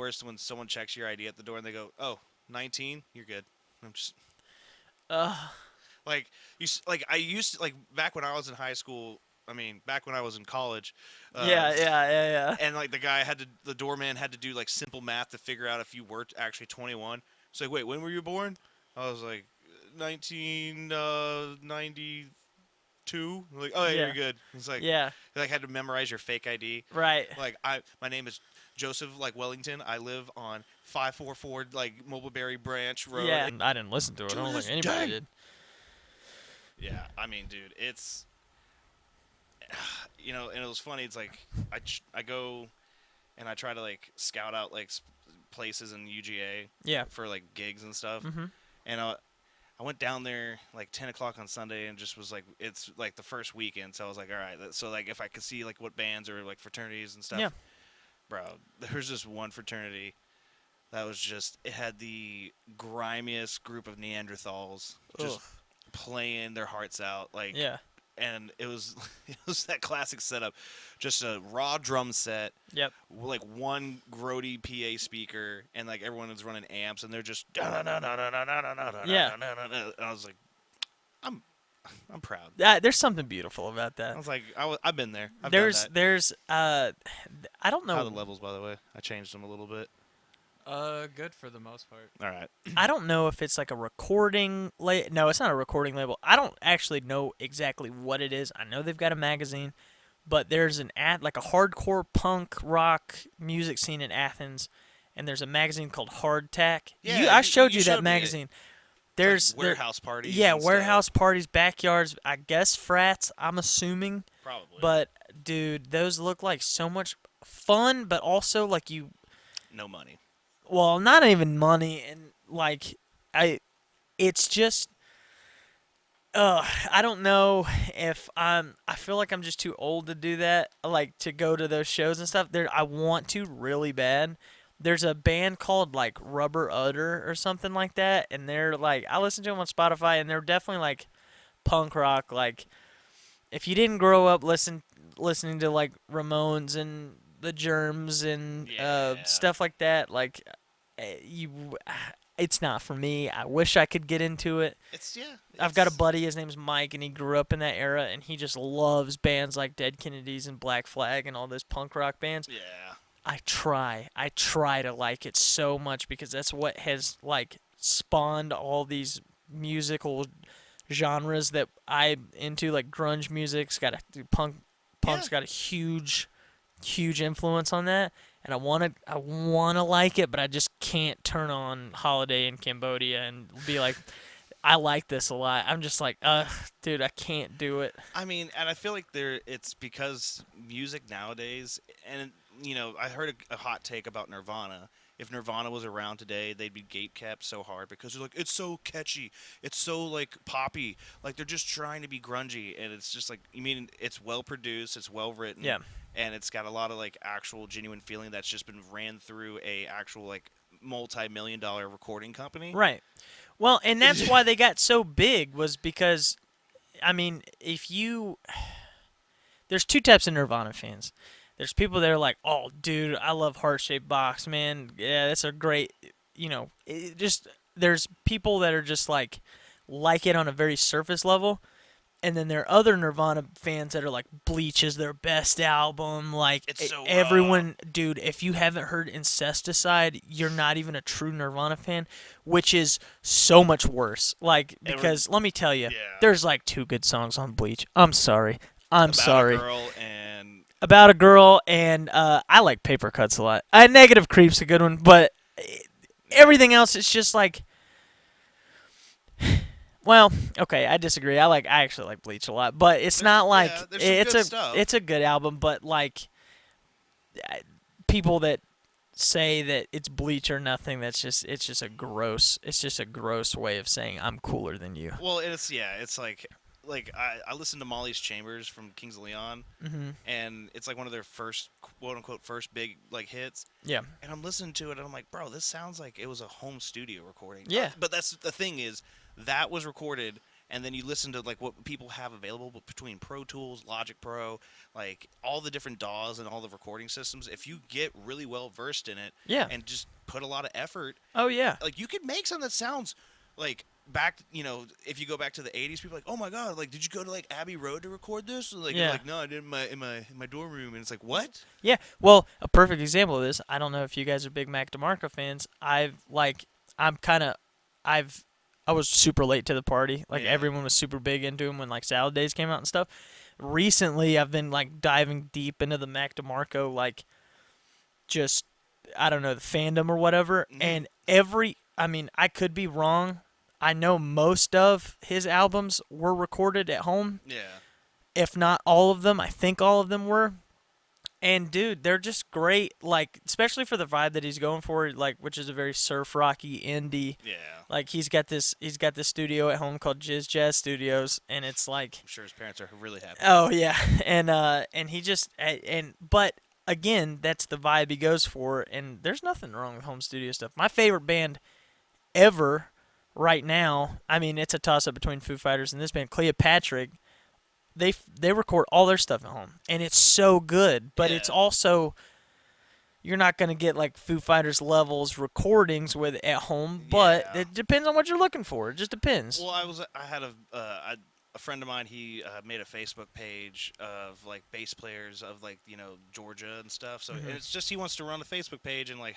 worst when someone checks your ID at the door and they go, "Oh, 19, you're good." I'm just Ugh. like like I used to, like back when I was in high school. I mean, back when I was in college, uh, Yeah, yeah, yeah, yeah. and like the doorman had to do like simple math to figure out if you were actually 21. So like, wait, when were you born? I was like 1992. Like, oh yeah, you're Yeah. good. It's like Yeah. you like had to memorize your fake ID. Right. Like my name is Joseph like Wellington. I live on 544 like Mulberry Branch Road. Yeah. Like, I didn't listen to it. I to don't think this anybody day. did. Yeah, I mean, dude, it's and it was funny. It's like I go and I try to like scout out like places in UGA Yeah. for like gigs and stuff. Mhm. And I went down there like 10 o'clock on Sunday and just was like, it's like the first weekend, so I was like, all right. So like if I could see like what bands or like fraternities and stuff, Yeah. bro, there's this one fraternity that was just it had the grimiest group of Neanderthals Ugh. just playing their hearts out like Yeah. and it was it was that classic setup, just a raw drum set, Yep. like one grody PA speaker, and like everyone is running amps, and they're just and Yeah. I was like, I'm I'm proud. There's something beautiful about I that. was like, I've been there. I've done There's that. there's I don't How are the know. levels, by the way? I changed them a little bit. Good for the most part. All right. I don't know if it's like a recording no, it's not a recording label. I don't actually know exactly what it is. I know they've got a magazine, but there's an ad like a hardcore punk rock music scene in Athens, and there's a magazine called Hardtack. Yeah, I showed you you that showed me it. magazine. It's There's like warehouse parties. yeah, and warehouse stuff. parties, backyards, I guess frats, I'm assuming. Probably. But dude, those look like so much fun, but also like you No money. well, not even money and like I it's just I don't know if I feel like I'm just too old to do that, like to go to those shows and stuff. There I want to really bad. There's a band called like Rubber Udder or something like that, and they're like I listen to them on Spotify and they're definitely like punk rock. Like if you didn't grow up listening to like Ramones and the Germs and Yeah. stuff like that, like you, it's not for me. I wish I could get into it. It's yeah. I've got a buddy. His name's Mike, and he grew up in that era, and he just loves bands like Dead Kennedys and Black Flag and all those punk rock bands. Yeah. I try to like it so much because that's what has like spawned all these musical genres that I'm into, like grunge music's got a punk's Yeah. got a huge influence on that, and I wanna like it, but I just can't turn on Holiday in Cambodia and be like, I like this a lot. I'm just like, dude, I can't do it. I mean, and I feel like it's because music nowadays, and I heard a hot take about Nirvana. If Nirvana was around today, they'd be gatekept so hard because they're like, it's so catchy, it's so like poppy, like they're just trying to be grungy, and it's just like, you mean it's well produced, it's well written, Yeah. and it's got a lot of like actual genuine feeling that's just been ran through a actual like multi-million-dollar recording company. Right. Well, and that's why they got so big was because, I mean, if you, there's two types of Nirvana fans. There's people that are like, oh, dude, I love Heart Shaped Box, man. Yeah, that's a great, there's people that are just like it on a very surface level. And then there are other Nirvana fans that are like, Bleach is their best album. Like, It's so everyone, dude, if you haven't heard Incesticide, you're not even a true Nirvana fan, which is so much worse. Like, because let me tell you, Yeah. there's like two good songs on Bleach. I'm sorry. I'm About sorry. a girl and About a girl, and I like Paper Cuts a lot. Negative Creep's a good one, but everything else is just like. Well, okay, I disagree. I actually like Bleach a lot, but it's not like there's some it's good a stuff. it's a good album, but like people that say that it's Bleach or nothing, it's just a gross way of saying I'm cooler than you. Well, it's like I listened to Molly's Chambers from Kings of Leon, and it's like one of their first quote unquote first big like hits. Yeah. And I'm listening to it, and I'm like, bro, this sounds like it was a home studio recording. Yeah. But that's the thing is, that was recorded and then you listen to like what people have available between Pro Tools, Logic Pro, like all the different DAWs and all the recording systems. If you get really well versed in it Yeah. and just put a lot of effort, Oh yeah. like you could make something that sounds like back. If you go back to the '80s, people are like, oh my god, like did you go to like Abbey Road to record this? Like, you're Yeah. like, no, I did in my dorm room, and it's like, what? Yeah. Well, a perfect example of this. I don't know if you guys are big Mac DeMarco fans. I'm kind of, I've, I was super late to the party. Like Yeah. everyone was super big into him when like Salad Days came out and stuff. Recently, I've been like diving deep into the Mac DeMarco, like just I don't know, the fandom or whatever. Mhm. And I mean, I could be wrong. I know most of his albums were recorded at home, Yeah. if not all of them. I think all of them were. And dude, they're just great. Like especially for the vibe that he's going for, like which is a very surf rocky indie. Yeah. Like he's got this studio at home called Jizz Jazz Studios, and it's like I'm sure his parents are really happy. oh yeah, and he just and but again, that's the vibe he goes for, and there's nothing wrong with home studio stuff. My favorite band ever right now, I mean, it's a toss up between Foo Fighters and this band, Cleopatra. They record all their stuff at home, and it's so good. But it's Yeah. also you're not gonna get like Foo Fighters levels recordings with at home, but Yeah. it depends on what you're looking for. It just depends. Well, I had a friend of mine. He made a Facebook page of like bass players of like Georgia and stuff. So and it's just he wants to run the Facebook page and like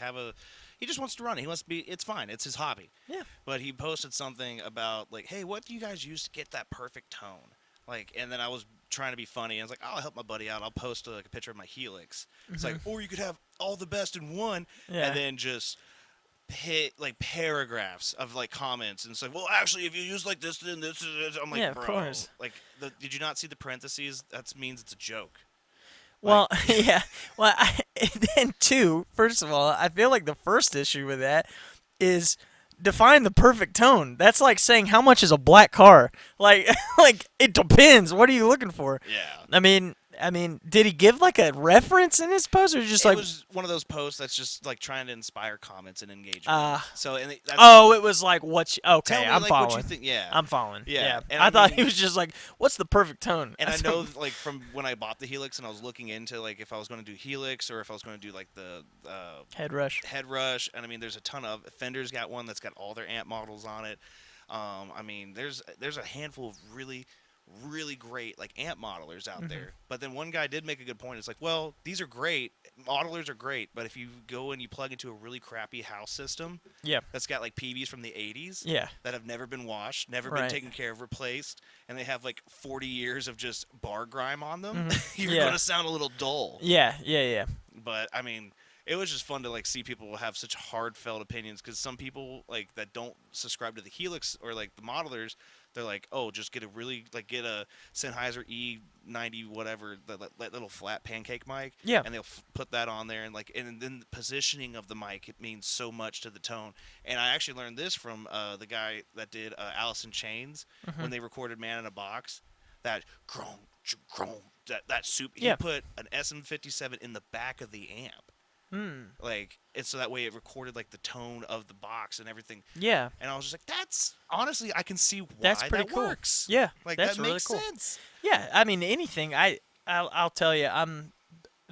he just wants to run it. He wants to be. It's fine. It's his hobby. Yeah. But he posted something about like, hey, what do you guys use to get that perfect tone? Like, and then I was trying to be funny. I was like, oh, I'll help my buddy out. I'll post like a picture of my Helix. It's like, or you could have all the best in one, Yeah. and then just hit like paragraphs of like comments, and it's like, well, actually, if you use like this, then this is. I'm like, Yeah, of bro, course. like, did you not see the parentheses? That means it's a joke. Well, yeah. Well, and then two. First of all, I feel like the first issue with that is define the perfect tone. That's like saying how much is a black car. Like, like it depends. What are you looking for? Yeah. I mean, did he give like a reference in his post, or just It like? was one of those posts that's just like trying to inspire comments and engagement. So and that's, Oh, it was like what? Okay, tell me I'm like following. what you think. Yeah. I'm following. Yeah, Yeah. and I I thought mean- he was just like, what's the perfect tone? And I That's know, what- like, from when I bought the Helix and I was looking into, like, if I was going to do Helix or if I was going to do, like, the Head rush. Head Rush. And, I mean, there's a ton of... Fender's got one that's got all their amp models on it. I mean, there's a handful of really, really great, like, amp modelers out there. But then one guy did make a good point. It's like, well, these are great. Modelers are great. But if you go and you plug into a really crappy house system Yeah. that's got, like, PBs from the 80s... Yeah. that have never been washed, never been Right. taken care of, replaced, and they have like 40 years of just bar grime on them, you're Yeah. going to sound a little dull. Yeah. Yeah. Yeah. But I mean, it was just fun to like see people have such heartfelt opinions, because some people like that don't subscribe to the Helix or like the modelers, they're like, oh, just get a Sennheiser E90 whatever, that little flat pancake mic, Yeah. and they'll put that on there, and like, and then the positioning of the mic, it means so much to the tone. And I actually learned this from the guy that did Alice in Chains when they recorded Man in a Box, that that soup. Yeah. He put an SM57 in the back of the amp. Like, and so that way it recorded like the tone of the box and everything. Yeah. And I was just like, that's honestly, I can see why That's pretty that cool. works. Yeah. Like that's that really makes cool. sense. Yeah, I mean anything. I'll tell you, I'm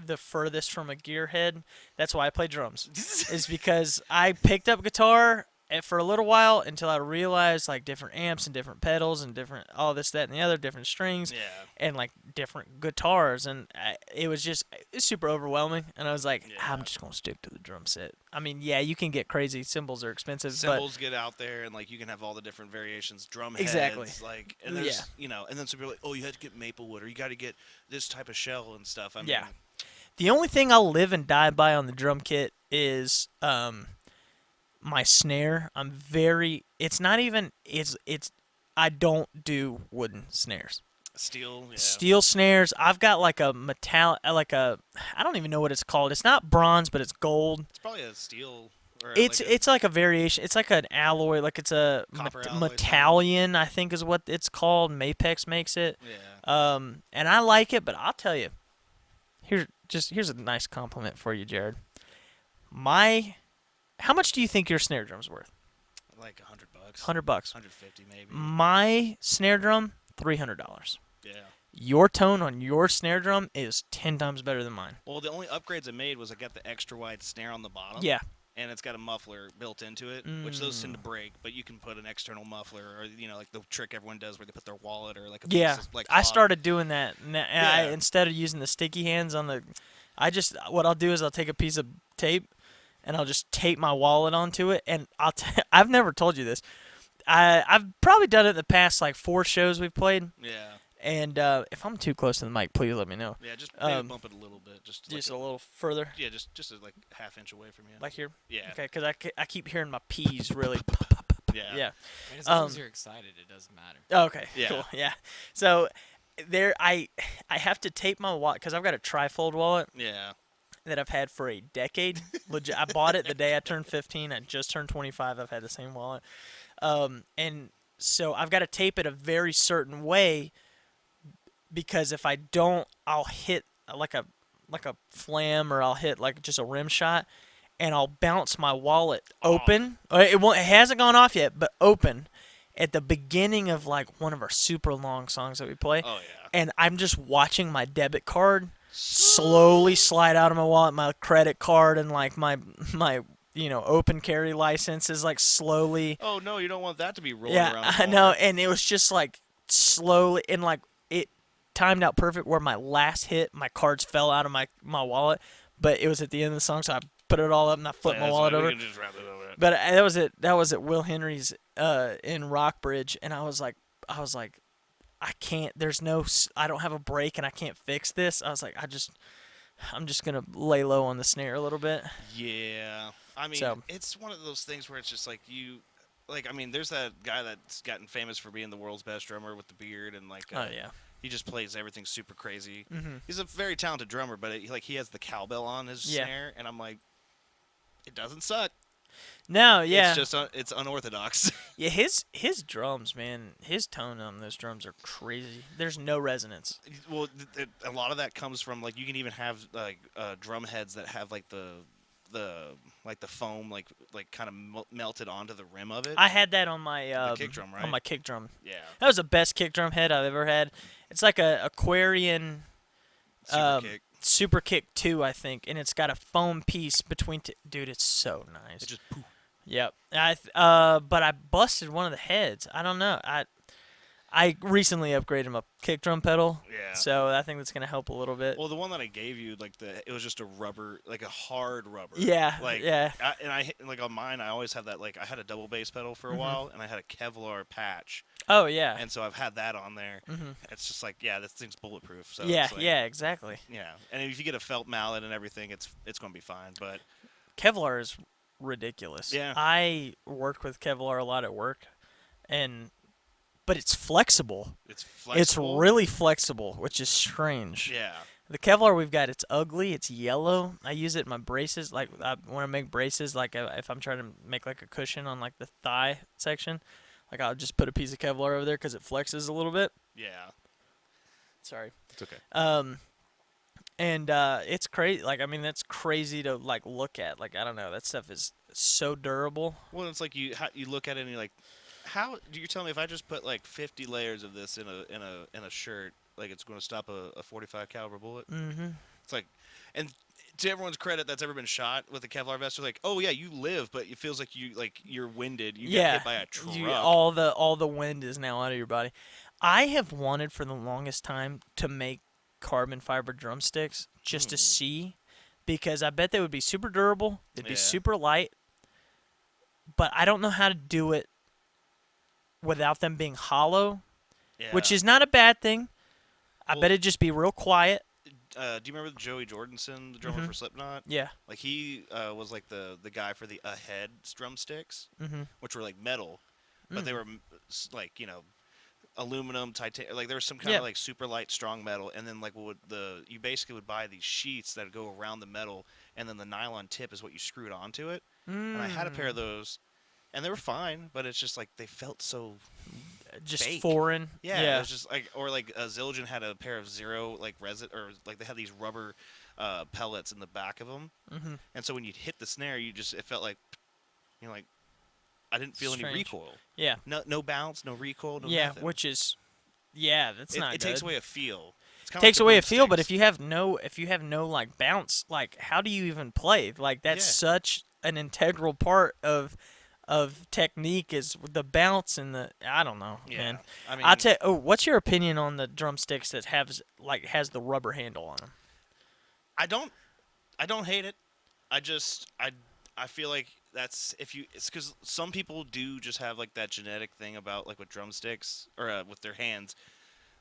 the furthest from a gearhead. That's why I play drums. Is because I picked up guitar for a little while until I realized like different amps and different pedals and different all this, that, and the other, different strings, Yeah. and like different guitars, and it's super overwhelming. And I was like, Yeah. I'm just gonna stick to the drum set. I mean, yeah, you can get crazy. Cymbals are expensive, Cymbals get out there, and like you can have all the different variations, drum heads, Exactly. like, and there's Yeah. and then some people are like, oh, you had to get Maplewood, or you got to get this type of shell and stuff. I mean, Yeah. The only thing I'll live and die by on the drum kit is my snare. It's not even it's I don't do wooden snares. steel. Yeah. Steel snares. I've got like a metallic, I don't even know what it's called. It's not bronze, but it's gold. It's probably a steel. Or It's like a variation. It's like an alloy. Like it's a Copper alloy metallion, I think is what it's called. Mapex makes it. yeah. And I like it, but I'll tell you, here's a nice compliment for you, Jared. How much do you think your snare drum's worth? like $100, $100. 150 maybe. My snare drum, $300. Yeah. Your tone on your snare drum is 10 times better than mine. Well, the only upgrades I made was I got the extra wide snare on the bottom. Yeah. And it's got a muffler built into it, which those tend to break. But you can put an external muffler, or like the trick everyone does where they put their wallet or like a Yeah, piece of like. I cloth. started doing that. Yeah. Instead of using the sticky hands on the, what I'll do is I'll take a piece of tape, and I'll just tape my wallet onto it. And I've never told you this. I've probably done it in the past like 4 shows we've played. Yeah. And if I'm too close to the mic, please let me know. Yeah, just maybe bump it a little bit, just Just like a little further, yeah, just like ½ inch away from you. like here. Yeah. Okay, because I keep hearing my P's really. Yeah. Yeah. I mean, as long Um, as you're excited, it doesn't matter. Okay. Yeah. Cool. Yeah. So there, I have to tape my wallet because I've got a trifold wallet Yeah. that I've had for a decade. Legit, I bought it the day I turned 15. I just turned 25. I've had the same wallet, and so I've got to tape it a very certain way because if I don't, I'll hit like a flam or I'll hit like just a rim shot, and I'll bounce my wallet open. It won't. It hasn't gone off yet, but open at the beginning of like one of our super long songs that we play. Oh yeah. And I'm just watching my debit card slowly slide out of my wallet, my credit card, and like my open carry license is like slowly. Oh no, you don't want that to be rolling Yeah, around. I know, and it was just like slowly, and like it timed out perfect where my last hit, my cards fell out of my wallet, but it was at the end of the song, so I put it all up and I flipped my wallet over. We can just wrap it over. But that was it. That was at Will Henry's in Rockbridge, and I was like, I can't. I don't have a break, and I can't fix this. I was like, I'm just gonna lay low on the snare a little bit. Yeah. I mean, So- it's one of those things where it's just like I mean, there's that guy that's gotten famous for being the world's best drummer with the beard and like. Oh yeah. He just plays everything super crazy. Mm-hmm. He's a very talented drummer, but he has the cowbell on his Yeah. snare, and I'm like, it doesn't suck. No, yeah, It's just it's unorthodox. yeah. His drums, man, his tone on those drums are crazy. There's no resonance. Well, a lot of that comes from like you can even have like drum heads that have like the foam like kind of melted onto the rim of it. I had that on my kick drum, right? on my kick drum. Yeah. That was the best kick drum head I've ever had. It's like a Aquarian Super kick. Super Kick 2, I think, and it's got a foam piece between. Dude, it's so nice. It just poof. Yep. But I busted one of the heads. I don't know. I recently upgraded my kick drum pedal. Yeah. So I think that's gonna help a little bit. Well, the one that I gave you, like it was just a rubber, like a hard rubber. Yeah. Like yeah. like on mine, I always have that. Like I had a double bass pedal for a while, and I had a Kevlar patch, Oh yeah. and so I've had that on there. Mhm. It's just like, yeah, this thing's bulletproof. So Yeah. it's like, Yeah. Exactly. yeah. And if you get a felt mallet and everything, it's gonna be fine. But Kevlar is ridiculous. Yeah. I work with Kevlar a lot at work, but it's flexible. it's It's flexible. really flexible, which is strange. Yeah. The Kevlar we've got, it's ugly. It's yellow. I use it in my braces. Like I want to make braces. Like if I'm trying to make like a cushion on like the thigh section, like I'll just put a piece of Kevlar over there because it flexes a little bit. Yeah. Sorry. It's okay. And it's crazy. Like I mean, that's crazy to like look at. Like I don't know. That stuff is so durable. Well, it's like you look at it and you're like, how do you tell me if I just put like 50 layers of this in a shirt, like it's going to stop a 45 caliber bullet? Mm-hmm. It's like, and to everyone's credit that's ever been shot with a Kevlar vest, they're like, oh yeah, you live, but it feels like you're winded. You get hit by a truck. All the wind is now out of your body. I have wanted for the longest time to make carbon fiber drumsticks just to see, because I bet they would be super durable. They'd be Yeah. super light, but I don't know how to do it without them being hollow, Yeah. which is not a bad thing. I Well- bet it'd just be real quiet. Do you remember Joey Jordanson, the drummer Mhm. for Slipknot? Yeah. Like he was like the guy for the Ahead drumsticks, Mm-hmm. which were like metal, but they were like aluminum, titanium. Like there was some kind Yeah. of like super light, strong metal, and then like you basically would buy these sheets that would go around the metal, and then the nylon tip is what you screwed onto it. And I had a pair of those, and they were fine, but it's just like they felt so. Just fake. foreign. Yeah, it was just like, or like Zildjian had a pair of Zero like resin, or like they had these rubber pellets in the back of them, Mm-hmm. and so when you'd hit the snare, it felt like, you're like, I didn't feel any Strange. recoil. Yeah. No bounce, no recoil, no Yeah, nothing. which is that's not It good. takes away a feel. It's kind of like Takes the away a feel, but broomsticks. if you have no like bounce, like how do you even play? Like that's Yeah. such an integral part of technique is the bounce and the I don't know, Yeah, man. I mean, I'll tell. Oh, what's your opinion on the drumsticks that has the rubber handle on them? I don't I don't hate it. I feel like it's because some people do just have like that genetic thing about like with drumsticks or with their hands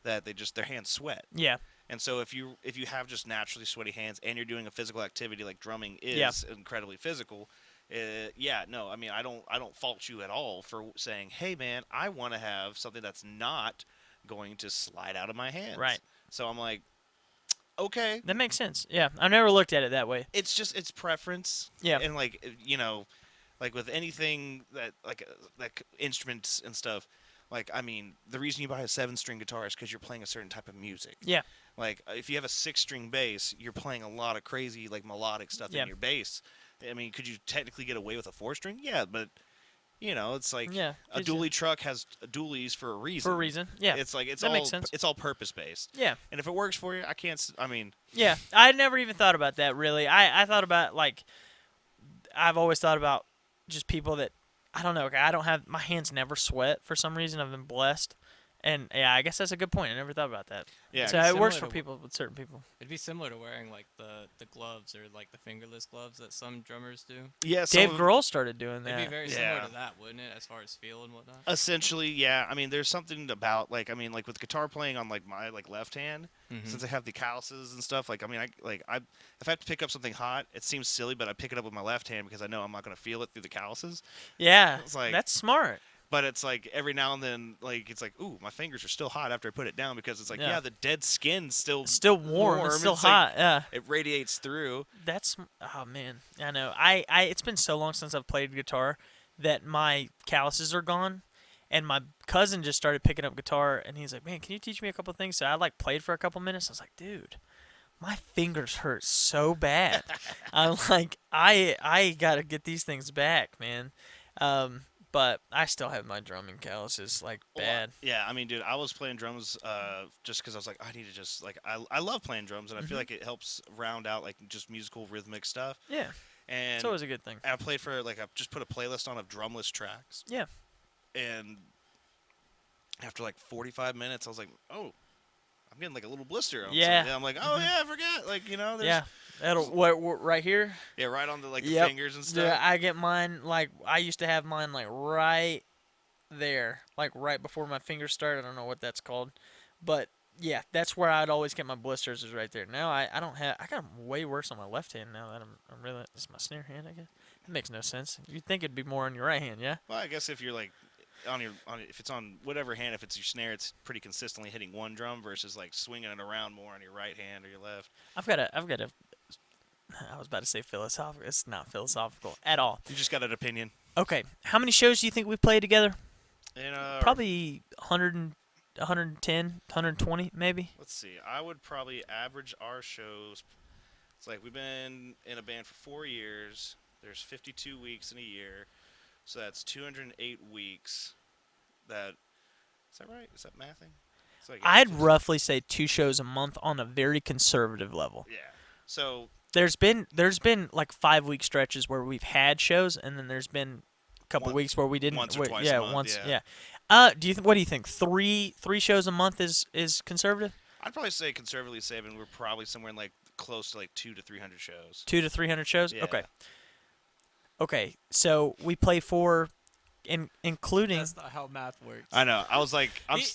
that their hands sweat. Yeah, And so if you have just naturally sweaty hands and you're doing a physical activity like drumming Yeah. is incredibly physical, yeah, no, I mean I don't fault you at all for saying, hey man, I want to have something that's not going to slide out of my hands. Right. So I'm like, okay, that makes sense. Yeah, I've never looked at it that way. it's preference. Yeah. And like like with anything that like instruments and stuff. Like, I mean, the reason you buy a 7-string guitar is because you're playing a certain type of music. Yeah. Like, if you have a 6-string bass, you're playing a lot of crazy, like, melodic stuff Yeah. in your bass. I mean, could you technically get away with a 4-string? Yeah, but, it's like Yeah, a gives you- dually truck has dualies for a reason. For a reason. Yeah. It's like, That makes sense. It's all purpose-based. Yeah. And if it works for you, I mean, Yeah, I never even thought about that really. I thought about like I've always thought about just people that I don't know. I don't have my hands never sweat for some reason. I've been blessed, and yeah, I guess that's a good point. I never thought about that. yeah. So It's it works similar for to people with certain people. It'd be similar to wearing like the gloves or like the fingerless gloves that some drummers do. Yeah, Dave some of- Grohl started doing It'd be that. very similar Yeah. to that, wouldn't it, as far as feel and whatnot? Essentially, yeah. I mean, there's something about like like with guitar playing on like my like left hand, Mhm. since I have the calluses and stuff. Like I mean, I if I have to pick up something hot, it seems silly, but I pick it up with my left hand because I know I'm not gonna feel it through the calluses. Yeah, It's like- that's smart. But it's like every now and then, like it's like, ooh, my fingers are still hot after I put it down because it's like, Yeah. yeah, the dead skin's still It's still warm. It's still like, hot. Yeah, it radiates through. that's oh man. I know. It's been so long since I've played guitar that my calluses are gone. And my cousin just started picking up guitar, and he's like, "Man, can you teach me a couple things?" So I like played for a couple minutes. I was like, "Dude, my fingers hurt so bad." I'm like, I gotta get these things back, man. But I still have my drumming calluses like Well, bad. yeah, I mean, dude, I was playing drums just because I was like, I need to just like I love playing drums, and I feel Mhm. like it helps round out like just musical rhythmic stuff. Yeah, And it's always a good thing. I played for like I just put a playlist on of drumless tracks. Yeah. And after like 45 minutes, I was like, oh, I'm getting like a little blister. On Yeah. something. I'm like, oh yeah, I forgot. Like there's, Yeah, that'll what right here. yeah, right on the like the Yep. fingers and stuff. Yeah, I get mine like I used to have mine like right there, like right before my fingers start. I don't know what that's called, but yeah, that's where I'd always get my blisters is right there. Now I don't have. I got 'em way worse on my left hand now that I'm really. It's my snare hand, I guess. It makes no sense. You'd think it'd be more on your right hand, yeah. Well, I guess if you're like if it's on whatever hand, if it's your snare, it's pretty consistently hitting one drum versus like swinging it around more on your right hand or your left. I've got a. I was about to say philosophical. It's not philosophical at all. You just got an opinion. Okay, how many shows do you think we've played together? And, Probably 100, 110, 120, maybe. let's see. I would probably average our shows. It's like we've been in a band for 4 years. There's 52 weeks in a year, so that's 208 weeks. Is that right? Is that mathing? It's like I'd roughly say 2 shows a month on a very conservative level. yeah. So There's been like 5-week stretches where we've had shows, and then there's been a couple Once- weeks where we didn't. once or where- twice yeah, a month, once. yeah. What do you think? Three shows a month is conservative. I'd probably say conservatively saving, we're probably somewhere in like close to like 200 to 300 shows. 200 to 300 shows. Yeah. Okay. So we play for, including. That's not how math works. I know. I was like,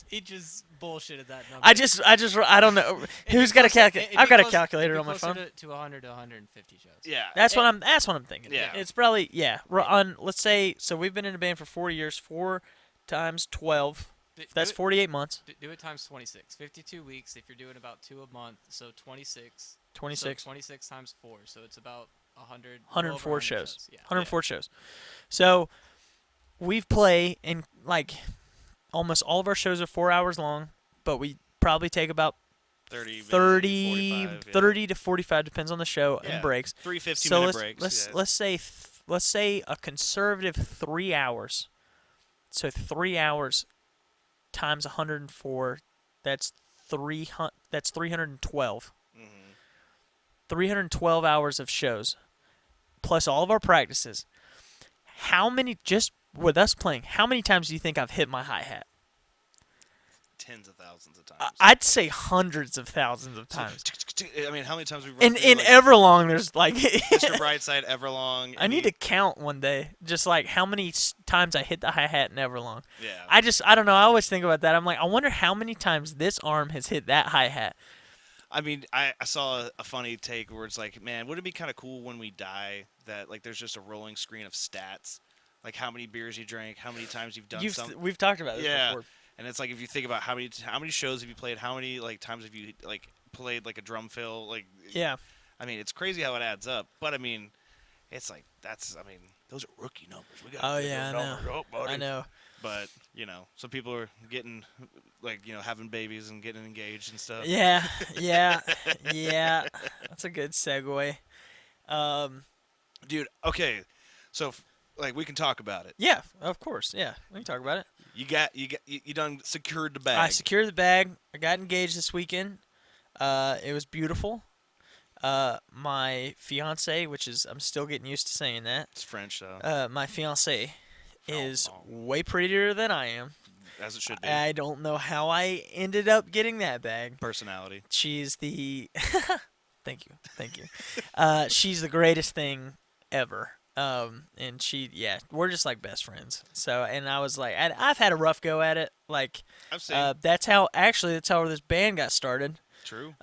He just bullshitted that number. I don't know who's got a calculator. I've got a calculator on my phone. To 100 to 150 shows. yeah. That's what I'm thinking. Yeah. It's probably on let's say so we've been in a band for 4 years, 4 times 12. That's 48 months. Do it times 26. 52 weeks if you're doing about 2 a month, so 26. 26. So 26 times 4, so it's about 100. 104 shows. Yeah. 104 shows. So we've played in like almost all of our shows are 4 hours long, but we probably take about 30, 30, 45, yeah. 30 to 45 depends on the show Yeah. and breaks. 3 15 So minute let's breaks. let's yeah. let's say let's say a conservative 3 hours. So 3 hours times 104, that's 300. That's 312. Mm-hmm. 312 hours of shows plus all of our practices. How many, just with us playing, how many times do you think I've hit my hi-hat? Tens of thousands of times. I'd say hundreds of thousands of times. I mean, how many times we've run In through, in like, Everlong, there's like Mr. Brightside, Everlong. I need to count one day, just like how many times I hit the hi-hat in Everlong. Yeah. I don't know. I always think about that. I'm like, I wonder how many times this arm has hit that hi-hat. I mean, I saw a funny take where it's like, man, would it be kind of cool when we die that like there's just a rolling screen of stats, like how many beers you drank, how many times you've done something. We've talked about this Yeah. before. And it's like if you think about how many shows have you played, how many like times have you like played like a drum fill, like Yeah. I mean, it's crazy how it adds up. But I mean, it's like those are rookie numbers. We got Oh yeah, I know. numbers up, buddy. I know. But some people are getting like having babies and getting engaged and stuff. Yeah, yeah, yeah. That's a good segue. Dude, okay, so like we can talk about it. Yeah, of course. Yeah, we can talk about it. You done secured the bag. I secured the bag. I got engaged this weekend. It was beautiful. My fiance, which is I'm still getting used to saying that. It's French though. My fiance is Oh. way prettier than I am. As it should be. I don't know how I ended up getting that bag. Personality. She's the thank you. She's the greatest thing ever. And we're just like best friends. So, and I was like, and I've had a rough go at it. Like, I've seen. that's how this band got started. True.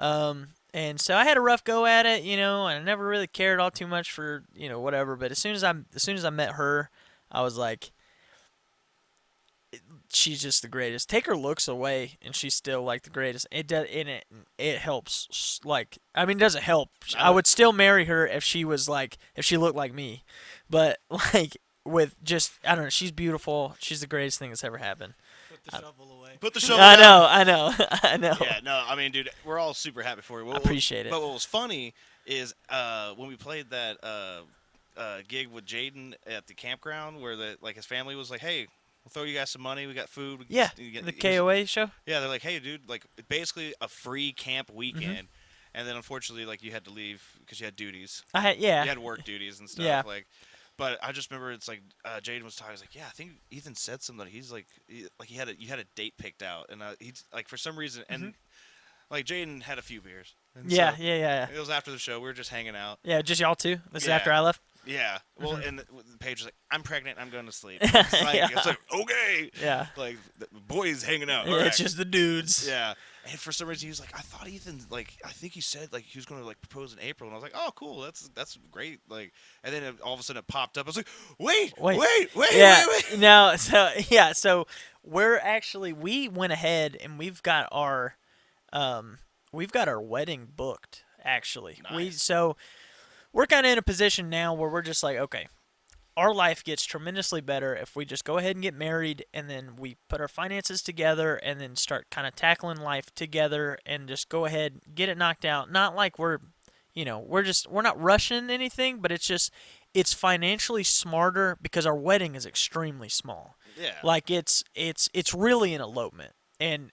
And so I had a rough go at it, and I never really cared all too much for, whatever. But as soon as I met her, I was like, she's just the greatest. Take her looks away, and she's still like the greatest. It does, and it helps. Like, I mean, it doesn't help. I would still marry her if she looked like me, but like with just I don't know. She's beautiful. She's the greatest thing that's ever happened. Put the shovel away. Put the shovel I down. know. I know. Yeah, no, I mean, dude, we're all super happy for you. I appreciate it. But what was funny is when we played that gig with Jaden at the campground, where his family was like, "Hey, we'll throw you guys some money. We got food." The KOA show. Yeah, they're like, "Hey, dude, like basically a free camp weekend." Mm-hmm. And then unfortunately, like you had to leave because you had duties. You You had work duties and stuff. Yeah. Like, but I just remember it's like Jaden was talking. He's like, "Yeah, I think Ethan said something. He's like, you had a date picked out, and he's like for some reason, and like Jaden had a few beers. And Yeah, so yeah. It was after the show. We were just hanging out. Yeah, just y'all two. This is Yeah. after I left. Yeah. Well, Mm-hmm. and the Paige was like, "I'm pregnant. I'm going to sleep." It's like okay. Yeah. Like the boys hanging out. Yeah, All right. it's just the dudes. Yeah. And for some reason he was like, I thought Ethan I think he said he was going to propose in April, and I was like, oh cool, that's great. And then all of a sudden it popped up. I was like, wait. Yeah. No. So we went ahead and we've got our wedding booked actually. Nice. We're kind of in a position now where we're just like, okay, our life gets tremendously better if we just go ahead and get married, and then we put our finances together and then start kind of tackling life together and just go ahead, get it knocked out. Not like we're not rushing anything, but it's financially smarter because our wedding is extremely small. Yeah. Like it's really an elopement, and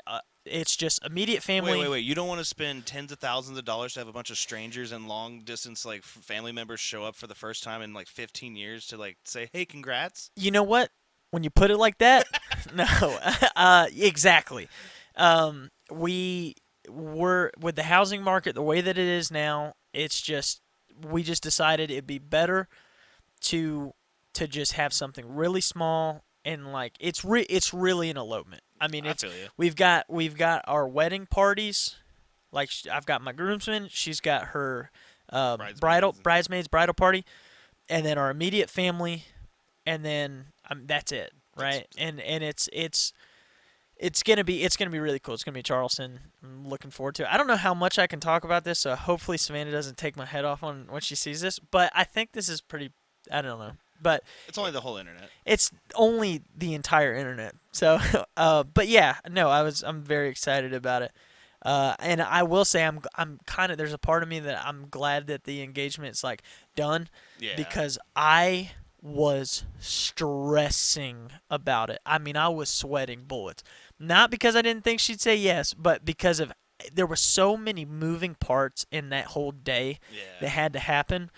it's just immediate family. Wait. You don't want to spend tens of thousands of dollars to have a bunch of strangers and long distance family members show up for the first time in 15 years to say, hey, congrats? You know what? When you put it like that, no, exactly. We were with the housing market the way that it is now. We just decided it'd be better to just have something really small and it's really an elopement. I mean, I feel you. we've got our wedding parties. Like I've got my groomsmen, she's got her bridesmaids bridal party, and then our immediate family, and then that's it, right? And it's gonna be really cool. It's gonna be Charleston. I'm looking forward to it. I don't know how much I can talk about this, so hopefully Savannah doesn't take my head off when she sees this. But I think this is pretty. I don't know. But it's only the whole internet. It's only the entire internet. So, but yeah, no, I'm very excited about it. And I will say I'm kind of there's a part of me that I'm glad that the engagement's like done Yeah. because I was stressing about it. I mean, I was sweating bullets. Not because I didn't think she'd say yes, but because of there were so many moving parts in that whole day that Yeah. had to happen,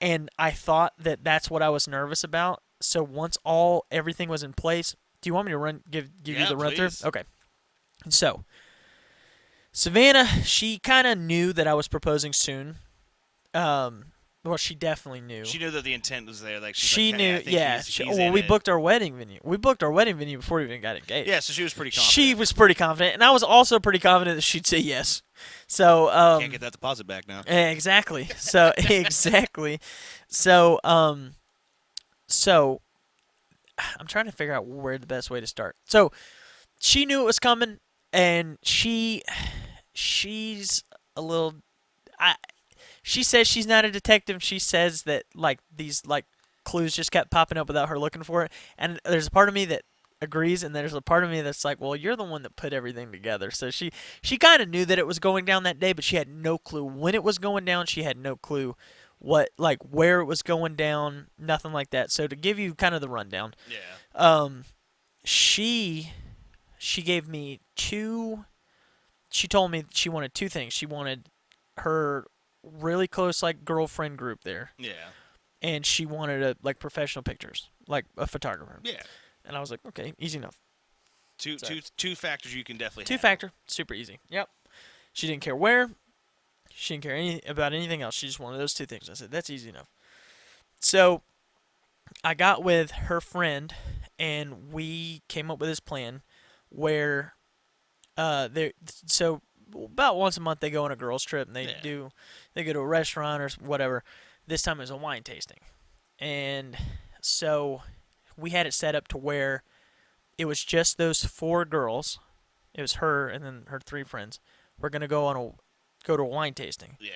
and I thought that that's what I was nervous about. So once all everything was in place, do you want me to give you Yeah, the run through? please. Okay. So Savannah, she kind of knew that I was proposing soon. Well, she definitely knew. She knew that the intent was there. Like she's She like, hey, knew, I think yeah. he's Well, in we it. booked our wedding venue. We booked our wedding venue before we even got engaged. Yeah, so she was pretty confident. She was pretty confident, and I was also pretty confident that she'd say yes. So, Can't get that deposit back now. exactly. So exactly. So, so I'm trying to figure out where the best way to start. So she knew it was coming, and she's a little. She says she's not a detective. She says that like these like clues just kept popping up without her looking for it. And there's a part of me that agrees, and there's a part of me that's like, well, you're the one that put everything together. So she kind of knew that it was going down that day, but she had no clue when it was going down. She had no clue where it was going down, nothing like that. So to give you kind of the rundown, Yeah. she gave me two. She told me she wanted two things. She wanted her really close like girlfriend group there, Yeah. and she wanted professional pictures, like a photographer. Yeah. And I was like, okay, easy enough. Two factors you can definitely Two handle. factor, super easy. Yep. She didn't care where. She didn't care about anything else. She just wanted those two things. I said that's easy enough. So I got with her friend, and we came up with this plan where they so about once a month they go on a girls trip and Yeah. they go to a restaurant or whatever. This time it was a wine tasting, and so we had it set up to where it was just those four girls. It was her and then her three friends. We're gonna go to a wine tasting. Yeah.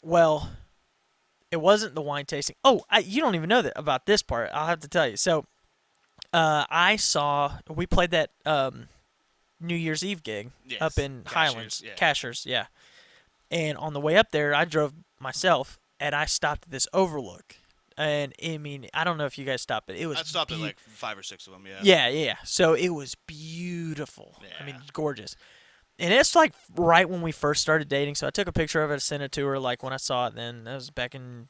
Well, it wasn't the wine tasting. Oh, you don't even know that about this part. I'll have to tell you. So, we played that New Year's Eve gig Yes. up in Highlands, Yeah. Cashers, yeah. And on the way up there, I drove myself, and I stopped at this overlook. And I mean, I don't know if you guys stopped, but it was. I stopped at like 5 or 6 of them. Yeah. Yeah, yeah, yeah. So it was beautiful. I mean, Yeah. gorgeous. And it's like right when we first started dating. So I took a picture of it, sent it to her. Like when I saw it, then that was back in,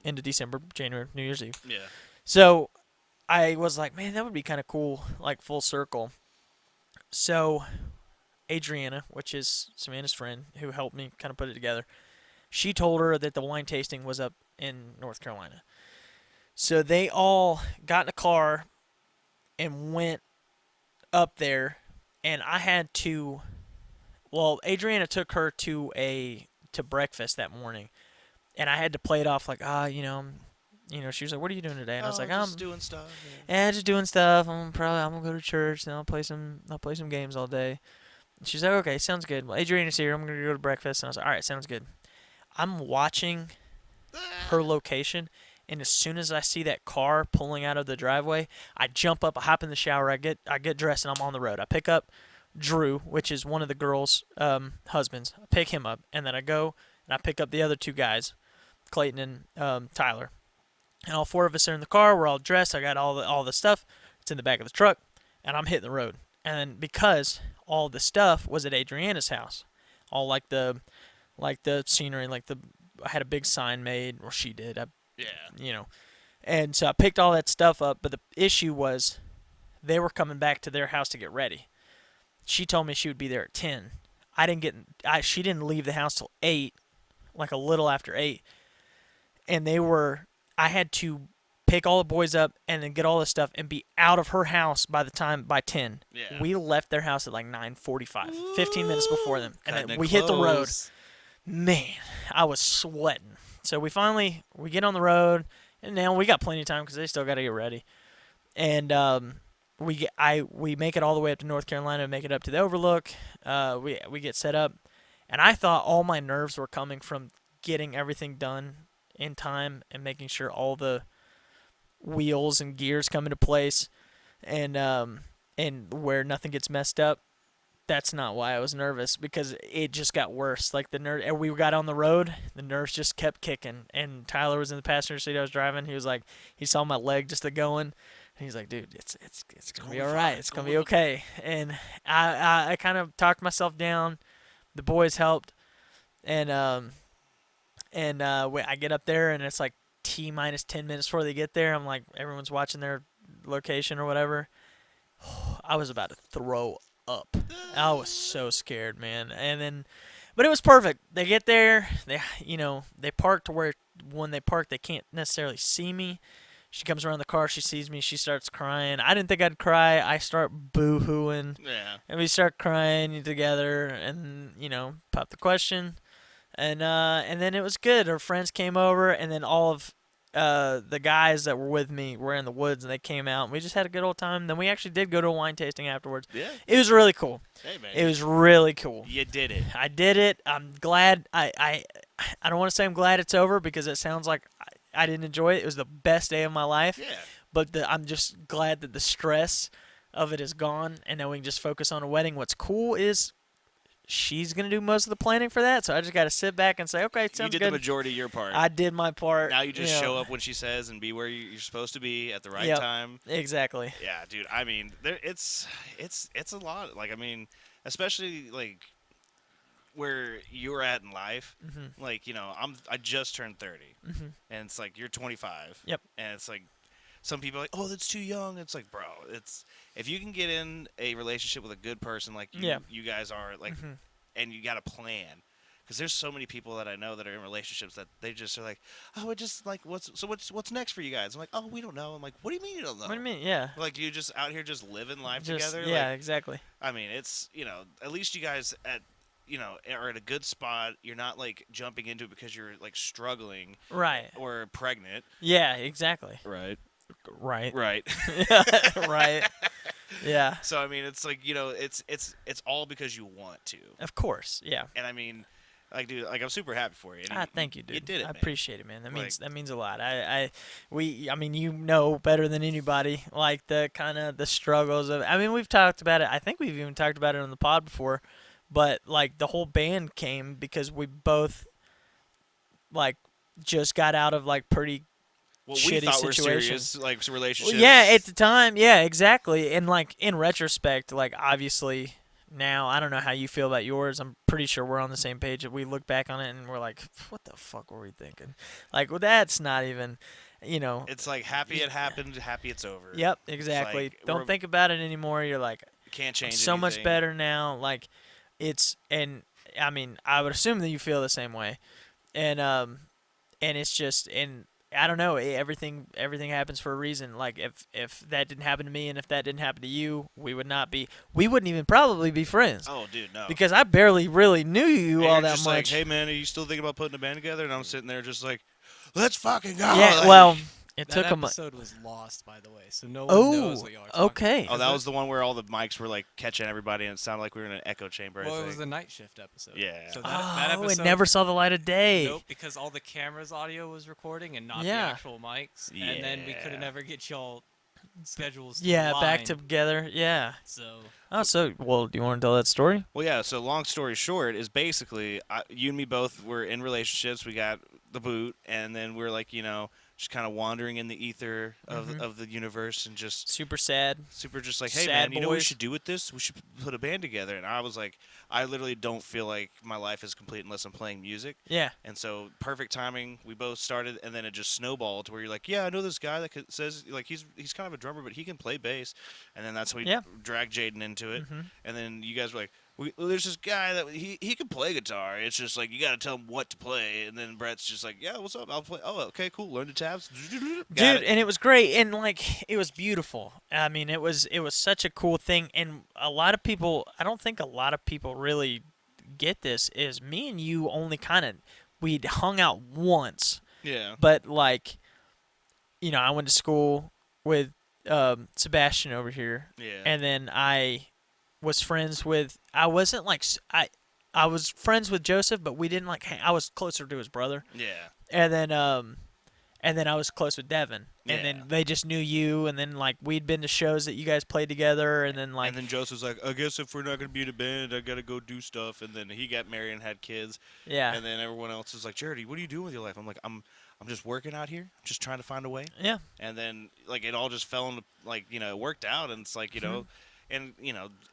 into December, January, New Year's Eve. Yeah. So I was like, man, that would be kind of cool, like full circle. So Adriana, which is Savannah's friend who helped me kind of put it together, she told her that the wine tasting was up in North Carolina. So they all got in a car and went up there, and I had to. Well, Adriana took her to breakfast that morning, and I had to play it off like, she was like, "What are you doing today?" And I was like, just "I'm doing stuff. Yeah. just doing stuff. I'm gonna go to church, and I'll play some games all day." And she's like, "Okay, sounds good." Well, Adriana's here. I'm gonna go to breakfast, and I was like, "All right, sounds good." I'm watching her location, and as soon as I see that car pulling out of the driveway, I jump up, I hop in the shower, I get dressed, and I'm on the road. I pick up Drew, which is one of the girls' husbands. I pick him up, and then I go and I pick up the other two guys, Clayton and Tyler. And all four of us are in the car. We're all dressed. I got all the stuff. It's in the back of the truck, and I'm hitting the road. And because all the stuff was at Adriana's house, all like the scenery, I had a big sign made, or she did. Yeah. And so I picked all that stuff up. But the issue was, they were coming back to their house to get ready. She told me she would be there at 10. She didn't leave the house till 8, like a little after 8. And I had to pick all the boys up and then get all the stuff and be out of her house by 10. Yeah. We left their house at like 9:45, 15 minutes before them. And Cutting then it we hit the road. close. Man, I was sweating. So we get on the road, and now we got plenty of time because they still got to get ready. And we make it all the way up to North Carolina, make it up to the Overlook. We get set up, and I thought all my nerves were coming from getting everything done in time and making sure all the wheels and gears come into place, and where nothing gets messed up. that's not why I was nervous, because it just got worse. Like and we got on the road, the nerves just kept kicking. And Tyler was in the passenger seat. I was driving. He was like, he saw my leg just a going, and he's like, dude, it's gonna be all right. It's gonna be okay. And I kind of talked myself down. The boys helped, and I get up there, and it's like T minus 10 minutes before they get there. I'm like, everyone's watching their location or whatever. I was about to throw up. I was so scared, man. And then, but it was perfect. They get there. They park to where when they park, they can't necessarily see me. She comes around the car. She sees me. She starts crying. I didn't think I'd cry. I start boo-hooing. Yeah. And we start crying together, and pop the question, and then it was good. Her friends came over, and then all of the guys that were with me were in the woods, and they came out, and we just had a good old time. Then we actually did go to a wine tasting afterwards. Yeah. It was really cool. Hey, man. It was really cool. You did it. I did it. I'm glad. I don't want to say I'm glad it's over, because it sounds like I didn't enjoy it. It was the best day of my life. Yeah. But I'm just glad that the stress of it is gone, and now we can just focus on a wedding. What's cool is she's going to do most of the planning for that, so I just got to sit back and say, okay, sounds You did good. the majority of your part. I did my part. Now you just show up when she says and be where you're supposed to be at the right Yep. time. Exactly. Yeah, dude. I mean, it's a lot. Like, I mean, especially like where you're at in life. Mm-hmm. Like, I just turned 30, Mm-hmm. and it's like you're 25. Yep. And it's like some people are like, oh, that's too young. It's like, bro, it's if you can get in a relationship with a good person like you guys are, like, Mm-hmm. and you got a plan. Because there's so many people that I know that are in relationships that they just are like, oh, it just like what's next for you guys? I'm like, oh, we don't know. I'm like, what do you mean you don't know? What do you mean? Yeah. Like, you just out here just living life Just, together? yeah, Like, exactly. I mean, it's at least you guys are at a good spot. You're not like jumping into it because you're like struggling Right. or pregnant. Yeah, exactly. Right. Right. Right. Right. Yeah. So I mean, it's like it's all because you want to. Of course. Yeah. And I mean, like, dude, like, I'm super happy for you. Thank you, dude. You did it, I man. appreciate it, man. That Like- means a lot. I mean, you know better than anybody, like the kind of the struggles of. I mean, we've talked about it. I think we've even talked about it on the pod before, but like the whole band came because we both like just got out of like pretty What shitty we thought were situations. serious, like, relationships. Yeah, at the time, yeah, exactly. And like in retrospect, like obviously now, I don't know how you feel about yours. I'm pretty sure we're on the same page. We look back on it and we're like, what the fuck were we thinking? Like, well, that's not even, It's like, happy it happened, happy it's over. Yep, exactly. like, Don't we're- think about it anymore. You're like, Can't I'm change so much anything. better now. Like, and I mean, I would assume that you feel the same way. And it's just, and I don't know, everything happens for a reason. Like, if that didn't happen to me, and if that didn't happen to you, we wouldn't even probably be friends. Oh, dude, no. Because I barely really knew you And all you're that just much. like, hey, man, are you still thinking about putting a band together? And I'm sitting there just like, let's fucking go. Yeah, Like- well, it That took a month. episode was lost, by the way, so no one Oh, knows what y'all are talking okay. Oh, that was the one where all the mics were like catching everybody, and it sounded like we were in an echo chamber. Well, I it think. was the night shift episode. Yeah. So that Oh, episode, it never saw the light of day. Nope, because all the cameras' audio was recording and not Yeah. the actual mics, and then we could Yeah. never get y'all schedules. To Yeah, back align, together. Yeah. So Oh, so well, do you want to tell that story? Well, yeah. So long story short is basically you and me both were in relationships. We got the boot, and then we're like, just kind of wandering in the ether of the universe, and just Super sad. super just like, hey, Sad man, you know what we boys. should do with this? We should put a band together. And I was like, I literally don't feel like my life is complete unless I'm playing music. Yeah. And so perfect timing. We both started, and then it just snowballed to where you're like, yeah, I know this guy that says like he's kind of a drummer, but he can play bass. And then that's when we Yeah. dragged Jaden into it. Mhm. And then you guys were like, there's this guy that he can play guitar. It's just like you got to tell him what to play. And then Brett's just like, yeah, what's up? I'll play. Oh, okay, cool. Learn the tabs. Dude, Got it. and it was great, and like it was beautiful. I mean, it was such a cool thing, and a lot of people. I don't think a lot of people really get this. Is me and you only kind of we'd hung out once, Yeah. but like, I went to school with Sebastian over here, Yeah. and then I was friends with. I wasn't like I was friends with Joseph, but we didn't like. I was closer to his brother. Yeah. And then I was close with Devin, and Yeah. then they just knew you, and then like we'd been to shows that you guys played together, and then like And then Joseph's like, I guess if we're not gonna be in a band, I gotta go do stuff. And then he got married and had kids. yeah, And then everyone else is like, Charity, what are you doing with your life? I'm like, I'm just working out here, just trying to find a way. yeah, And then like it all just fell into like it worked out, and it's like Mhm. and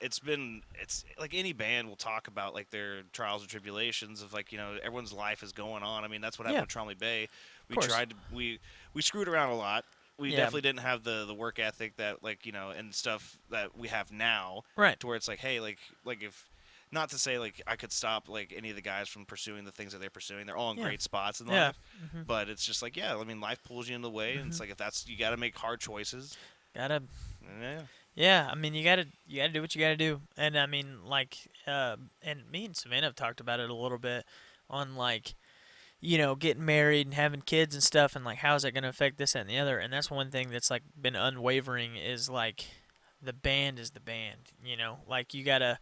it's like any band will talk about like their trials and tribulations of like everyone's life is going on. I mean that's what Yeah. happened with Tromley Bay. We course. tried to we screwed around a lot. We Yeah. definitely didn't have the work ethic that like and stuff that we have now, Right. to where it's like, hey, like if not to say like I could stop like any of the guys from pursuing the things that they're pursuing. They're all in Yeah. great spots in Yeah. life. But it's just like, yeah, I mean, life pulls you in the way, and it's like if that's you got to make hard choices. Gotta. Yeah, Yeah, I mean, you gotta do what you gotta do, and I mean, like, and me and Savannah have talked about it a little bit on like, getting married and having kids and stuff, and like, how's that gonna affect this and the other, and that's one thing that's like been unwavering is like, the band is the band, like you gotta,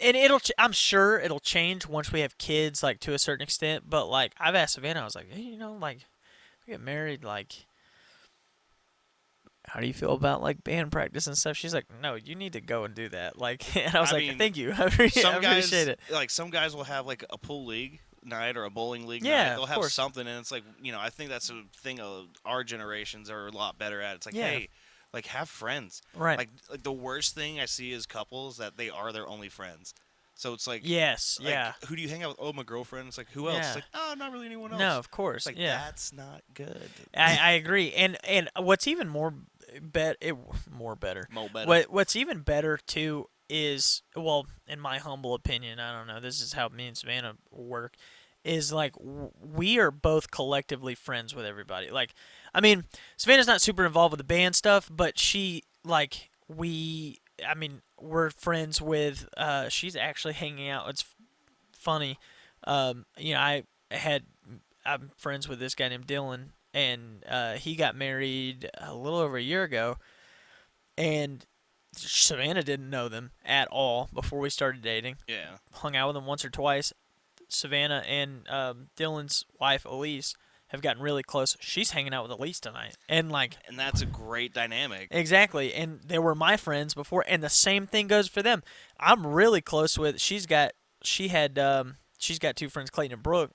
and I'm sure it'll change once we have kids, like to a certain extent, but like I've asked Savannah, I was like, hey, like, if we get married, like how do you feel about like band practice and stuff? She's like, no, you need to go and do that. Like, and I was I like, mean, thank you, I appreciate some guys it. like some guys will have like a pool league night or a bowling league Yeah, night. They'll of have course. something, and it's like I think that's a thing our generations are a lot better at. It's like, Yeah. hey, like have friends. Right. Like the worst thing I see is couples that they are their only friends. So it's like, Yes. like, Yeah. who do you hang out with? Oh, my girlfriend. It's like, who else? Yeah. It's like, oh, not really anyone else. No, of course. It's like, yeah. that's not good. I agree. And what's even more more better. Mo better. What's even better too is, well, in my humble opinion, I don't know. This is how me and Savannah work. Is like we are both collectively friends with everybody. Like, I mean, Savannah's not super involved with the band stuff, but she like we. I mean, we're friends with. She's actually hanging out. It's funny. I'm friends with this guy named Dylan, and he got married a little over a year ago, and Savannah didn't know them at all before we started dating. Yeah. Hung out with them once or twice. Savannah and Dylan's wife Elise have gotten really close. She's hanging out with Elise tonight, and like And that's a great dynamic. exactly. And they were my friends before, and the same thing goes for them. I'm really close with. She's got two friends, Clayton and Brooke,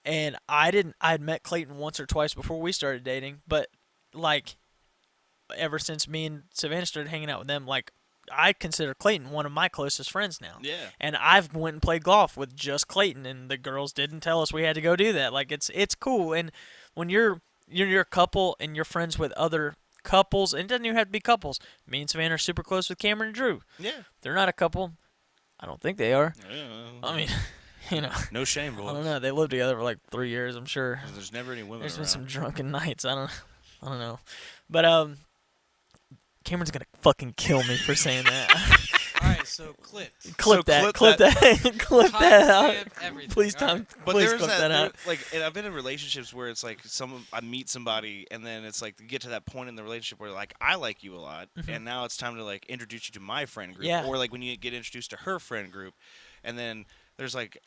and I didn't. I'd met Clayton once or twice before we started dating, but like ever since me and Savannah started hanging out with them, like I consider Clayton one of my closest friends now. Yeah. And I've went and played golf with just Clayton, and the girls didn't tell us we had to go do that. Like it's cool. And when you're a couple and you're friends with other couples, and it doesn't even have to be couples. Me and Savannah are super close with Cameron and Drew. Yeah. They're not a couple. I don't think they are. Yeah. I mean, No shame, I boys. don't know. They lived together for like 3 years, I'm sure. There's never any women There's been around. some drunken nights. I don't know. But Cameron's gonna fucking kill me for saying that. All right, so clipped. clip that. Clip that. that. Clip that out. Timestamp everything, Please, all Tom. right. But Please there's clip that out. like, and I've been in relationships where it's like I meet somebody, and then it's like you get to that point in the relationship where like I like you a lot, and now it's time to like introduce you to my friend group, Yeah. or like when you get introduced to her friend group, and then there's like,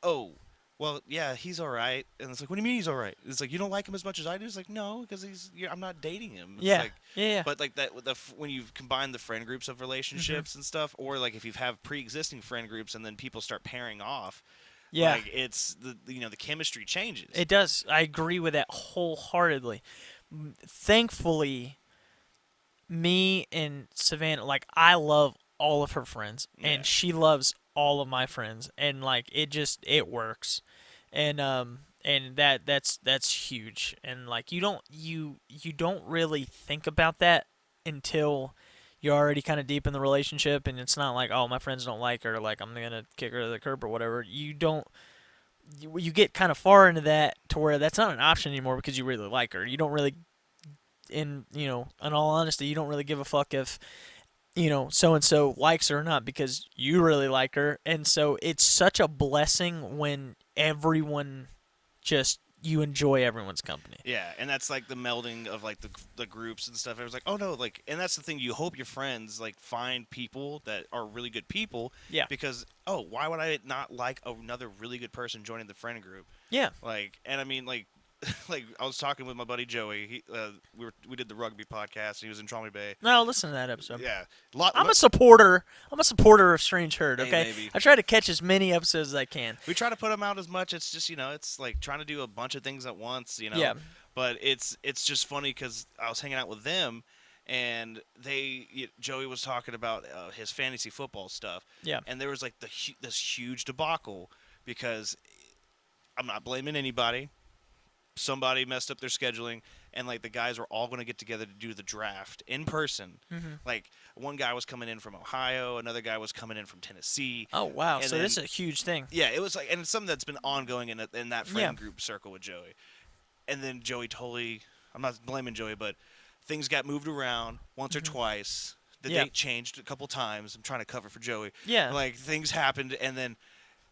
oh, well, yeah, he's all right, and it's like, what do you mean he's all right? It's like you don't like him as much as I do. It's like no, because I'm not dating him. It's Yeah. like, Yeah. But like that, when you combine the friend groups of relationships and stuff, or like if you have pre-existing friend groups and then people start pairing off, Yeah. like it's the chemistry changes. It does. I agree with that wholeheartedly. Thankfully, me and Savannah, like I love all of her friends, Yeah. and she loves all of my friends, and like it works, and that's huge, and like you don't really think about that until you're already kind of deep in the relationship, and it's not like, oh, my friends don't like her, like I'm gonna kick her to the curb or whatever. You get kind of far into that to where that's not an option anymore because you really like her. You don't really, in all honesty, you don't really give a fuck if so and so likes her or not because you really like her. And so it's such a blessing when everyone you enjoy everyone's company. Yeah, and that's like the melding of like the groups and stuff. It was like, oh no, like, and that's the thing. You hope your friends like find people that are really good people. Yeah. Because why would I not like another really good person joining the friend group? Yeah. Like, and I mean, like, like I was talking with my buddy Joey. We did the rugby podcast. And he was in Trauma Bay. No, listen to that episode. Yeah, lot. I'm a supporter. I'm a supporter of Strange Herd. Hey, Okay, baby. I try to catch as many episodes as I can. We try to put them out as much. It's just it's like trying to do a bunch of things at once. Yeah. But it's just funny because I was hanging out with them, and Joey was talking about his fantasy football stuff. Yeah. And there was like this huge debacle because I'm not blaming anybody. Somebody messed up their scheduling, and like the guys were all going to get together to do the draft in person. Mm-hmm. Like one guy was coming in from Ohio, another guy was coming in from Tennessee. Oh wow! And So this is a huge thing. Yeah, it was like, and it's something that's been ongoing in that friend Yeah. group circle with Joey. And then Joey totally, I'm not blaming Joey, but things got moved around once or twice. The Yeah. date changed a couple times. I'm trying to cover for Joey. Yeah. Like things happened, and then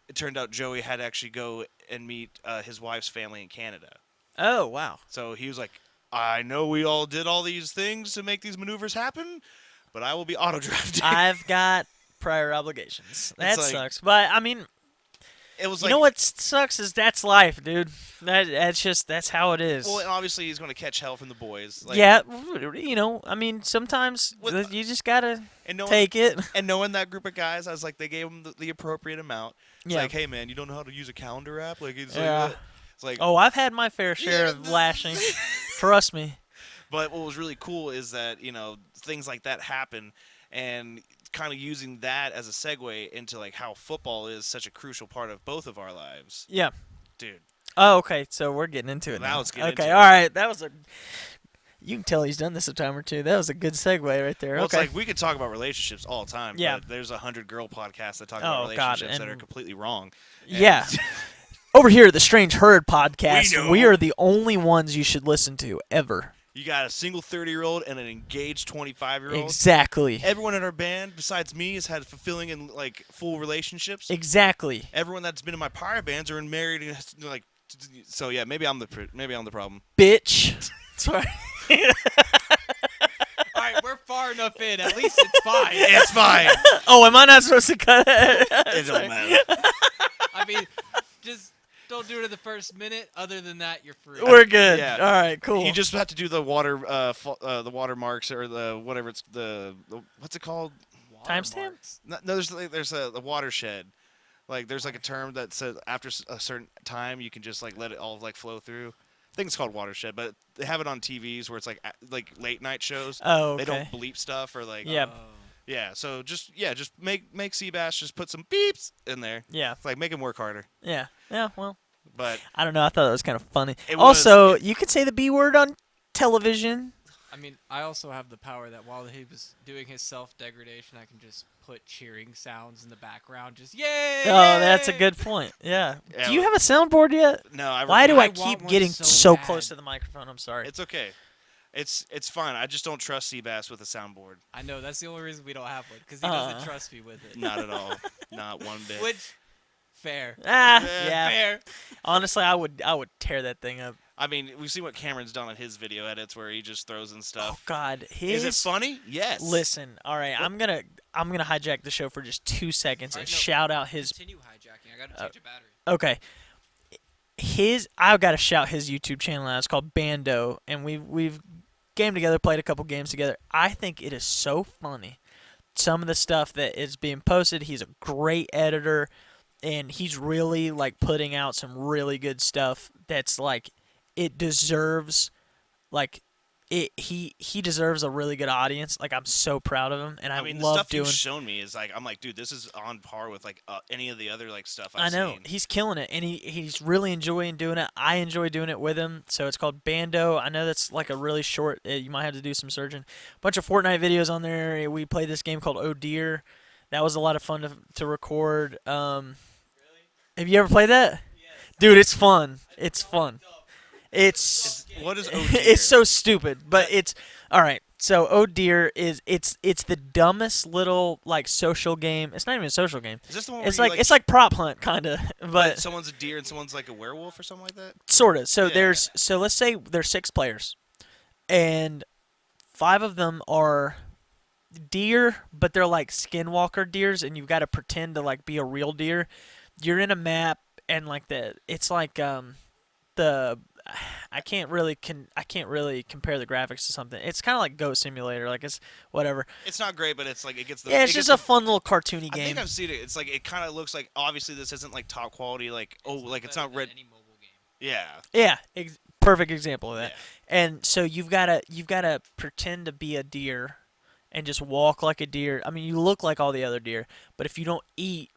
it turned out Joey had to actually go and meet his wife's family in Canada. Oh wow! So he was like, I know we all did all these things to make these maneuvers happen, but I will be auto drafting. I've got prior obligations. That like- sucks. But I mean, It was you like, know what sucks is that's life, dude. That's how it is. well, and obviously he's going to catch hell from the boys. Like, yeah, I mean, sometimes With- you just gotta and knowing, take it. and knowing that group of guys, I was like, they gave him the appropriate amount. It's Yeah. like, hey man, you don't know how to use a calendar app? Like, it's Yeah. like, it's like, Oh, I've had my fair share Yeah, of lashing. Trust me. But what was really cool is that things like that happen, and kind of using that as a segue into like how football is such a crucial part of both of our lives, Yeah. dude. Oh, okay. So we're getting into it Now now. let's get okay. into All it. right. That was a. You can tell he's done this a time or two. That was a good segue right there. Well, okay. it's like we could talk about relationships all the time. Yeah. But there's 100 girl podcasts that talk Oh, about God, relationships that and- are completely wrong. And- Yeah. Over here at the Strange Herd podcast, know. we are the only ones you should listen to ever. You got a single 30-year-old and an engaged 25-year-old. Exactly. Everyone in our band, besides me, has had fulfilling and like full relationships. Exactly. Everyone that's been in my prior bands are married and like. So yeah, maybe I'm the problem. Bitch. Sorry. All right, we're far enough in. At least it's fine. It's fine. Oh, am I not supposed to cut it? It don't matter. I mean, just don't do it in the first minute. Other than that, you're free. We're good. Yeah. All right, cool. You just have to do the the watermarks or the whatever it's the what's it called? Timestamp? Watermarks. No, there's the watershed. Like there's like a term that says after a certain time you can just like let it all like flow through. I think it's called watershed, but they have it on TVs where it's like late night shows. Oh, They okay. don't bleep stuff or like Yeah. Oh. yeah. So just make Seabass just put some beeps in there. Yeah. Like make him work harder. Yeah. Yeah, well, But I don't know. I thought that was kind of funny. It Also, you could say the B word on television. I mean, I also have the power that while he was doing his self-degradation, I can just put cheering sounds in the background. Just yay! Oh, that's a good point. Yeah. Yeah, Do you have a soundboard yet? no, Why do I I want keep one getting so so bad. close to the microphone? I'm sorry. It's okay. It's fine. I just don't trust Seabass with a soundboard. I know that's the only reason we don't have one because he doesn't Uh. trust me with it. Not at all. Not one bit. Which, fair. Ah, Yeah. yeah. Fair. Honestly, I would tear that thing up. I mean, we've seen what Cameron's done on his video edits where he just throws in Oh stuff. God, Is it funny? Yes. Listen, all right, I'm gonna hijack the show for just 2 seconds and Alright, no. shout out his. Continue hijacking. I gotta change a battery. Okay, I've got to shout his YouTube channel out. It's called Bando, and we've game together, played a couple games together. I think it is so funny. Some of the stuff that is being posted. He's a great editor, and he's really like putting out some really good stuff. That's like, it deserves, like, he deserves a really good audience. Like, I'm so proud of him, and I mean, the love stuff doing. you've shown me is like, I'm like, dude, this is on par with like any of the other like stuff I I've know seen. he's killing it, and he's really enjoying doing it. I enjoy doing it with him. So it's called Bando. I know that's like a really short. You might have to do some searching. Bunch of Fortnite videos on there. We played this game called Oh Dear. That was a lot of fun to record. Have you ever played that? Dude, it's fun. It's fun. It's What is Oh it's so stupid, but it's all right. So Oh Dear is it's the dumbest little like social game. It's not even a social game. Is this the one where It's you, like it's like prop hunt kind of, but someone's a deer and someone's like a werewolf or something like that? sort of. So Yeah. let's say there's 6 players, and 5 of them are deer, but they're like skinwalker deers, and you've got to pretend to like be a real deer. You're in a map, and like it's like the I can't really compare the graphics to something. It's kind of like Goat Simulator. Like it's whatever. It's not great, but it's like it gets the. Yeah, It it's gets just a the. fun little cartoony I think game. I've seen it. It's like it kind of looks like obviously this isn't like top quality. Like like it's better not than red. any mobile game. Yeah. Yeah, perfect example of that. Yeah. And so you've gotta pretend to be a deer, and just walk like a deer. I mean, you look like all the other deer, but if you don't eat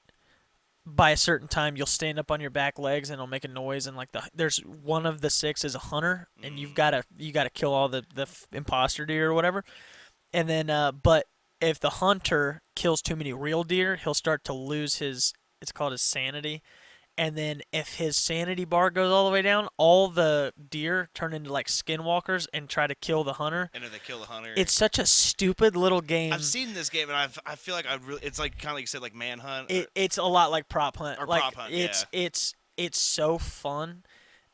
by a certain time, you'll stand up on your back legs and it'll make a noise. And like there's one of the six is a hunter, and you gotta kill all the imposter deer or whatever. And then but if the hunter kills too many real deer, he'll start to lose his, it's called his sanity. And then if his sanity bar goes all the way down, all the deer turn into like skinwalkers and try to kill the hunter. And if they kill the hunter. It's such a stupid little game. I've seen this game, and I feel like I really. It's like kind of like you said, like Manhunt. It's a lot like Prop Hunt. Or like Prop Hunt, it's so fun.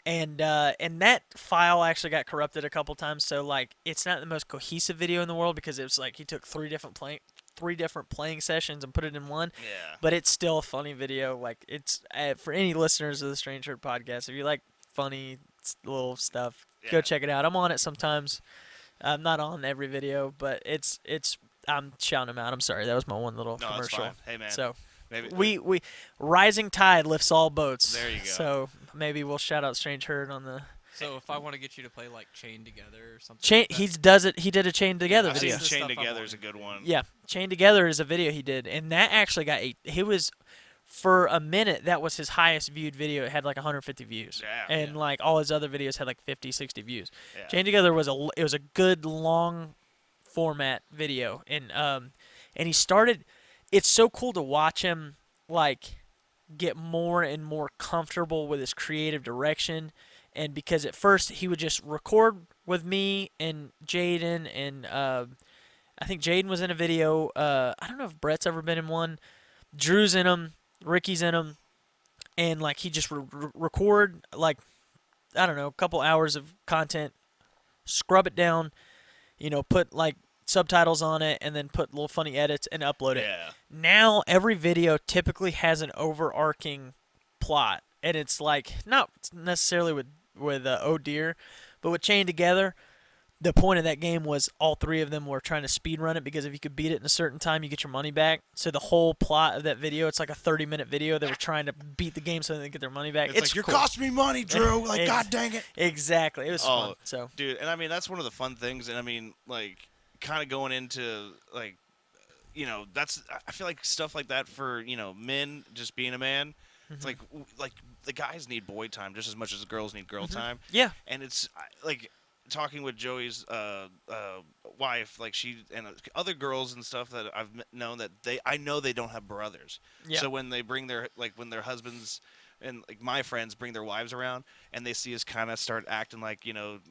And that file actually got corrupted a couple times, so like it's not the most cohesive video in the world because it was like he took three different playing sessions and put it in one. Yeah. But it's still a funny video. Like it's for any listeners of the Strange Herd podcast, if you like funny little stuff, go Yeah. check it out. I'm on it sometimes. I'm not on every video, but it's I'm shouting them out. I'm sorry, that was my one little No, that's commercial. fine. Hey, man. So Maybe we rising tide lifts all boats. There you go. So maybe we'll shout out Strange Herd on the So if I want to get you to play like Chain Together or something. chain. like that, He does it. He did a Chain Together I've video. seen That's the Chain stuff I Together is a wanted. good one. Yeah, Chain Together is a video he did, and that actually got he was for a minute that was his highest viewed video. It had like 150 views, Yeah, and yeah. like all his other videos had like 50, 60 views. Yeah. Chain Together was a good long format video, and he started. It's so cool to watch him like get more and more comfortable with his creative direction. And because at first he would just record with me and Jaden, and I think Jaden was in a video. I don't know if Brett's ever been in one. Drew's in them, Ricky's in them, and like he just record like I don't know, a couple hours of content, scrub it down, put like subtitles on it, and then put little funny edits and upload it. Yeah. Now every video typically has an overarching plot, and it's like not necessarily with Oh Dear, but with Chained Together, the point of that game was all three of them were trying to speed run it because if you could beat it in a certain time, you get your money back. So the whole plot of that video, it's like a 30-minute video. They were trying to beat the game so they get their money back. It's like, you're cool. costing me money, Drew. Like, God dang it. Exactly. It was fun. So Dude, and I mean, that's one of the fun things. And I mean, like, kind of going into, like, that's, I feel like stuff like that for, men, just being a man. It's like the guys need boy time just as much as the girls need girl time. yeah, And it's like talking with Joey's wife, like she and other girls and stuff that I've known that I know they don't have brothers. Yeah. So when they bring when their husbands and like my friends bring their wives around and they see us kind of start acting like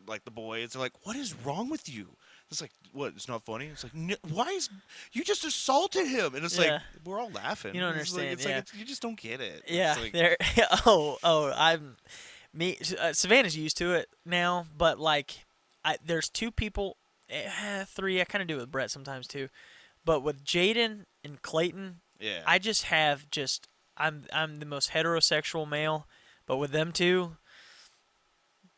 like the boys, they're like, "What is wrong with you?" It's like, what? It's not funny. It's like, why is you just assaulted him? And it's Yeah. like we're all laughing. You don't It's like- understand, It's yeah. like you just don't get it. yeah. It's like, There. Savannah's used to it now, but like, there's two people, three. I kind of do it with Brett sometimes too, but with Jaden and Clayton, yeah. I just have I'm the most heterosexual male, but with them two,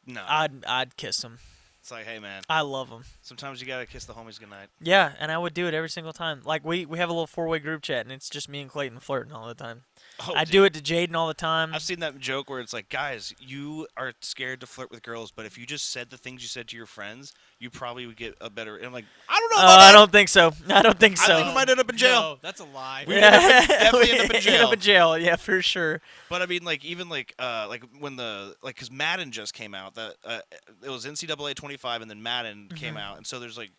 no. I'd kiss them. It's like, hey man, I love them. sometimes you gotta kiss the homies goodnight. Yeah, and I would do it every single time. Like we have a little 4-way group chat, and it's just me and Clayton flirting all the time. Oh, I dude. do it to Jaden all the time. I've seen that joke where it's like, guys, you are scared to flirt with girls, but if you just said the things you said to your friends, you probably would get a better. And I'm like, I don't know. About I that. don't think so. I don't think I so. think we might end up in jail. No, that's a lie. We definitely end up in End jail. up in jail. Yeah, for sure. But I mean, like even like when because Madden just came out, that it was NCAA 25, and then Madden came out, and so there's like,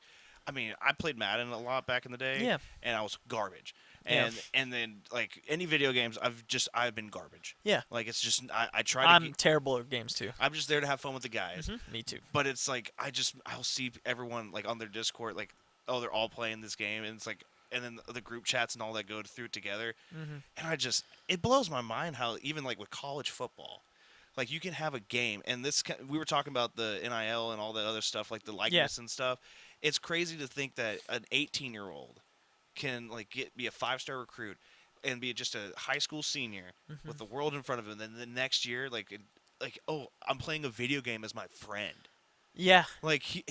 I mean, I played Madden a lot back in the day, Yeah. and I was garbage. Yeah. And then like any video games, I've been garbage. Yeah. Like it's just I try to. I'm terrible at games too. I'm just there to have fun with the guys. Me too. But it's like I'll see everyone like on their Discord like, oh, they're all playing this game, and it's like, and then the group chats and all that go through it together, and it blows my mind how even like with college football, like you can have a game, and we were talking about the NIL and all that other stuff like the likeness and stuff. It's crazy to think that an 18-year-old can like be a 5-star recruit and be just a high school senior with the world in front of him. Then the next year, like like, oh, I'm playing a video game as my friend. Yeah, Like,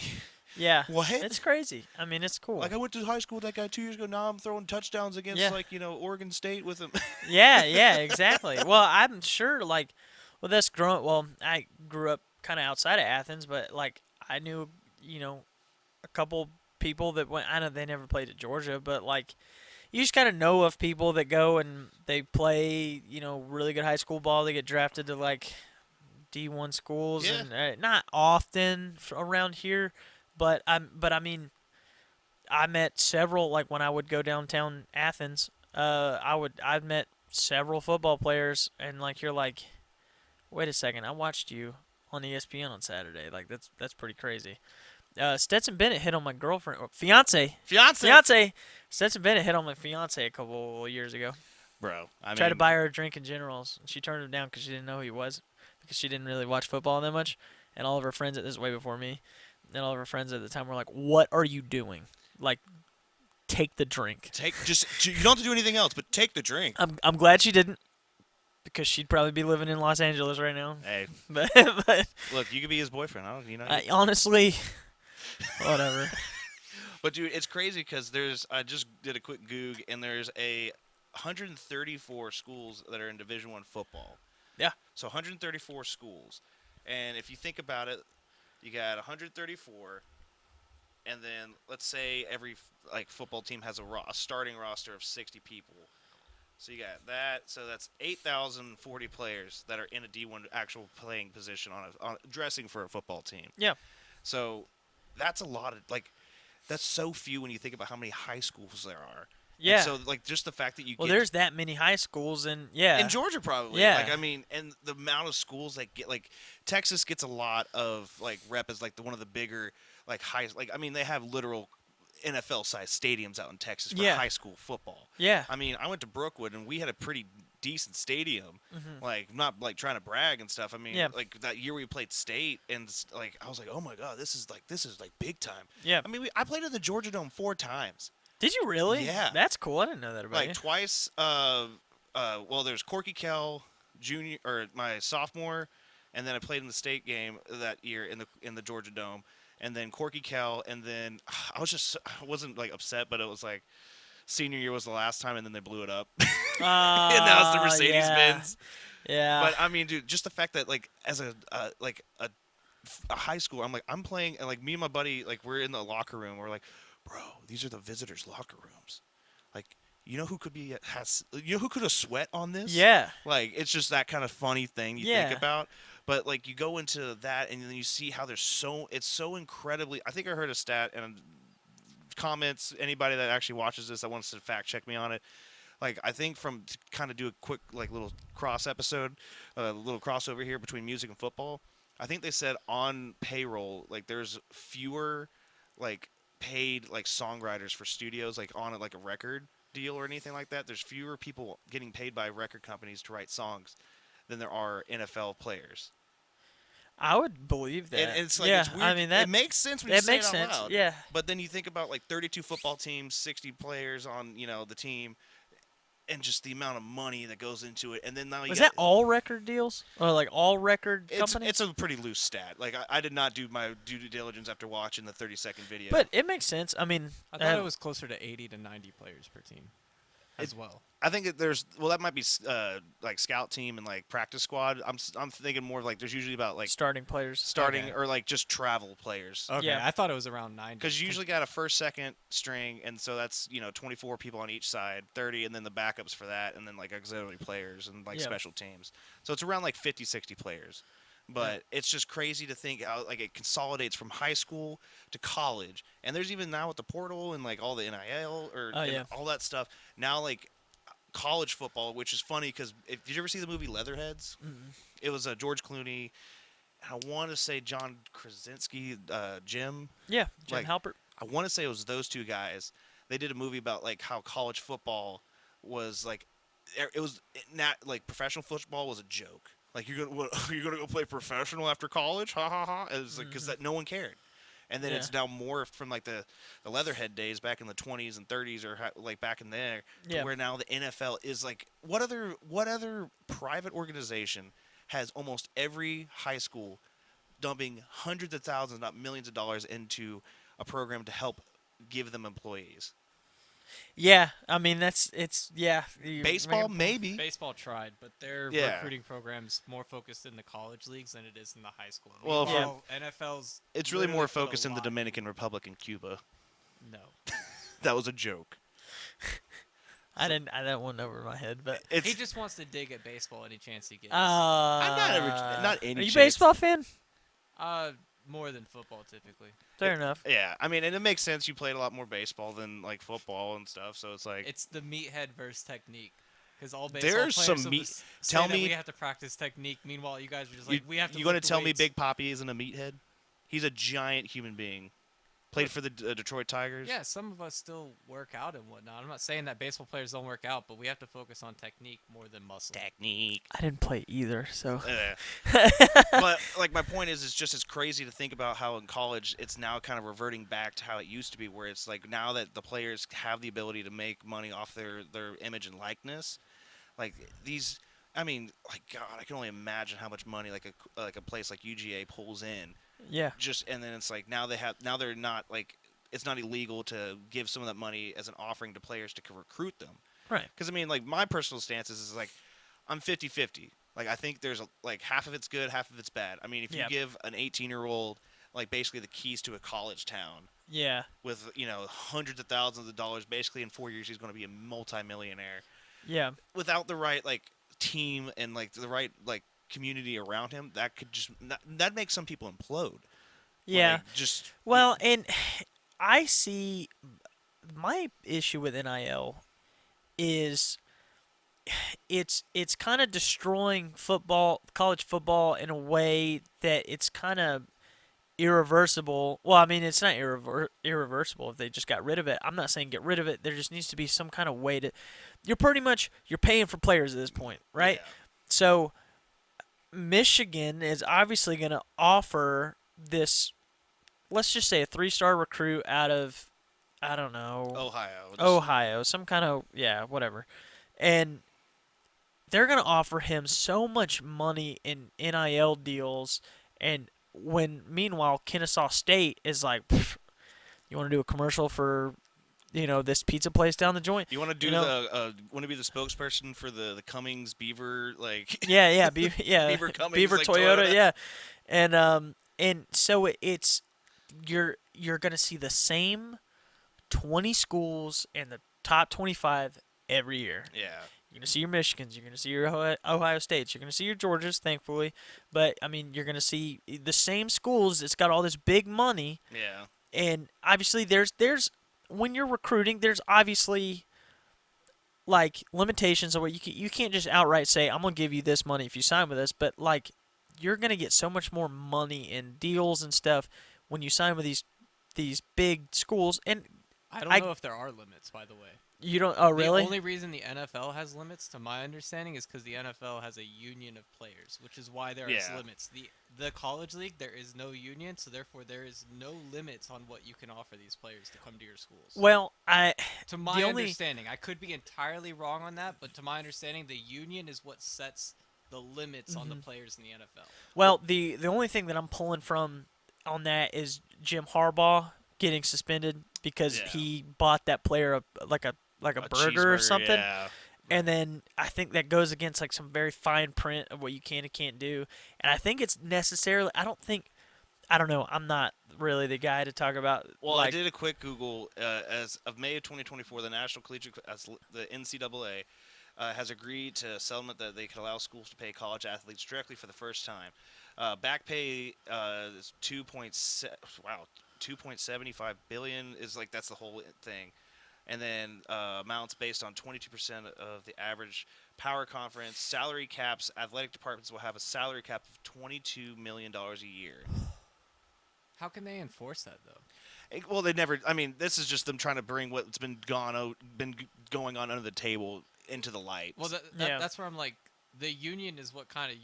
yeah. what? It's crazy. I mean, it's cool. Like, I went to high school with that guy 2 years ago. Now I'm throwing touchdowns against, Yeah. like, Oregon State with him. Yeah, yeah, exactly. Well, I'm sure, like, with us growing, well, I grew up kind of outside of Athens, but, like, I knew, a couple people that went, I know they never played at Georgia, but, like, you just kind of know of people that go and they play, really good high school ball. They get drafted to, like, D1 schools, Yeah. and not often around here, but I mean, I met several, like, when I would go downtown Athens, I've met several football players, and, like, you're like, wait a second, I watched you on ESPN on Saturday. Like, that's pretty crazy. Stetson Bennett hit on my girlfriend, or fiance. Stetson Bennett hit on my fiance a couple years ago. Bro, I Tried to mean, buy her a drink and generals, and she turned him down because she didn't know who he was, because she didn't really watch football that much. And all of her friends, this is way before me, and all of her friends at the time were like, "What are you doing? Like, take the drink." you don't have to do anything else, but take the drink. I'm glad she didn't, because she'd probably be living in Los Angeles right now. Hey, But look, you could be his boyfriend. I don't, I, honestly, whatever. But dude, it's crazy because I just did a quick Goog, and there's 134 schools that are in Division I football. Yeah. So 134 schools, and if you think about it, you got 134, and then let's say every football team has a starting roster of 60 people. So you got that. So that's 8,040 players that are in a D1 actual playing position on dressing for a football team. Yeah. So that's a lot of that's so few when you think about how many high schools there are. Yeah. And so just the fact that you Well, get there's that many high schools, and yeah. in Georgia probably. Yeah. I mean, and the amount of schools that get Texas gets a lot of rep as one of the bigger I mean, they have literal NFL sized stadiums out in Texas for Yeah. high school football. Yeah. I mean, I went to Brookwood and we had a pretty decent stadium. Mm-hmm. Not trying to brag and stuff. I mean, Yeah. that year we played state, and I was like, oh my god, this is big time. Yeah. I mean, I played in the Georgia Dome 4 times. Did you really? Yeah. That's cool. I didn't know that about you. Twice. Well, there's Corky Kell junior or my sophomore, and then I played in the state game that year in the Georgia Dome, and then Corky Kell, and then I wasn't upset, but it was senior year was the last time, and then they blew it up, and that was the Mercedes Benz. Yeah. But I mean, dude, just the fact that as a high school, I'm playing, and me and my buddy we're in the locker room, we're like, bro, these are the visitors' locker rooms. You know who could have sweat on this? Yeah. It's just that kind of funny thing you think about. But you go into that, and then you see how it's so incredibly. I think I heard a stat, and comments, anybody that actually watches this that wants to fact check me on it. I think to kind of do a quick little cross episode, little crossover here between music and football. I think they said on payroll, there's fewer paid songwriters for studios on a record deal or anything like that. There's fewer people getting paid by record companies to write songs than there are NFL players. I would believe that. And it's yeah. it's weird. I mean, that it makes sense when you it say makes it out sense. loud. Yeah. But then you think about 32 football teams, 60 players on the team, and just the amount of money that goes into it. And then now Was that all record deals or all record companies? It's a pretty loose stat. I did not do my due diligence after watching the 30-second video. But it makes sense. I mean, I thought it was closer to 80 to 90 players per team as well. I think that might be scout team and practice squad. I'm thinking more of there's usually about starting players. starting Okay. or just travel players. Okay, Yeah. I thought it was around 90. Because you usually got a first, second string, and so that's 24 people on each side, 30, and then the backups for that, and then auxiliary players and Yeah. special teams. So it's around 50, 60 players. But it's just crazy to think how it consolidates from high school to college, and there's even now with the portal and all the NIL and all that stuff. Now college football, which is funny because did you ever see the movie Leatherheads? Mm-hmm. It was George Clooney. I want to say John Krasinski, Jim. Yeah, Jim Like, Halpert. I want to say it was those two guys. They did a movie about how college football was it was not professional football was a joke. You're gonna go play professional after college? Ha ha ha! It was because that no one cared. And then Yeah. it's now morphed from the Leatherhead days back in the 20s and 30s or back in there to Yeah. where now the NFL is what other private organization has almost every high school dumping hundreds of thousands, not millions of dollars into a program to help give them employees. Yeah, I mean yeah. You make Baseball, a point. maybe. Baseball tried, but their Yeah. recruiting program's more focused in the college leagues than it is in the high school. Well, Yeah. Meanwhile, NFL's It's really literally more put a focused in the lot- Dominican Republic and Cuba. No, That was a joke. I didn't want it over my head, but It's he just wants to dig at baseball any chance he gets. I'm not any Are you a chance. baseball fan? More than football typically. Fair enough. Yeah, I mean, and it makes sense. You played a lot more baseball than like football and stuff, so it's like It's the meathead versus technique. Because all baseball There's players some will meat- just tell say that me- we have to practice technique. Meanwhile, you guys are just like, we have to. You gonna lift tell me weights. Big Poppy isn't a meathead? He's a giant human being. Played for the Detroit Tigers. Yeah, some of us still work out and whatnot. I'm not saying that baseball players don't work out, but we have to focus on technique more than muscle. Technique. I didn't play either, so But like my point is, it's just as crazy to think about how in college it's now kind of reverting back to how it used to be, where it's like now that the players have the ability to make money off their image and likeness, like these. I mean, like God, I can only imagine how much money like a place like UGA pulls in. yeah. Just and then it's like now they're not like it's not illegal to give some of that money as an offering to players to recruit them. Right. Because I mean, like my personal stance is like I'm 50-50. Like I think there's like half of it's good, half of it's bad. I mean, if you Yep. give an 18-year-old like basically the keys to a college town Yeah. with hundreds of thousands of dollars, basically in 4 years he's going to be a multimillionaire Yeah. without the right like team and like the right like community around him. That could just that makes some people implode. Yeah. Like, just Well, and I see my issue with NIL is it's kind of destroying college football in a way that it's kind of irreversible. Well, I mean, it's not irreversible if they just got rid of it. I'm not saying get rid of it. There just needs to be some kind of way to. You're paying for players at this point, right? Yeah. So Michigan is obviously going to offer this. Let's just say a 3-star recruit out of, I don't know, Ohio. Ohio, some kind of whatever, and they're gonna offer him so much money in NIL deals, and meanwhile Kennesaw State is like, you want to do a commercial for, this pizza place down the joint? You want to do want to be the spokesperson for the Cummings Beaver like Yeah, Beaver Cummings, Beaver like Toyota, Toyota. yeah, and so it's you're gonna see the same 20 schools in the top 25 every year. Yeah. You're going to see your Michigans. You're going to see your Ohio States. You're going to see your Georgias, thankfully. But, I mean, you're going to see the same schools. It's got all this big money. Yeah. And, obviously, there's when you're recruiting, there's obviously, like, limitations of what you can't just outright say, I'm going to give you this money if you sign with us. But, like, you're going to get so much more money in deals and stuff when you sign with these big schools. And I don't know if there are limits, by the way. you don't – oh, really? The only reason the NFL has limits, to my understanding, is because the NFL has a union of players, which is why there is Yeah. limits. The college league, there is no union, so therefore there is no limits on what you can offer these players to come to your schools. Well, To my the only- understanding, I could be entirely wrong on that, but to my understanding, the union is what sets the limits on the players in the NFL. Well, the only thing that I'm pulling from on that is Jim Harbaugh getting suspended because Yeah. he bought that player like a burger or cheeseburger, something. Yeah. And then I think that goes against like some very fine print of what you can and can't do. And I think it's necessarily I don't know. I'm not really the guy to talk about. Well, like, I did a quick Google. As of May of 2024, the National Collegiate, the NCAA, has agreed to a settlement that they could allow schools to pay college athletes directly for the first time. Back pay is 2.75 billion is like that's the whole thing, and then amounts based on 22% of the average power conference salary caps. Athletic departments will have a salary cap of $22 million a year. How can they enforce that, though? Well, they never. I mean, this is just them trying to bring what's been going on under the table into the light. Well, Yeah. that's where I'm like, the union is what kind of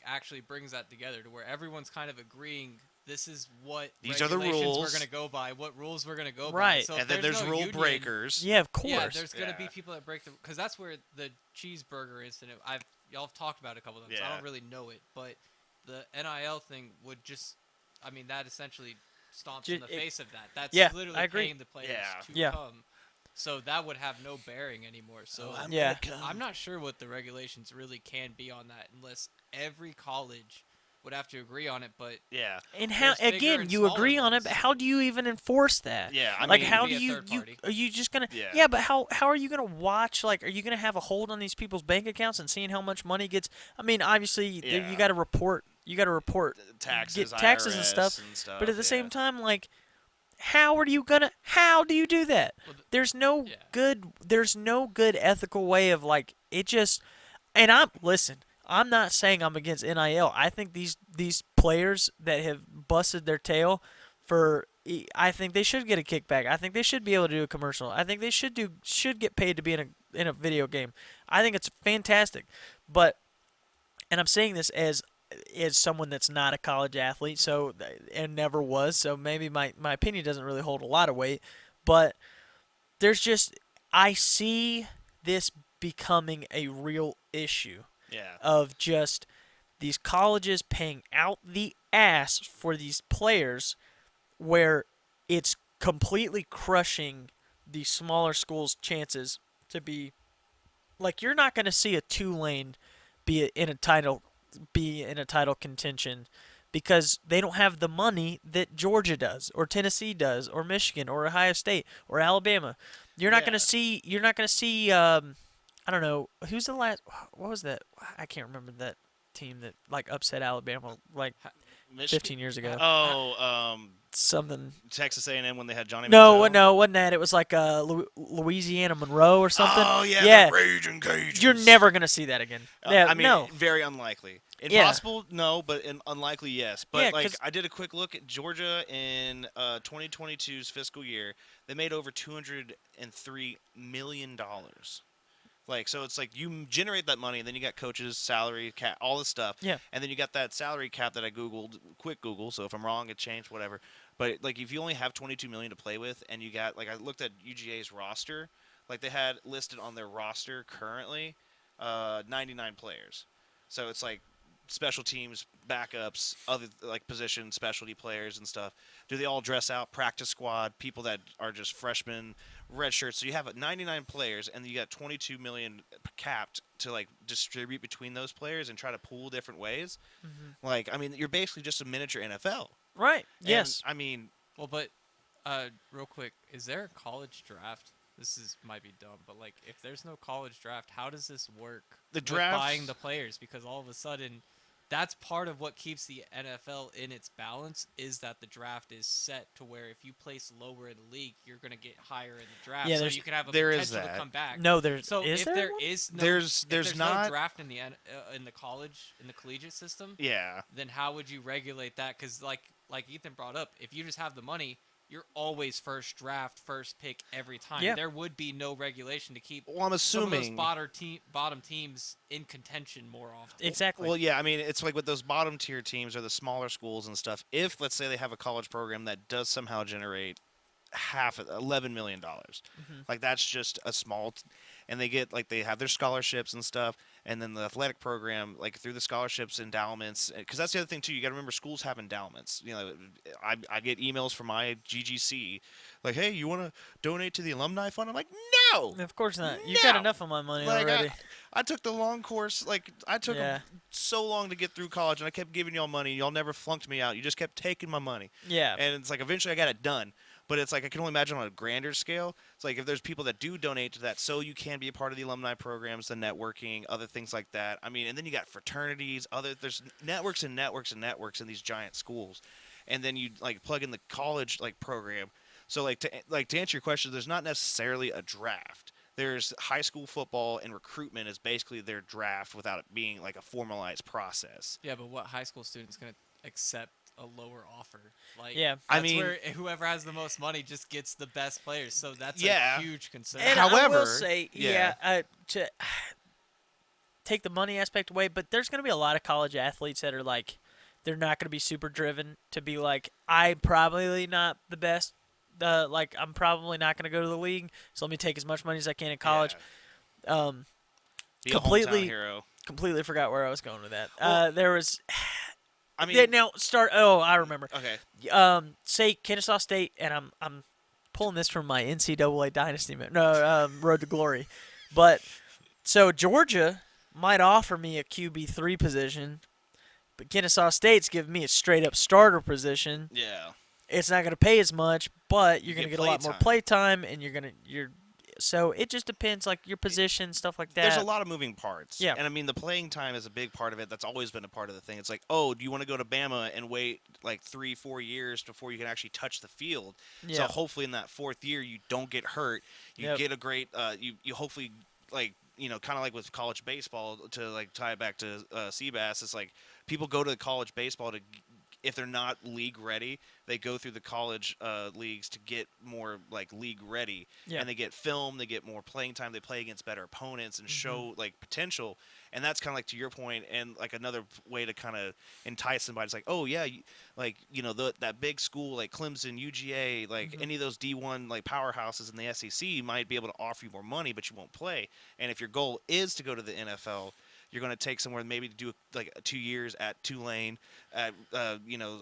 actually brings that together to where everyone's kind of agreeing. This is what These are the regulations rules. we're gonna go by. What rules we're gonna go by. Right. So if and then there's no rule union, breakers. yeah, of course. Yeah, there's gonna be Yeah. people that break the because that's where the cheeseburger incident. y'all have talked about it a couple times. I Yeah. don't really know it, but the NIL thing would just, I mean, that essentially stomps in the face of that. That's Yeah, I literally agree. paying the players Yeah. to Yeah. come. So that would have no bearing anymore. So I'm Yeah. gonna come. I'm not sure what the regulations really can be on that unless every college would have to agree on it. But Yeah. And how there's bigger again and you smaller agree on it, ones. but how do you even enforce that? Yeah. I Like mean, how be do a you third you party. are you just gonna Yeah. but how are you gonna watch, like, are you gonna have a hold on these people's bank accounts and seeing how much money gets? I mean, obviously Yeah. you got to report taxes, get taxes and stuff, but at the same time, like, how do you do that? Well, There's no yeah. good ethical way of, like, it just. And I'm not saying I'm against NIL. I think these players that have busted their tail I think they should get a kickback. I think they should be able to do a commercial. I think they should get paid to be in a video game. I think it's fantastic. But and I'm saying this as someone that's not a college athlete, so and never was, so maybe my opinion doesn't really hold a lot of weight, but there's just I see this becoming a real issue Yeah. of just these colleges paying out the ass for these players where it's completely crushing the smaller schools' chances to be like you're not going to see a Tulane be in a title contention because they don't have the money that Georgia does or Tennessee does or Michigan or Ohio State or Alabama. You're not going to see I don't know, who's the last what was that? I can't remember that team that like upset Alabama like Michigan. 15 years ago. Oh, Something. Texas A&M when they had Johnny No, Manziel. no, it wasn't that. It was like Louisiana Monroe or something. Oh yeah, Yeah. the Raging Cajuns. You're never gonna see that again. Yeah, I mean, no. very unlikely. Yeah. Impossible, no, but unlikely, yes. But Yeah, like, 'cause- I did a quick look at Georgia in 2022's fiscal year. They made over $203 million. Like, so it's like you generate that money, and then you got coaches, salary cap, all this stuff. Yeah. And then you got that salary cap that I googled, quick Google. So if I'm wrong, it changed, whatever. But like, if you only have 22 million to play with, and you got like, I looked at UGA's roster, like they had listed on their roster currently, 99 players. So it's like special teams, backups, other like position specialty players and stuff. Do they all dress out? Practice squad, people that are just freshmen, red shirts. So you have 99 players, and you got 22 million capped to like distribute between those players and try to pool different ways. Like, I mean, you're basically just a miniature NFL. Right. And, Yes. I mean, Well, but real quick, is there a college draft? Might be dumb, but like, if there's no college draft, how does this work? The with draft- buying the players, because all of a sudden, that's part of what keeps the NFL in its balance is that the draft is set to where if you place lower in the league, you're gonna get higher in the draft, Yeah, so there's- you can have a there is potential that. to come back. No, there's So is if there there one? is no, There's if there's not- no draft in the in the college in the collegiate system, yeah. then how would you regulate that? Because like Ethan brought up, if you just have the money, you're always first draft, first pick every time. Yeah. There would be no regulation to keep Well, I'm some of those assuming. bottom teams in contention more often. Exactly. Well, yeah, I mean, it's like with those bottom tier teams or the smaller schools and stuff. If let's say they have a college program that does somehow generate $11 million, like that's just a small, and they get like they have their scholarships and stuff, and then the athletic program like through the scholarships, endowments, because that's the other thing too. You got to remember schools have endowments. You know, I get emails from my GGC, like, hey, you want to donate to the alumni fund? I'm like, no. Of course not. You've got No! enough of my money Like already. I took the long course. Like I took Yeah. so long to get through college, and I kept giving y'all money. Y'all never flunked me out. You just kept taking my money. Yeah. And it's like eventually I got it done. But it's like I can only imagine on a grander scale. It's like if there's people that do donate to that, so you can be a part of the alumni programs, the networking, other things like that. I mean, and then you got fraternities, there's networks and networks and networks in these giant schools, and then you like plug in the college like program. So to answer your question, there's not necessarily a draft. There's high school football, and recruitment is basically their draft without it being like a formalized process. Yeah, but what high school student's gonna accept a lower offer? Like, Yeah. I that's mean- where whoever has the most money just gets the best players. So that's Yeah. a huge concern. And I will However, say, yeah. to take the money aspect away, but there's going to be a lot of college athletes that are like, they're not going to be super driven to be like, I'm probably not the best. Like, I'm probably not going to go to the league, so let me take as much money as I can in college. Be a Completely- hometown hero. completely forgot where I was going with that. Well, There was I mean, now start. Oh, I remember. okay, Say Kennesaw State, and I'm pulling this from my NCAA Dynasty, no, Road to Glory, but so Georgia might offer me a QB3 position, but Kennesaw State's giving me a straight up starter position. yeah. It's not going to pay as much, but You you're going to get get a lot more playtime. play time, and you're. So it just depends, like your position, stuff like that. There's a lot of moving parts. Yeah. And I mean, the playing time is a big part of it. That's always been a part of the thing. It's like, oh, do you want to go to Bama and wait like 3-4 years before you can actually touch the field? So Yeah. hopefully in that fourth year, you don't get hurt. You Yep. get a great, you hopefully, like, kind of like with college baseball, to like tie it back to Seabass, it's like people go to college baseball to, if they're not league ready, they go through the college leagues to get more like league ready, Yeah. and they get film, they get more playing time, they play against better opponents and Mm-hmm. show like potential. And that's kind of like to your point, and like another way to kind of entice somebody. It's like, oh yeah, like that big school like Clemson, UGA, like Mhm. any of those D1 like powerhouses in the SEC might be able to offer you more money, but you won't play. And if your goal is to go to the NFL, you're going to take somewhere maybe to do like 2 years at Tulane, at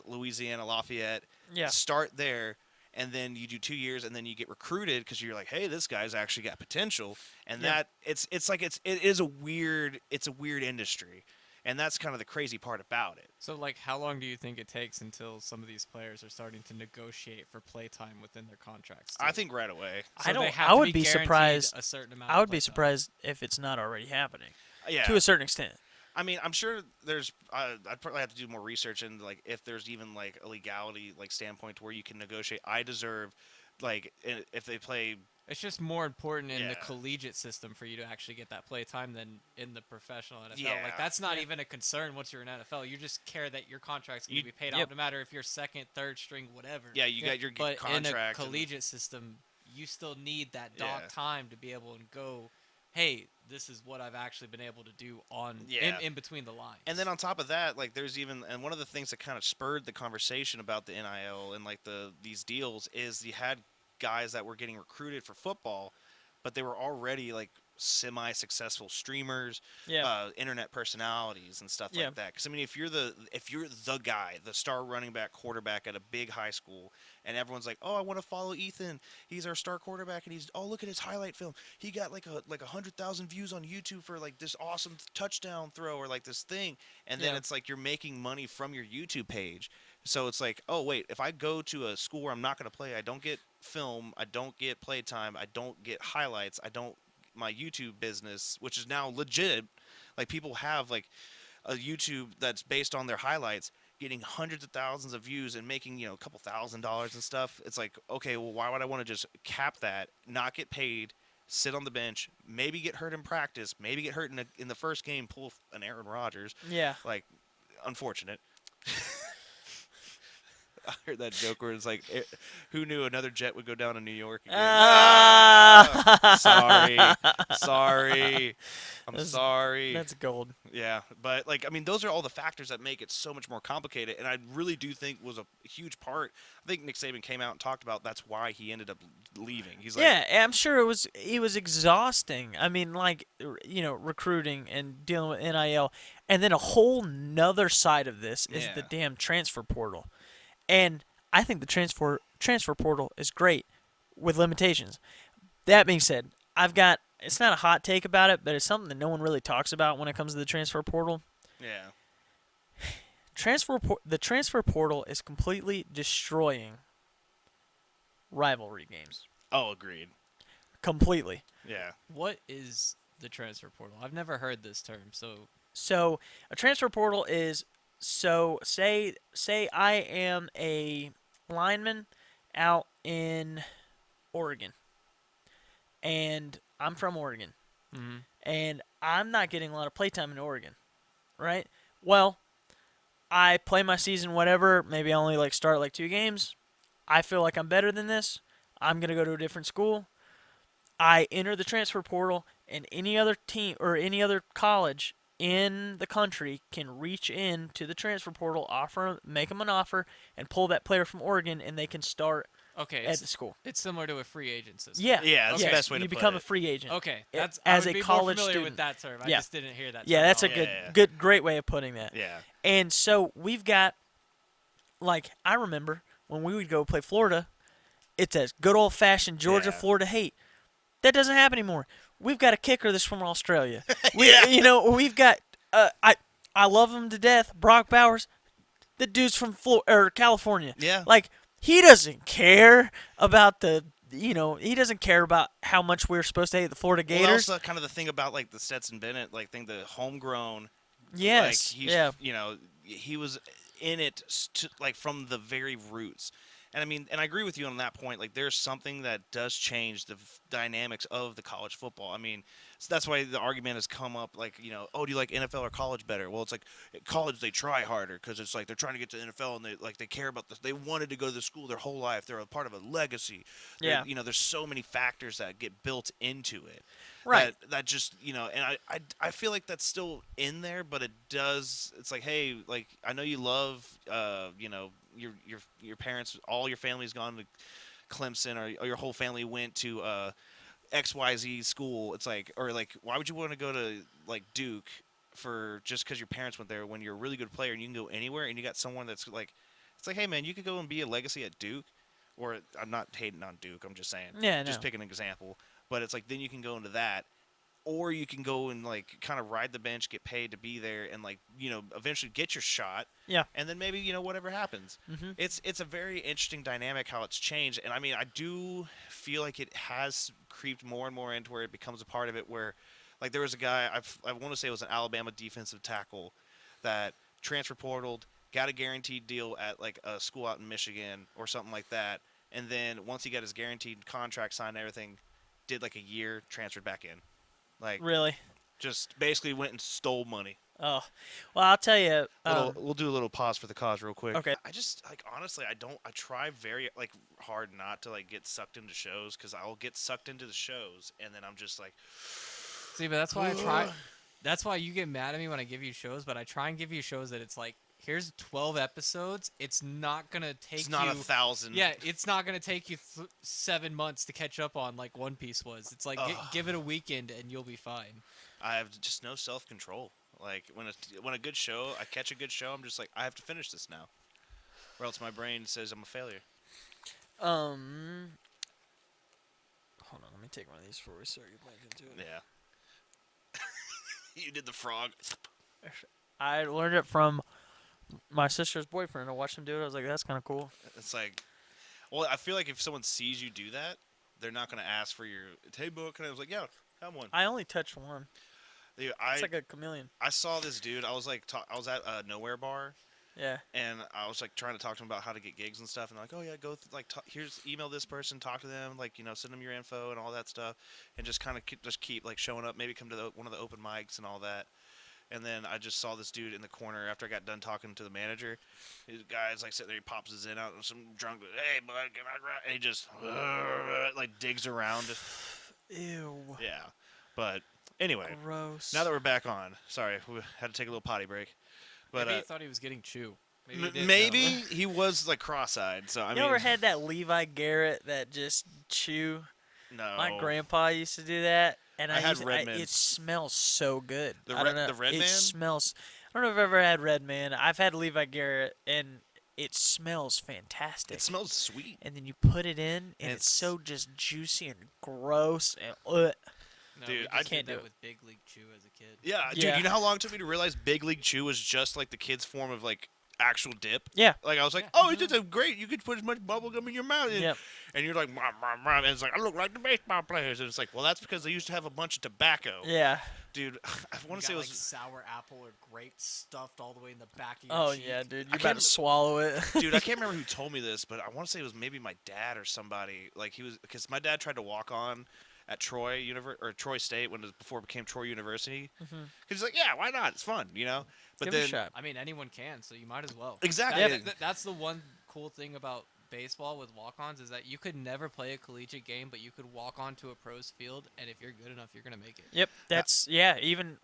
Louisiana Lafayette. Yeah. Start there, and then you do 2 years, and then you get recruited because you're like, hey, this guy's actually got potential. And Yeah. that it's a weird industry, and that's kind of the crazy part about it. So, like, how long do you think it takes until some of these players are starting to negotiate for playtime within their contracts? I too? think right away. So I they don't. have I to would be guaranteed surprised. A certain amount I of would be playtime. surprised if it's not already happening Yeah. to a certain extent. I mean, I'm sure there's. I'd probably have to do more research into like if there's even like a legality like standpoint to where you can negotiate. I deserve, like, if they play. It's just more important in the Yeah. collegiate system for you to actually get that play time than in the professional NFL. Yeah. Like that's not Yeah. even a concern once you're in NFL. You just care that your contract's going You- to be paid Yep. out no matter if you're second, third string, whatever. Yeah, you got your But contract. in a and- collegiate system, you still need that dog Yeah. time to be able to go, hey, this is what I've actually been able to do on Yeah. in between the lines. And then on top of that, like there's even, and one of the things that kind of spurred the conversation about the NIL and like these deals is you had guys that were getting recruited for football, but they were already like semi-successful streamers, Yeah. internet personalities and stuff Yeah. like that. Because I mean, if you're the guy, the star running back, quarterback at a big high school, and everyone's like, oh, I want to follow Ethan. He's our star quarterback, and look at his highlight film. He got like 100,000 views on YouTube for like this awesome touchdown throw or like this thing, and then Yeah. it's like you're making money from your YouTube page. So it's like, oh wait, if I go to a school where I'm not going to play, I don't get film, I don't get play time, I don't get highlights, I don't my YouTube business, which is now legit. Like people have like a YouTube that's based on their highlights, getting hundreds of thousands of views and making a couple $1,000s and stuff. It's like, okay, well, why would I want to just cap that, not get paid, sit on the bench, maybe get hurt in practice, maybe get hurt in the first game, pull an Aaron Rodgers, Yeah. like unfortunate. I heard that joke where it's like, who knew another jet would go down in New York again? Sorry. I'm That's- sorry. That's gold. Yeah, but like I mean, those are all the factors that make it so much more complicated, and I really do think was a huge part. I think Nick Saban came out and talked about that's why he ended up leaving. He's like, Yeah, I'm sure it was exhausting. I mean, like recruiting and dealing with NIL, and then a whole nother side of this is the Yeah. damn transfer portal. And I think the transfer portal is great with limitations. That being said, it's not a hot take about it, but it's something that no one really talks about when it comes to the transfer portal. yeah, The transfer portal is completely destroying rivalry games. oh, agreed. Completely. Yeah, what is the transfer portal? I've never heard this term. So a transfer portal is say I am a lineman out in Oregon, and I'm from Oregon, and I'm not getting a lot of playtime in Oregon, right? Well, I play my season, whatever. Maybe I only start 2 games. I feel like I'm better than this. I'm gonna go to a different school. I enter the transfer portal, and any other team or any other college in the country can reach in to the transfer portal, make them an offer, and pull that player from Oregon, and they can start Okay, at the school. it's similar to a free agent system. Yeah, Yeah, that's the yes, best way to you put become a it. free agent. Okay, a- that's as I would a be college more familiar student. with that term. I Yeah. just didn't hear that. Yeah, that's a terminology. great way of putting that. Yeah. And so we've got, like, I remember when we would go play Florida, it's a good old fashioned Georgia Yeah. Florida hate. That doesn't happen anymore. We've got a kicker that's from Australia. Yeah. We've got I love him to death. Brock Bowers, the dude's from California. Yeah. Like, he doesn't care about he doesn't care about how much we're supposed to hate the Florida Well, Gators. also kind of the thing about like the Stetson Bennett like thing, the homegrown. Yes. Like he's, yeah. He was in it like from the very roots. And I mean, and I agree with you on that point. Like, there's something that does change the dynamics of the college football. I mean, so that's why the argument has come up. Like, oh, do you like NFL or college better? Well, it's like at college they try harder because it's like they're trying to get to the NFL and they care about this. They wanted to go to the school their whole life. They're a part of a legacy. Yeah. There's so many factors that get built into it. Right. That just and I feel like that's still in there, but it does. It's like, hey, like I know you love your parents, all your family's gone to Clemson, or your whole family went to XYZ school. It's like, or like, why would you want to go to like Duke for just because your parents went there when you're a really good player and you can go anywhere and you got someone that's like, it's like, hey man, you could go and be a legacy at Duke. Or I'm not hating on Duke. I'm just saying. Yeah, Just no. pick an example. But it's like then you can go into that, or you can go and like kind of ride the bench, get paid to be there, and like eventually get your shot. Yeah. And then maybe whatever happens. Mm-hmm. It's a very interesting dynamic how it's changed, and I mean I do feel like it has creeped more and more into where it becomes a part of it. Where like there was a guy I want to say it was an Alabama defensive tackle that transfer portaled, got a guaranteed deal at like a school out in Michigan or something like that, and then once he got his guaranteed contract signed and everything, did like a year, transferred back in. Like, Really? just basically went and stole money. Oh, well, I'll tell you. We'll do a little pause for the cause real quick. Okay. I just like honestly, I try very like hard not to like get sucked into shows because I'll get sucked into the shows and then I'm just like, See, but that's why I try. That's why you get mad at me when I give you shows, but I try and give you shows that it's like, here's 12 episodes. It's not gonna take it's not you. 1,000. Yeah, it's not gonna take you 7 months to catch up on like One Piece was. It's like give it a weekend and you'll be fine. I have just no self control. Like when a good show, I catch a good show, I'm just like I have to finish this now, or else my brain says I'm a failure. Hold on, let me take one of these before we start getting back into it. Yeah. You did the frog. I learned it from my sister's boyfriend. I watched him do it. I was like, that's kind of cool. It's like, well, I feel like if someone sees you do that, they're not gonna ask for your hey book. And I was like, yeah, have one. I only touched one. Dude, It's like a chameleon. I saw this dude. I was like, I was at a Nowhere bar, Yeah. and I was like trying to talk to him about how to get gigs and stuff. And they're like, oh yeah, go here's email this person, talk to them, like send them your info and all that stuff, and just kind of keep like showing up. Maybe come to one of the open mics and all that. And then I just saw this dude in the corner after I got done talking to the manager. His guy's like sitting there, he pops his in out, and some drunk, hey bud, can I grab? And he just like digs around. Ew. Yeah, but anyway. Gross. Now that we're back on, sorry, we had to take a little potty break. But Maybe he thought he was getting chew. Maybe, he didn't maybe know. he was like cross-eyed. So I you mean, ever had that Levi Garrett that just chew? no. My grandpa used to do that, and I had used Red Man. it smells so good. The I don't know. Red it Man? smells. I don't know if I've ever had Red Man. I've had Levi Garrett, and it smells fantastic. It smells sweet. And then you put it in, and it's It's- so just juicy and gross. And No, Dude, we I just can't did do that it. with Big League Chew as a kid. Yeah, dude. Yeah. You know how long it took me to realize Big League Chew was just like the kids' form of like actual dip? Yeah. Like I was like, Yeah. oh, it's just a great. You could put as much bubble gum in your mouth. And, Yep. and you're like, and it's like I look like the baseball players. And it's like, well, that's because they used to have a bunch of tobacco. Yeah. Dude, I You want to got, say it like was. sour apple or grape stuffed all the way in the back of your Oh cheek. yeah, dude. You can't- better swallow it. Dude, I can't remember who told me this, but I want to say it was maybe my dad or somebody. Like he was, because my dad tried to walk on at Troy Troy State before it became Troy University. Because he's like, yeah, why not? It's fun, But Give it then a shot. I mean, anyone can, so you might as well. exactly, That's the one cool thing about baseball with walk-ons is that you could never play a collegiate game, but you could walk onto a pros field, and if you're good enough, you're gonna make it. Yep, that's yeah. Even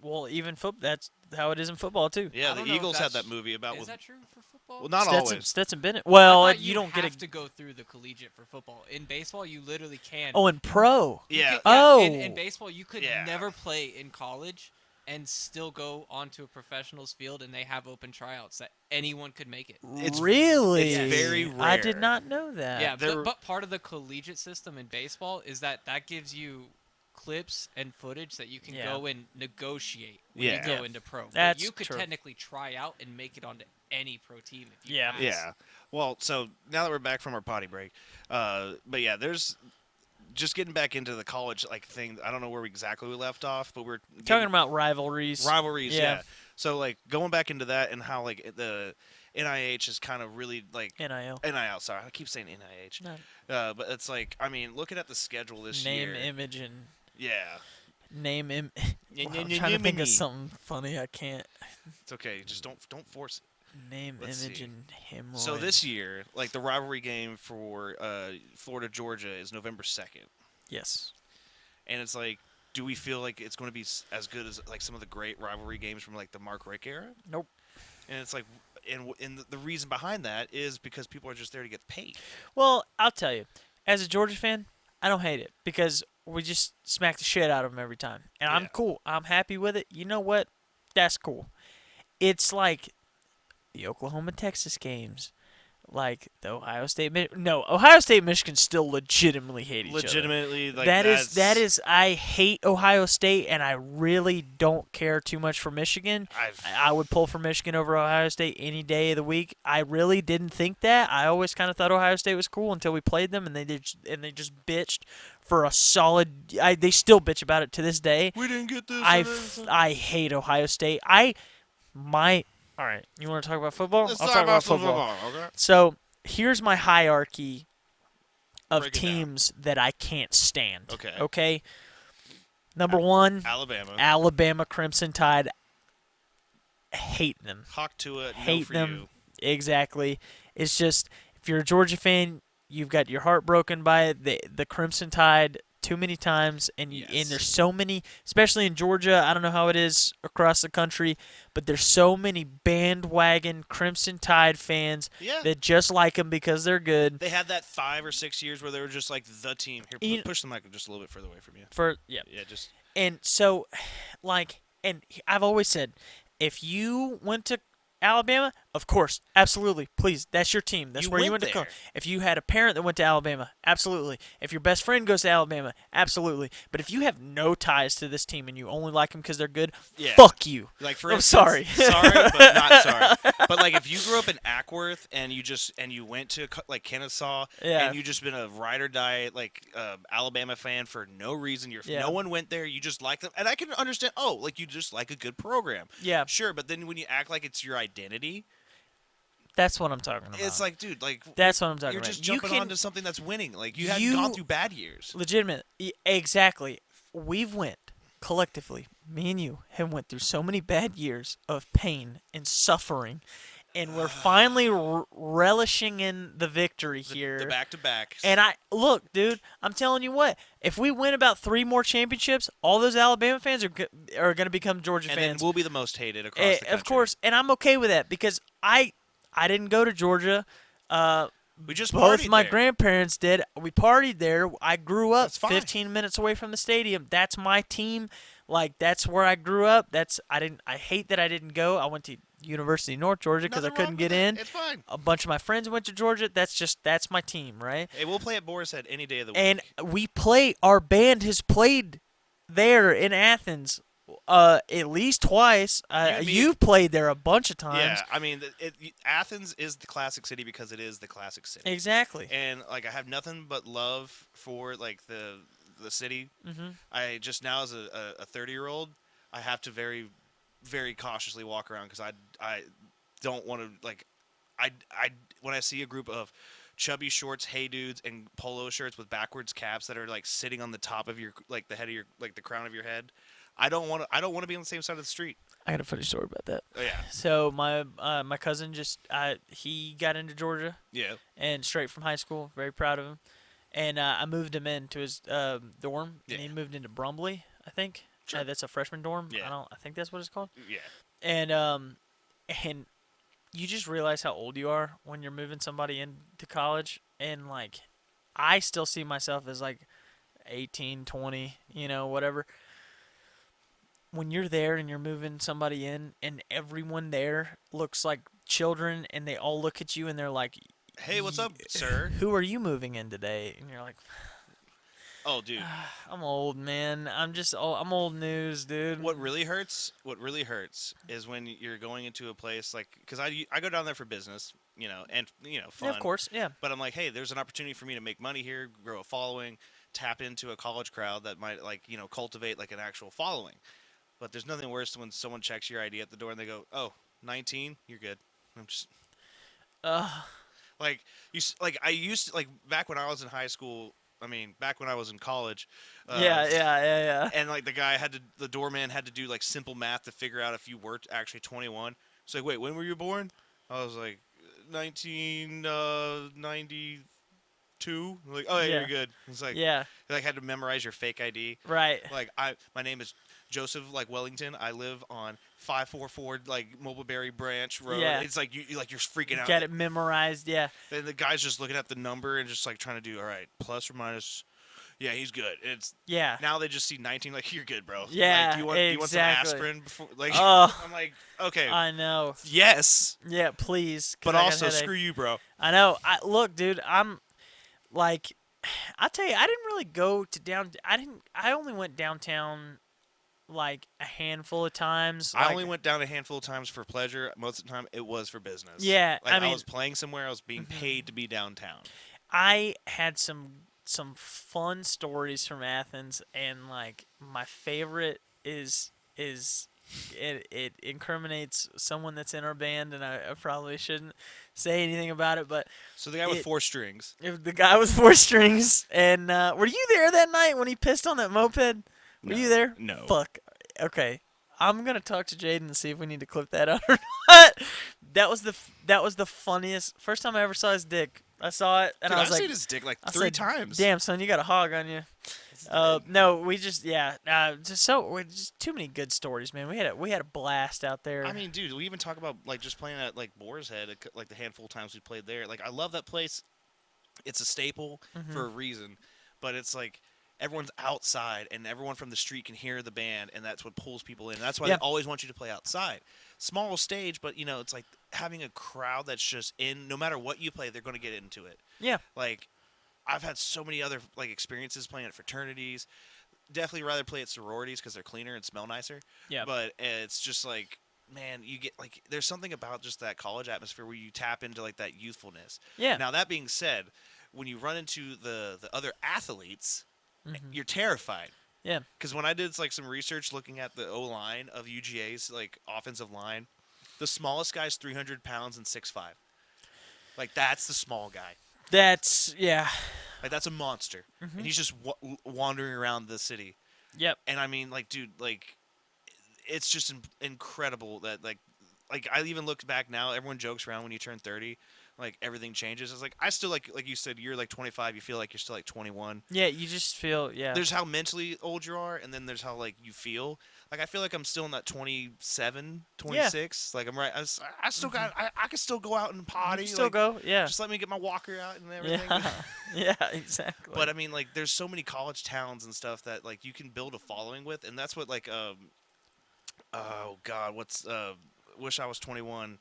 foot. That's how it is in football too. Yeah, I the don't know if Eagles had that's that movie about is with. that true for football? Well, not Stetson always. Stetson Bennett. I Well, thought you don't get have a. to go through the collegiate for football. In baseball, you literally can. Oh, and pro. You Yeah. can- Oh. in baseball, you could Yeah. never play in college and still go onto a professional's field, and they have open tryouts that anyone could make it. It's- Really? it's very I did rare. not know that. Yeah, there- but part of the collegiate system in baseball is that gives you clips and footage that you can Yeah. go and negotiate when Yeah. you go Yeah. into pro. But That's you could true. technically try out and make it onto any pro team if you Yeah. pass. Yeah. Well, so now that we're back from our potty break, but yeah, there's just getting back into the college like thing. I don't know where exactly we left off, but we're Talking about rivalries. rivalries. Yeah. Yeah. So like going back into that and how like the NIH is kind of really like NIL. NIL. Sorry, I keep saying NIH. No. But it's like I mean, looking at the schedule this Name, year. image, and Yeah. name. I'm Yeah, trying to think of something funny. I can't. It's okay. Just don't force it. Name, Let's image, see. and hemorrhoid. So this year, like the rivalry game for Florida Georgia is November 2nd. Yes. And it's like, do we feel like it's going to be as good as like some of the great rivalry games from like the Mark Rick era? Nope. And it's like, and the reason behind that is because people are just there to get paid. Well, I'll tell you, as a Georgia fan, I don't hate it because we just smack the shit out of them every time, and I'm Yeah. cool. I'm happy with it. You know what? That's cool. It's like the Oklahoma Texas games, like the Ohio State. No, Ohio State Michigan still legitimately hate each other. Legitimately, like that that's, is I hate Ohio State, and I really don't care too much for Michigan. I would pull for Michigan over Ohio State any day of the week. I really didn't think that. I always kind of thought Ohio State was cool until we played them, and they just bitched for a solid. They still bitch about it to this day. we didn't get this. I hate Ohio State. All right. You want to talk about football? Let's I'll talk about football. Okay. So here's my hierarchy of Break it down. teams that I can't stand. Okay. Okay. Number one, Alabama. Alabama Crimson Tide. Hate them. Hawk to it. No Hate for them. you. Exactly. It's just if you're a Georgia fan, you've got your heart broken by it. The Crimson Tide too many times, and Yes. there's so many, especially in Georgia. I don't know how it is across the country, but there's so many bandwagon Crimson Tide fans Yeah. that just like them because they're good. They had that 5 or 6 years where they were just like the team. Here, You- push the mic just a little bit further away from you. Yeah. Yeah, just And so, like, and I've always said, if you went to Alabama, of course, absolutely, please, that's your team. That's You where you went went to there. college. If you had a parent that went to Alabama, absolutely. If your best friend goes to Alabama, absolutely. But if you have no ties to this team and you only like them because they're good, Yeah. fuck you. like for I'm instance, sorry. sorry, but not sorry. But like if you grew up in Ackworth and you went to like Kennesaw Yeah. and you just been a ride or die like Alabama fan for no reason, Yeah. no one went there, you just like them, and I can understand. Oh, like you just like a good program. Yeah, Sure, but then when you act like it's your identity, that's what I'm talking about. it's like, dude, like That's what I'm talking you're about. just You jumping can- onto something that's winning. Like you hadn't You- gone through bad years. Legitimate. Exactly. We've went collectively, me and you have went through so many bad years of pain and suffering, and we're finally relishing in the victory here. The back to back. And I look, dude. I'm telling you what. If we win about 3 more championships, all those Alabama fans are going to become Georgia and then fans. we'll be the most hated across the country. Of course, and I'm okay with that because I didn't go to Georgia. We just Both partied my there. grandparents did. We partied there. I grew up That's fine. 15 minutes away from the stadium. That's my team. Like that's where I grew up. I hate that I didn't go. I went to University of North Georgia because I Nothing couldn't wrong get with it. in. It's fine. A bunch of my friends went to Georgia. That's my team, right? Hey, we'll play at Boar's Head any day of the week. And we play. Our band has played there in Athens at least twice. and me. You've played there a bunch of times. yeah, I mean, Athens is the classic city because it is the classic city. Exactly. And like, I have nothing but love for like the city. Mhm. I just now as a 30-year-old, I have to very, very cautiously walk around because I don't want to like, I when I see a group of chubby shorts, hey dudes, and polo shirts with backwards caps that are like sitting on the top of your like the head of your like the crown of your head. I don't want to be on the same side of the street. I got a funny story about that. Oh yeah, So my cousin just he got into Georgia yeah, and straight from high school. Very proud of him. And I moved him into his dorm, yeah, and he moved into Brumbley, I think. sure, That's a freshman dorm. yeah, I think that's what it's called. yeah. And you just realize how old you are when you're moving somebody into college, and like I still see myself as like 18, 20, whatever. When you're there and you're moving somebody in and everyone there looks like children and they all look at you and they're like, Hey, what's up, sir? who are you moving in today? And you're like, Oh, dude. I'm old, man. I'm old news, dude. What really hurts? What really hurts is when you're going into a place like, because I go down there for business, and fun. Yeah, of course, yeah. But I'm like, hey, there's an opportunity for me to make money here, grow a following, tap into a college crowd that might cultivate like an actual following. But there's nothing worse than when someone checks your ID at the door and they go, oh, 19, you're good. I'm just like like I used to, like back when I was in high school. I mean, back when I was in college. Yeah. And like the doorman had to do like simple math to figure out if you were actually 21. So like, wait, when were you born? I was like 1992. Like, oh yeah, Yeah. you're good. It's like, Yeah, you like had to memorize your fake ID. right. Like my name is Joseph like Wellington. I live on 544 like Mulberry Branch Road. Yeah. It's like you're freaking out. Get it memorized, yeah. And the guy's just looking at the number and just like trying to do all right, plus or minus. Yeah, he's good. It's Yeah. now they just see 19 like you're good, bro. Yeah, Like, do you want some exactly. aspirin before? Like Oh. I'm like, okay, I know. yes, Yeah, please. 'cause but I got a also headache. screw you, bro. I know. Look, dude. I'm like, I tell you, I didn't really go to down. I only went downtown like a handful of times. I like- only went down a handful of times for pleasure. Most of the time, it was for business. Yeah, like I I mean- was playing somewhere. I was being paid to be downtown. I had some fun stories from Athens, and like my favorite is it incriminates someone that's in our band, and I probably shouldn't say anything about it, but So the guy with 4 strings. if the guy with 4 strings, and were you there that night when he pissed on that moped? Were No, you there? no. Fuck. Okay. I'm gonna talk to Jaden and see if we need to clip that out or not. That was the funniest. First time I ever saw his dick. I saw it and Dude, I was I've like, seen his dick like I 3 said, times. "Damn, son, you got a hog on you." No, we just just too many good stories, man. We had a blast out there. I mean, dude, we even talk about like just playing at like Boar's Head, like the handful of times we played there. Like I love that place. It's a staple for a reason, but it's like everyone's outside and everyone from the street can hear the band, and that's what pulls people in. That's why Yeah. they always want you to play outside. Small stage, but it's like having a crowd that's just in. No matter what you play, they're going to get into it. yeah, Like I've had so many other like experiences playing at fraternities. Definitely rather play at sororities because they're cleaner and smell nicer. yeah, But it's just like, man, you get like there's something about just that college atmosphere where you tap into like that youthfulness. yeah. Now that being said, when you run into the other athletes, Mhm. you're terrified. Yeah. Because when I did like some research looking at the O line of UGA's like offensive line, the smallest guy's 300 pounds and 6'5". Like that's the small guy. That's yeah. Like that's a monster, and he's just wandering around the city. Yep. And I mean, like, dude, like, it's just incredible that like I even look back now. Everyone jokes around when you turn 30, like everything changes. It's like I still like you said, you're like 25. You feel like you're still like 21. Yeah, you just feel There's how mentally old you are, and then there's how like you feel. Like I feel like I'm still in that 27, 26. Like I'm right. I still got. I can still go out and potty. you still like, go. Yeah. Just let me get my walker out and everything. Yeah. Yeah, exactly. But I mean, like, there's so many college towns and stuff that like you can build a following with, and that's what like oh God, what's Wish I Was 21,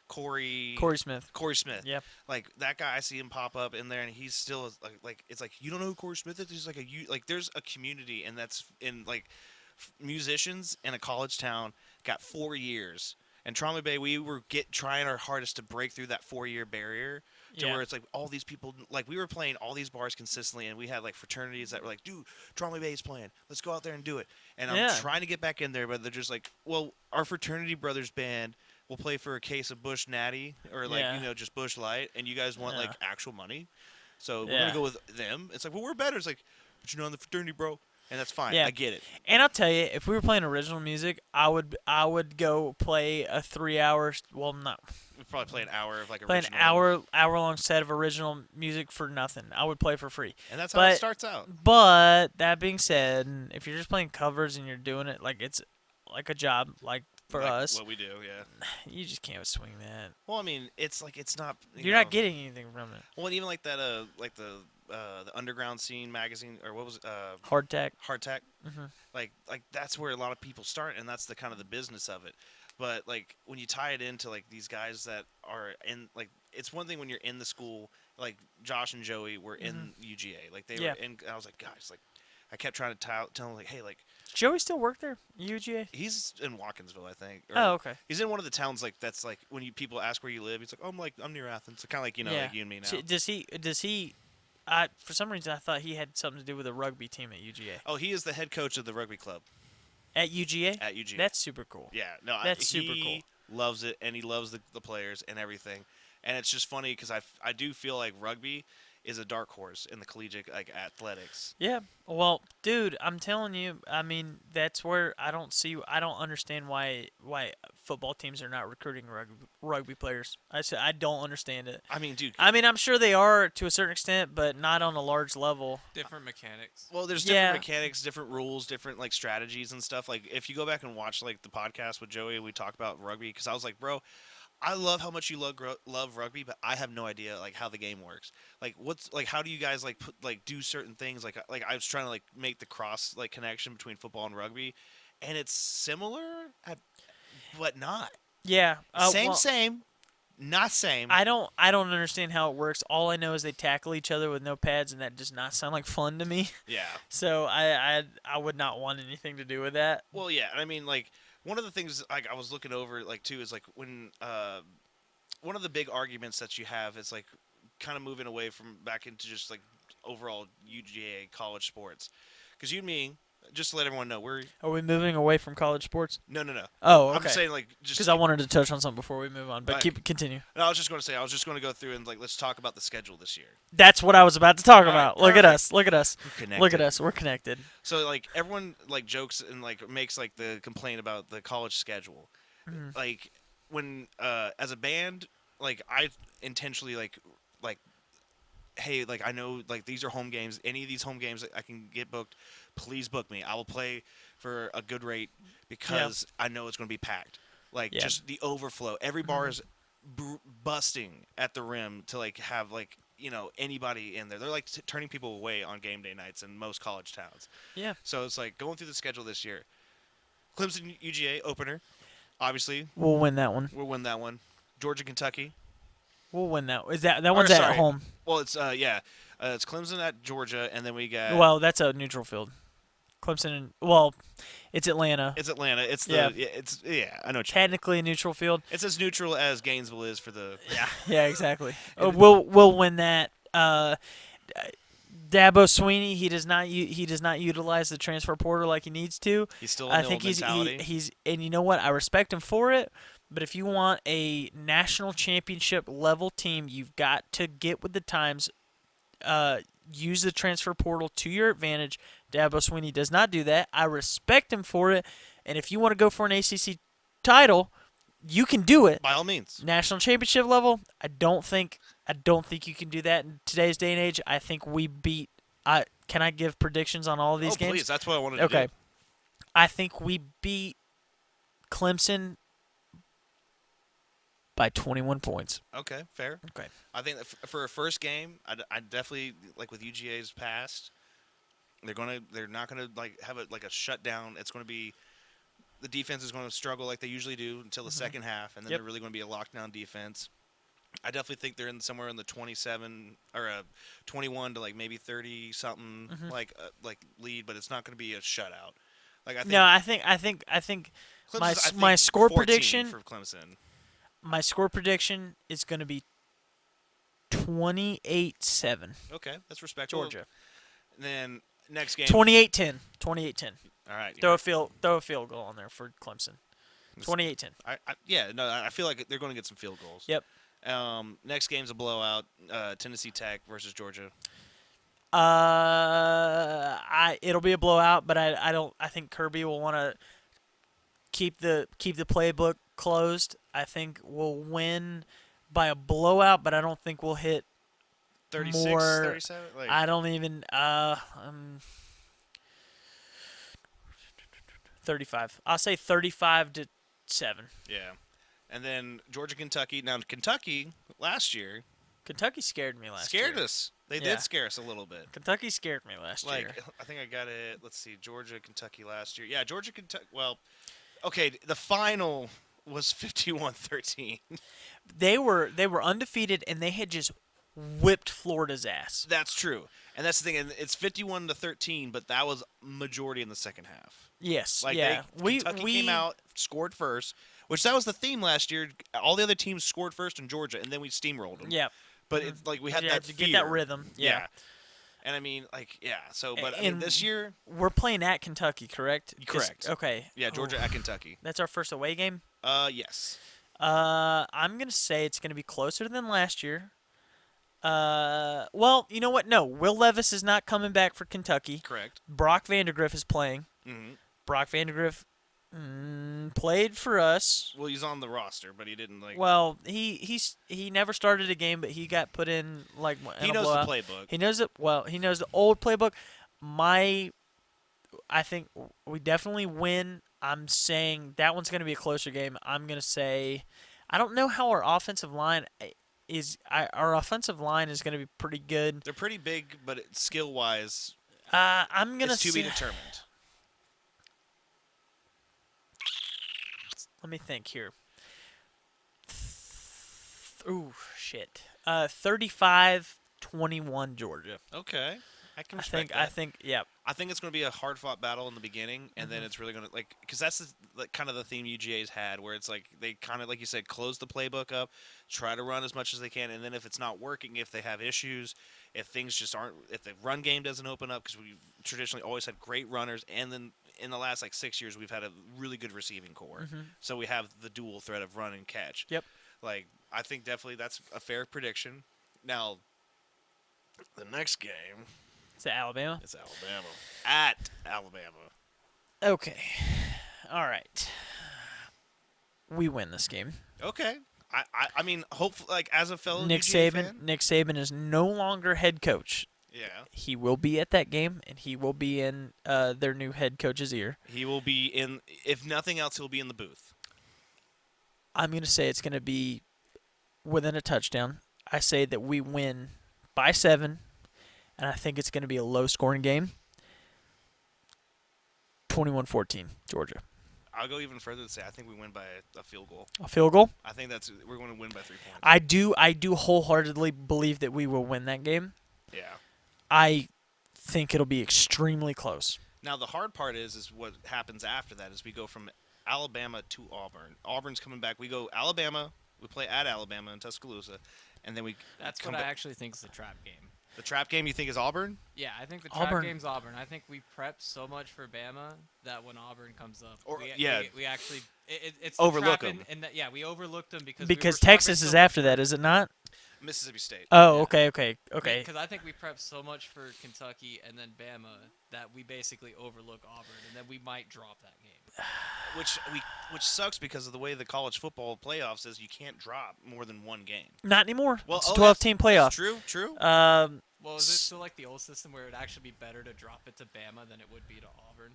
Corey Smith. Corey Smith. Yep. Like that guy, I see him pop up in there, and he's still like it's like you don't know who Corey Smith is. He's like like there's a community, and that's in like musicians in a college town got 4 years. And Trauma Bay, we were trying our hardest to break through that 4-year barrier to Yeah. where it's like all these people, like we were playing all these bars consistently, and we had like fraternities that were like, dude, Trauma Bay is playing. Let's go out there and do it. And I'm Yeah. trying to get back in there, but they're just like, well, our fraternity brothers band will play for a case of Bush Natty or like, Yeah. just Bush Light, and you guys want Yeah. like actual money. So we're Yeah. going to go with them. It's like, well, we're better. It's like, but you're not in the fraternity, bro. and that's fine. Yeah. I get it. And I'll tell you, if we were playing original music, I would go play a 3 hour. Well, not We'd probably play an hour of like play an original, hour long set of original music for nothing. I would play for free. and that's how it But starts out. but that being said, if you're just playing covers and you're doing it like it's like a job, like for Like us, what we do, yeah. you just can't swing that. Well, I mean, it's like it's not. You're not getting anything from it. Well, and even like that, like the underground scene magazine, or what was it, Hardtack. Hardtack. Mhm. Like that's where a lot of people start, and that's the kind of the business of it. But like when you tie it into like these guys that are in, like, it's one thing when you're in the school, like Josh and Joey were in UGA, like they Yeah. were in. I was like, guys, like I kept trying to tell them like, hey, like Joey still work there? UGA? he's in Watkinsville, I think. Or Oh, okay. He's in one of the towns like that's like when you people ask where you live, he's like, oh, I'm near Athens, so kind of like Yeah. like you and me now. Does he? I for some reason I thought he had something to do with a rugby team at UGA. Oh, he is the head coach of the rugby club At UGA? at UGA. That's super cool. Yeah, no, That's super cool. He loves it, and he loves the players and everything. And it's just funny because I do feel like rugby is a dark horse in the collegiate like athletics. Yeah. Well, dude, I'm telling you, I mean, that's where I don't understand why football teams are not recruiting rugby players. I don't understand it. I mean, dude. I mean, I'm sure they are to a certain extent, but not on a large level. Different mechanics. Well, there's Yeah. different mechanics, different rules, different like strategies and stuff. Like if you go back and watch like the podcast with Joey, we talk about rugby because I was like, bro, I love how much you love rugby, but I have no idea like how the game works. Like what's like how do you guys like put like do certain things like I was trying to like make the cross like connection between football and rugby, and it's similar, but not Yeah. Well, same, not same. I don't understand how it works. All I know is they tackle each other with no pads, and that does not sound like fun to me. Yeah. So I would not want anything to do with that. Well, yeah. I mean, like one of the things like I was looking over like too is like when one of the big arguments that you have is like kind of moving away from back into just like overall UGA college sports. Because you and me, just to let everyone know, we're Are we moving away from college sports? no. Oh, okay. I'm saying like just Because I wanted to touch on something before we move on, but Right. continue. No, I was just going to say I was just going to go through and like let's talk about the schedule this year. That's what I was about to talk All right, about. Look at perfect. us. Look at us. We're Look at connected. us. We're connected. So like everyone like jokes and like makes like the complaint about the college schedule. Mhm. Like when as a band, like I intentionally like hey, like I know like these are home games. Any of these home games that I can get booked, please book me. I will play for a good rate because I know it's going to be packed. Like Yeah. just the overflow. Every bar is busting at the rim to like have like anybody in there. They're like turning people away on game day nights in most college towns. Yeah. So it's like going through the schedule this year. Clemson UGA opener, obviously We'll win that one. we'll win that one. Georgia Kentucky. We'll win that. Is that one's at sorry. home? Well, it's it's Clemson at Georgia, and then we got Well, that's a neutral field. Clemson and it's Atlanta. it's Atlanta. It's the Yeah. I know. What you Technically a neutral field. It's as neutral as Gainesville is for the Yeah, exactly. We'll win that. Dabo Sweeney, he does not utilize the transfer portal like he needs to. He's still in I the think old mentality. he's and you know what? I respect him for it. But if you want a national championship level team, you've got to get with the times. Use the transfer portal to your advantage. Dabo Sweeney does not do that. I respect him for it. And if you want to go for an ACC title, you can do it. By all means. National championship level, I don't think you can do that in today's day and age. I think we beat. Can I give predictions on all of these Oh, games? please. That's what I wanted to Okay. do. I think we beat Clemson by 21 points. Okay, fair. Okay. I think that for a first game, I definitely like with UGA's past. They're not gonna like have a shutdown. It's gonna be the defense is going to struggle like they usually do until the second half, and then Yep. they're really going to be a lockdown defense. I definitely think they're in somewhere in the 27 or 21 to like maybe 30 something like lead, but it's not going to be a shutout. Like I think No, I think my Clemson's, I my think, score 14 prediction for Clemson. my score prediction is going to be 28-7 Okay, that's respectable. Georgia. And then next game. 28-10. 28-10. All right. Throw a field goal on there for Clemson. 28-10. I feel like they're going to get some field goals. Yep. Next game's a blowout. Tennessee Tech versus Georgia. It'll be a blowout, but I don't. I think Kirby will want to keep the playbook closed. I think we'll win by a blowout, but I don't think we'll hit 36, more. 37? Like, I don't even 35. I'll say 35-7. yeah. And then Georgia, Kentucky. Now, Kentucky last year Kentucky scared me last scared year. us. They Yeah. did scare us a little bit. Kentucky scared me last Like, year. I think I got it. Let's see. Georgia, Kentucky last year. Yeah, Georgia, Kentucky. Well, okay. The final was 51-13. They were undefeated and they had just whipped Florida's ass. That's true. And that's the thing. And it's 51-13, but that was majority in the second half. Yes, Like, yeah. Kentucky came out, scored first, which that was the theme last year. All the other teams scored first in Georgia, and then we steamrolled them. Yeah. But it's like we had that to fear. get that rhythm. Yeah. And I mean, like, yeah. So, but I And mean, this year, we're playing at Kentucky, correct? Correct. Okay. yeah, Georgia Oh, at Kentucky. That's our first away game. Yes. I'm gonna say it's gonna be closer than last year. Well, you know what? No, Will Levis is not coming back for Kentucky. Correct. Brock Vandergriff is playing. Mm-hmm. Brock Vandergriff played for us. Well, he's on the roster, but he didn't like. Well, he never started a game, but he got put in like in he a knows blowout. the playbook. He knows it well. He knows the old playbook. I think we definitely win. I'm saying that one's going to be a closer game. I'm going to say, I don't know how our offensive line is. Our offensive line is going to be pretty good. They're pretty big, but skill wise, I'm going to it's to be say. determined. Let me think here. Ooh, shit. 35-21 Georgia. Okay, I can I respect think. that. Yeah. I think it's going to be a hard fought battle in the beginning, and then it's really going to because that's kind of the theme UGA's had, where it's like they kind of like you said, close the playbook up, try to run as much as they can, and then if it's not working, if they have issues, if things just aren't, if the run game doesn't open up, because we've traditionally always had great runners, and then in the last like 6 years we've had a really good receiving core, so we have the dual threat of run and catch. Yep. Like I think definitely that's a fair prediction. Now, the next game. Is it Alabama? It's Alabama. At Alabama. Okay. All right. We win this game. Okay. I mean, hopefully, like, as a fellow Nick UGA Saban. fan, Nick Saban is no longer head coach. yeah, He will be at that game, and he will be in their new head coach's ear. he will be in, if nothing else, he'll be in the booth. I'm going to say it's going to be within a touchdown. I say that we win by 7, and I think it's going to be a low-scoring game. 21-14, Georgia. I'll go even further and say I think we win by a field goal. A field goal? I think we're going to win by 3 points. I do wholeheartedly believe that we will win that game. Yeah. I think it'll be extremely close. Now, the hard part is what happens after that is we go from Alabama to Auburn. Auburn's coming back. We go Alabama. We play at Alabama in Tuscaloosa, and then we That's come what I back. actually think is the trap game. The trap game you think is Auburn? Yeah, I think the trap Auburn. game's Auburn. I think we prepped so much for Bama that when Auburn comes up, Or- we, yeah. we actually it's the Overlook trap 'em. and yeah, we overlooked them because Because we were Texas prepping is so much after that, is it not? Mississippi State. Oh, Yeah. okay. Because I think we prepped so much for Kentucky and then Bama that we basically overlook Auburn, and then we might drop that game. Which sucks because of the way the college football playoffs is. You can't drop more than one game. Not anymore. Well, It's a oh, 12-team playoff. True. Well, is it still like the old system where it would actually be better to drop it to Bama than it would be to Auburn?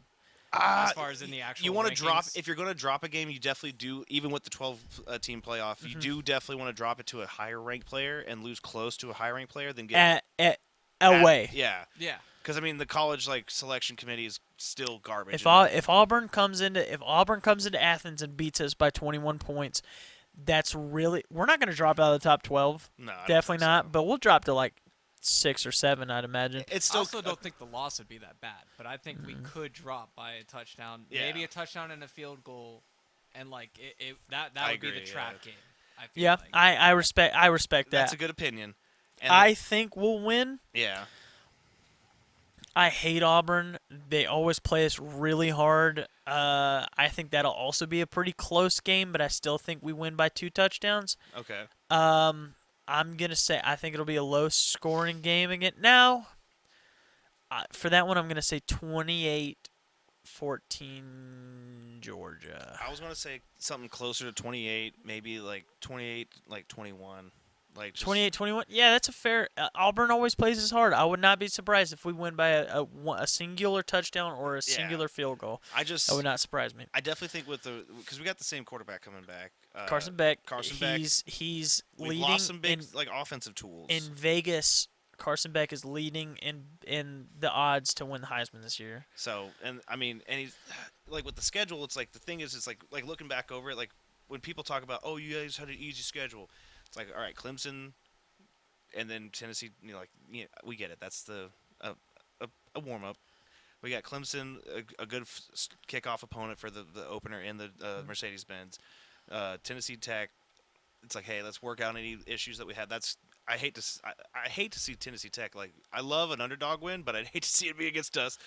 As far as in the actual you want to drop rankings? if you're going to drop a game, you definitely do. Even with the 12-team playoff, you do definitely want to drop it to a higher ranked player and lose close to a higher ranked player than get At away. Yeah, Yeah. because I mean the college selection committee is still garbage. If Auburn comes into Athens and beats us by 21 points, that's really we're not going to drop out of the top 12. No, I don't Definitely think not. so. But we'll drop to like 6 or 7, I'd imagine. It's I still also don't think the loss would be that bad, but I think we could drop by a touchdown, maybe Yeah. a touchdown and a field goal, and like that I would be agree, the trap game. I feel Yeah, like. I respect that. that's a good opinion. And I think we'll win. yeah. I hate Auburn. They always play us really hard. I think that'll also be a pretty close game, but I still think we win by 2 touchdowns. Okay. I'm gonna say I think it'll be a low-scoring game again. Now, For that one, I'm gonna say 28-14 Georgia. I was gonna say something closer to 28, maybe like 28, like 21, like just 28-21. Yeah, that's a fair. Auburn always plays as hard. I would not be surprised if we win by a singular touchdown or a yeah. singular field goal. I That would just not surprise me. I definitely think with the because we got the same quarterback coming back. Carson Beck. Carson Beck. He's We've leading lost some big in like offensive tools. Vegas. Carson Beck is leading in the odds to win the Heisman this year. So and I mean and he's like with the schedule. It's like the thing is it's like looking back over it. Like when people talk about you guys had an easy schedule. It's like all right, Clemson, and then Tennessee. We get it. That's the a warm up. We got Clemson, a good kickoff opponent for the opener in the Mercedes Benz. Tennessee Tech. It's like, hey, let's work out any issues that we had. I hate to see Tennessee Tech I love an underdog win, but I'd hate to see it be against us.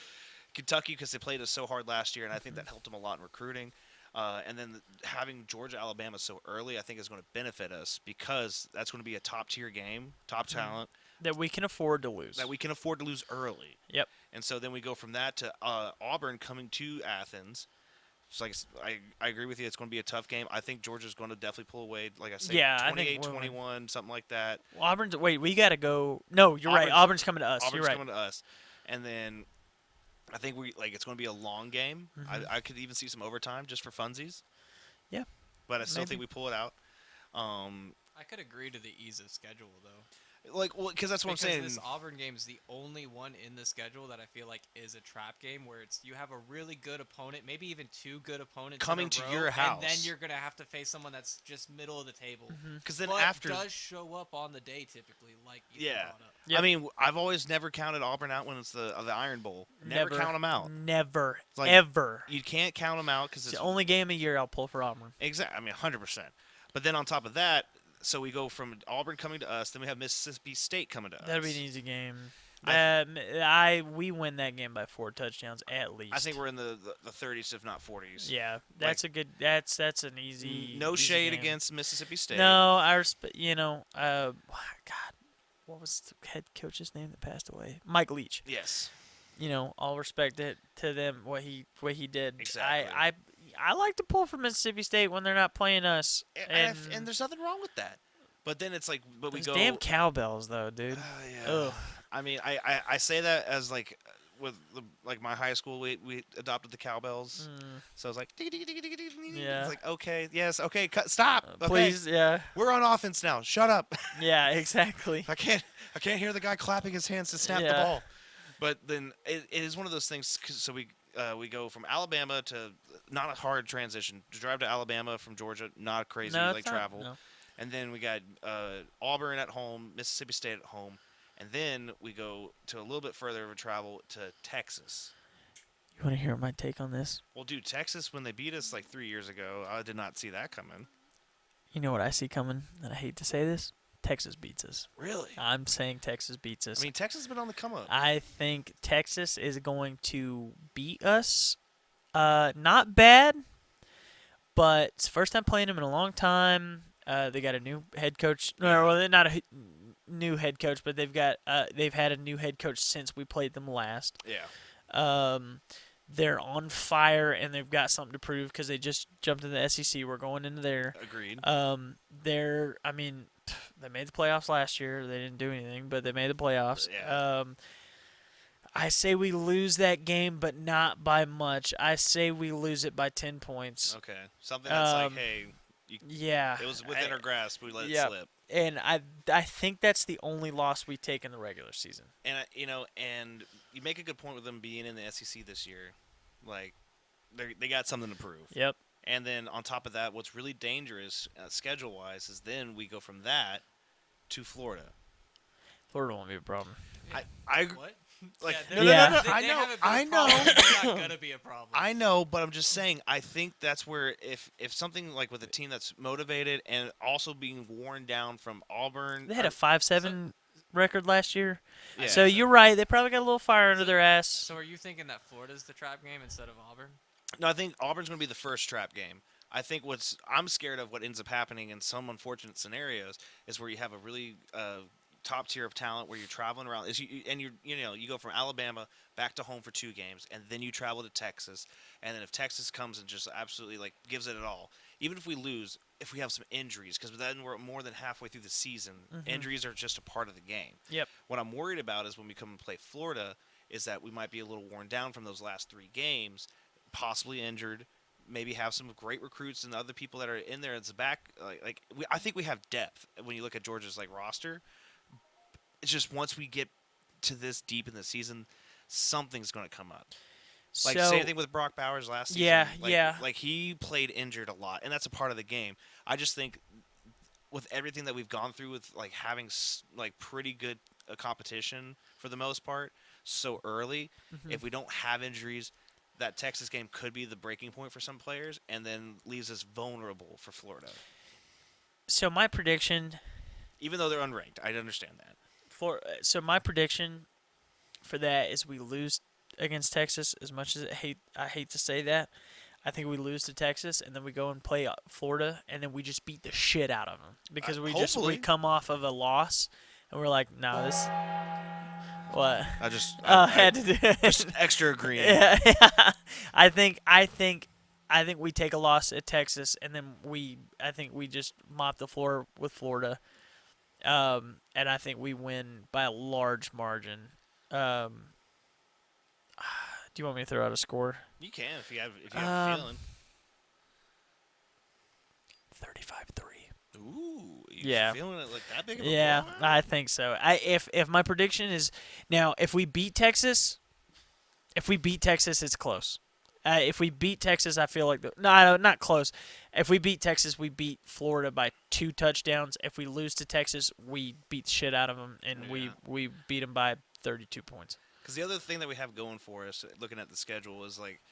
Kentucky because they played us so hard last year, and I think that helped them a lot in recruiting. And then having Georgia Alabama so early, I think is going to benefit us because that's going to be a top tier game, top talent That we can afford to lose. that we can afford to lose early. Yep. And so then we go from that to Auburn coming to Athens. It's like I agree with you. It's going to be a tough game. I think Georgia's going to definitely pull away. Like I said, Yeah, I think 28-21, something like that. Well, Auburn's. Wait, we gotta go. No, you're right. Auburn's coming to us. Auburn's You're right. coming to us, and then I think it's going to be a long game. I could even see some overtime just for funsies. Yeah, but I still maybe. think we pull it out. I could agree to the ease of schedule though. Because that's what Because I'm saying. this Auburn game is the only one in the schedule that I feel like is a trap game where you have a really good opponent, maybe even two good opponents Coming in a to row, your house. and then you're gonna have to face someone that's just middle of the table. Because then But after, does show up on the day typically, like you yeah. brought up. Yep. I mean, I've always never counted Auburn out when it's the Iron Bowl. Never count them out. Never. Like, Ever. You can't count them out because It's the only game a year I'll pull for Auburn. exactly. I mean, 100%. But then on top of that, so we go from Auburn coming to us, then we have Mississippi State coming to us. That'd be an easy game. We win that game by 4 touchdowns at least. I think we're in the 30s, if not 40s. Yeah, that's a good. That's an easy. No easy shade game. against Mississippi State. No, I respect. God, what was the head coach's name that passed away? Mike Leach. Yes. All respect it to them what he did. Exactly. I like to pull for Mississippi State when they're not playing us. And there's nothing wrong with that. But then it's like, but we Those go. damn cowbells, though, dude. Yeah. Ugh. I mean, I say that as with my high school, we adopted the cowbells. So I was like, ding, ding, ding, ding, ding, ding. Yeah. It's like, okay, yes, okay, stop. Okay. Please, yeah, We're on offense now. Shut up. yeah, exactly. I can't hear the guy clapping his hands to snap the Yeah. ball. But then it is one of those things. So we go from Alabama to not a hard transition to drive to Alabama from Georgia, not crazy No, it's not, travel. no. And then we got Auburn at home, Mississippi State at home, and then we go to a little bit further of a travel to Texas. You want to hear my take on this? Well, dude, Texas when they beat us 3 years ago, I did not see that coming. You know what I see coming, and I hate to say this. Texas beats us. Really? I'm saying Texas beats us. I mean, Texas has been on the come up. I think Texas is going to beat us. Not bad, but it's the first time playing them in a long time. They got a new head coach. No, well, they're not a new head coach, but they've had a new head coach since we played them last. Yeah. They're on fire, and they've got something to prove because they just jumped in the SEC. We're going into there. Agreed. They made the playoffs last year. They didn't do anything, but they made the playoffs. Yeah. I say we lose that game, but not by much. I say we lose it by 10 points. Okay. Something that's hey, Yeah. it was within our grasp. We let it yeah. slip. And I think that's the only loss we take in the regular season. And and you make a good point with them being in the SEC this year. Like, they got something to prove. Yep. And then on top of that, what's really dangerous schedule-wise is then we go from that to Florida. Florida won't be a problem. I What? like yeah, no, they're- Yeah. no, no, they- I they know, haven't been a I know, problem. They're not gonna be a problem. I know, but I'm just saying. I think that's where if something like with a team that's motivated and also being worn down from Auburn, They had a 5-7 record last year. yeah. So you're right. They probably got a little fire under their ass. So are you thinking that Florida's the trap game instead of Auburn? No, I think Auburn's going to be the first trap game. I think I'm scared of what ends up happening in some unfortunate scenarios is where you have a really top tier of talent where you're traveling around. And you go from Alabama back to home for 2 games, and then you travel to Texas, and then if Texas comes and just absolutely like gives it all, even if we lose, if we have some injuries, because then we're more than halfway through the season, injuries are just a part of the game. Yep. What I'm worried about is when we come and play Florida, is that we might be a little worn down from those last 3 games, possibly injured. Maybe have some great recruits and other people that are in there as the back. I think we have depth when you look at Georgia's like roster. It's just once we get to this deep in the season, something's going to come up. Like So same thing with Brock Bowers last season. Yeah, like, yeah. Like he played injured a lot, and that's a part of the game. I just think with everything that we've gone through, with like having like pretty good competition for the most part so early, if we don't have injuries, that Texas game could be the breaking point for some players, and then leaves us vulnerable for Florida. So my prediction Even though they're unranked, I understand that. so my prediction for that is we lose against Texas. As much as I hate to say that, I think we lose to Texas, and then we go and play Florida, and then we just beat the shit out of them because we hopefully. come off of a loss, and we're like, no, this what I had to do just extra agreeing. Yeah, I think we take a loss at Texas, and then I think we just mop the floor with Florida, and I think we win by a large margin. Do you want me to throw out a score? You can if you have a feeling. 35-3. Ooh, Yeah. feeling it like that big of a Yeah, blowout? I think so. If my prediction is now, if we beat Texas, it's close. If we beat Texas, I feel like no, not close. If we beat Texas, we beat Florida by 2 touchdowns. If we lose to Texas, we beat the shit out of them, and Yeah. we beat them by 32 points. Because the other thing that we have going for us, looking at the schedule, is like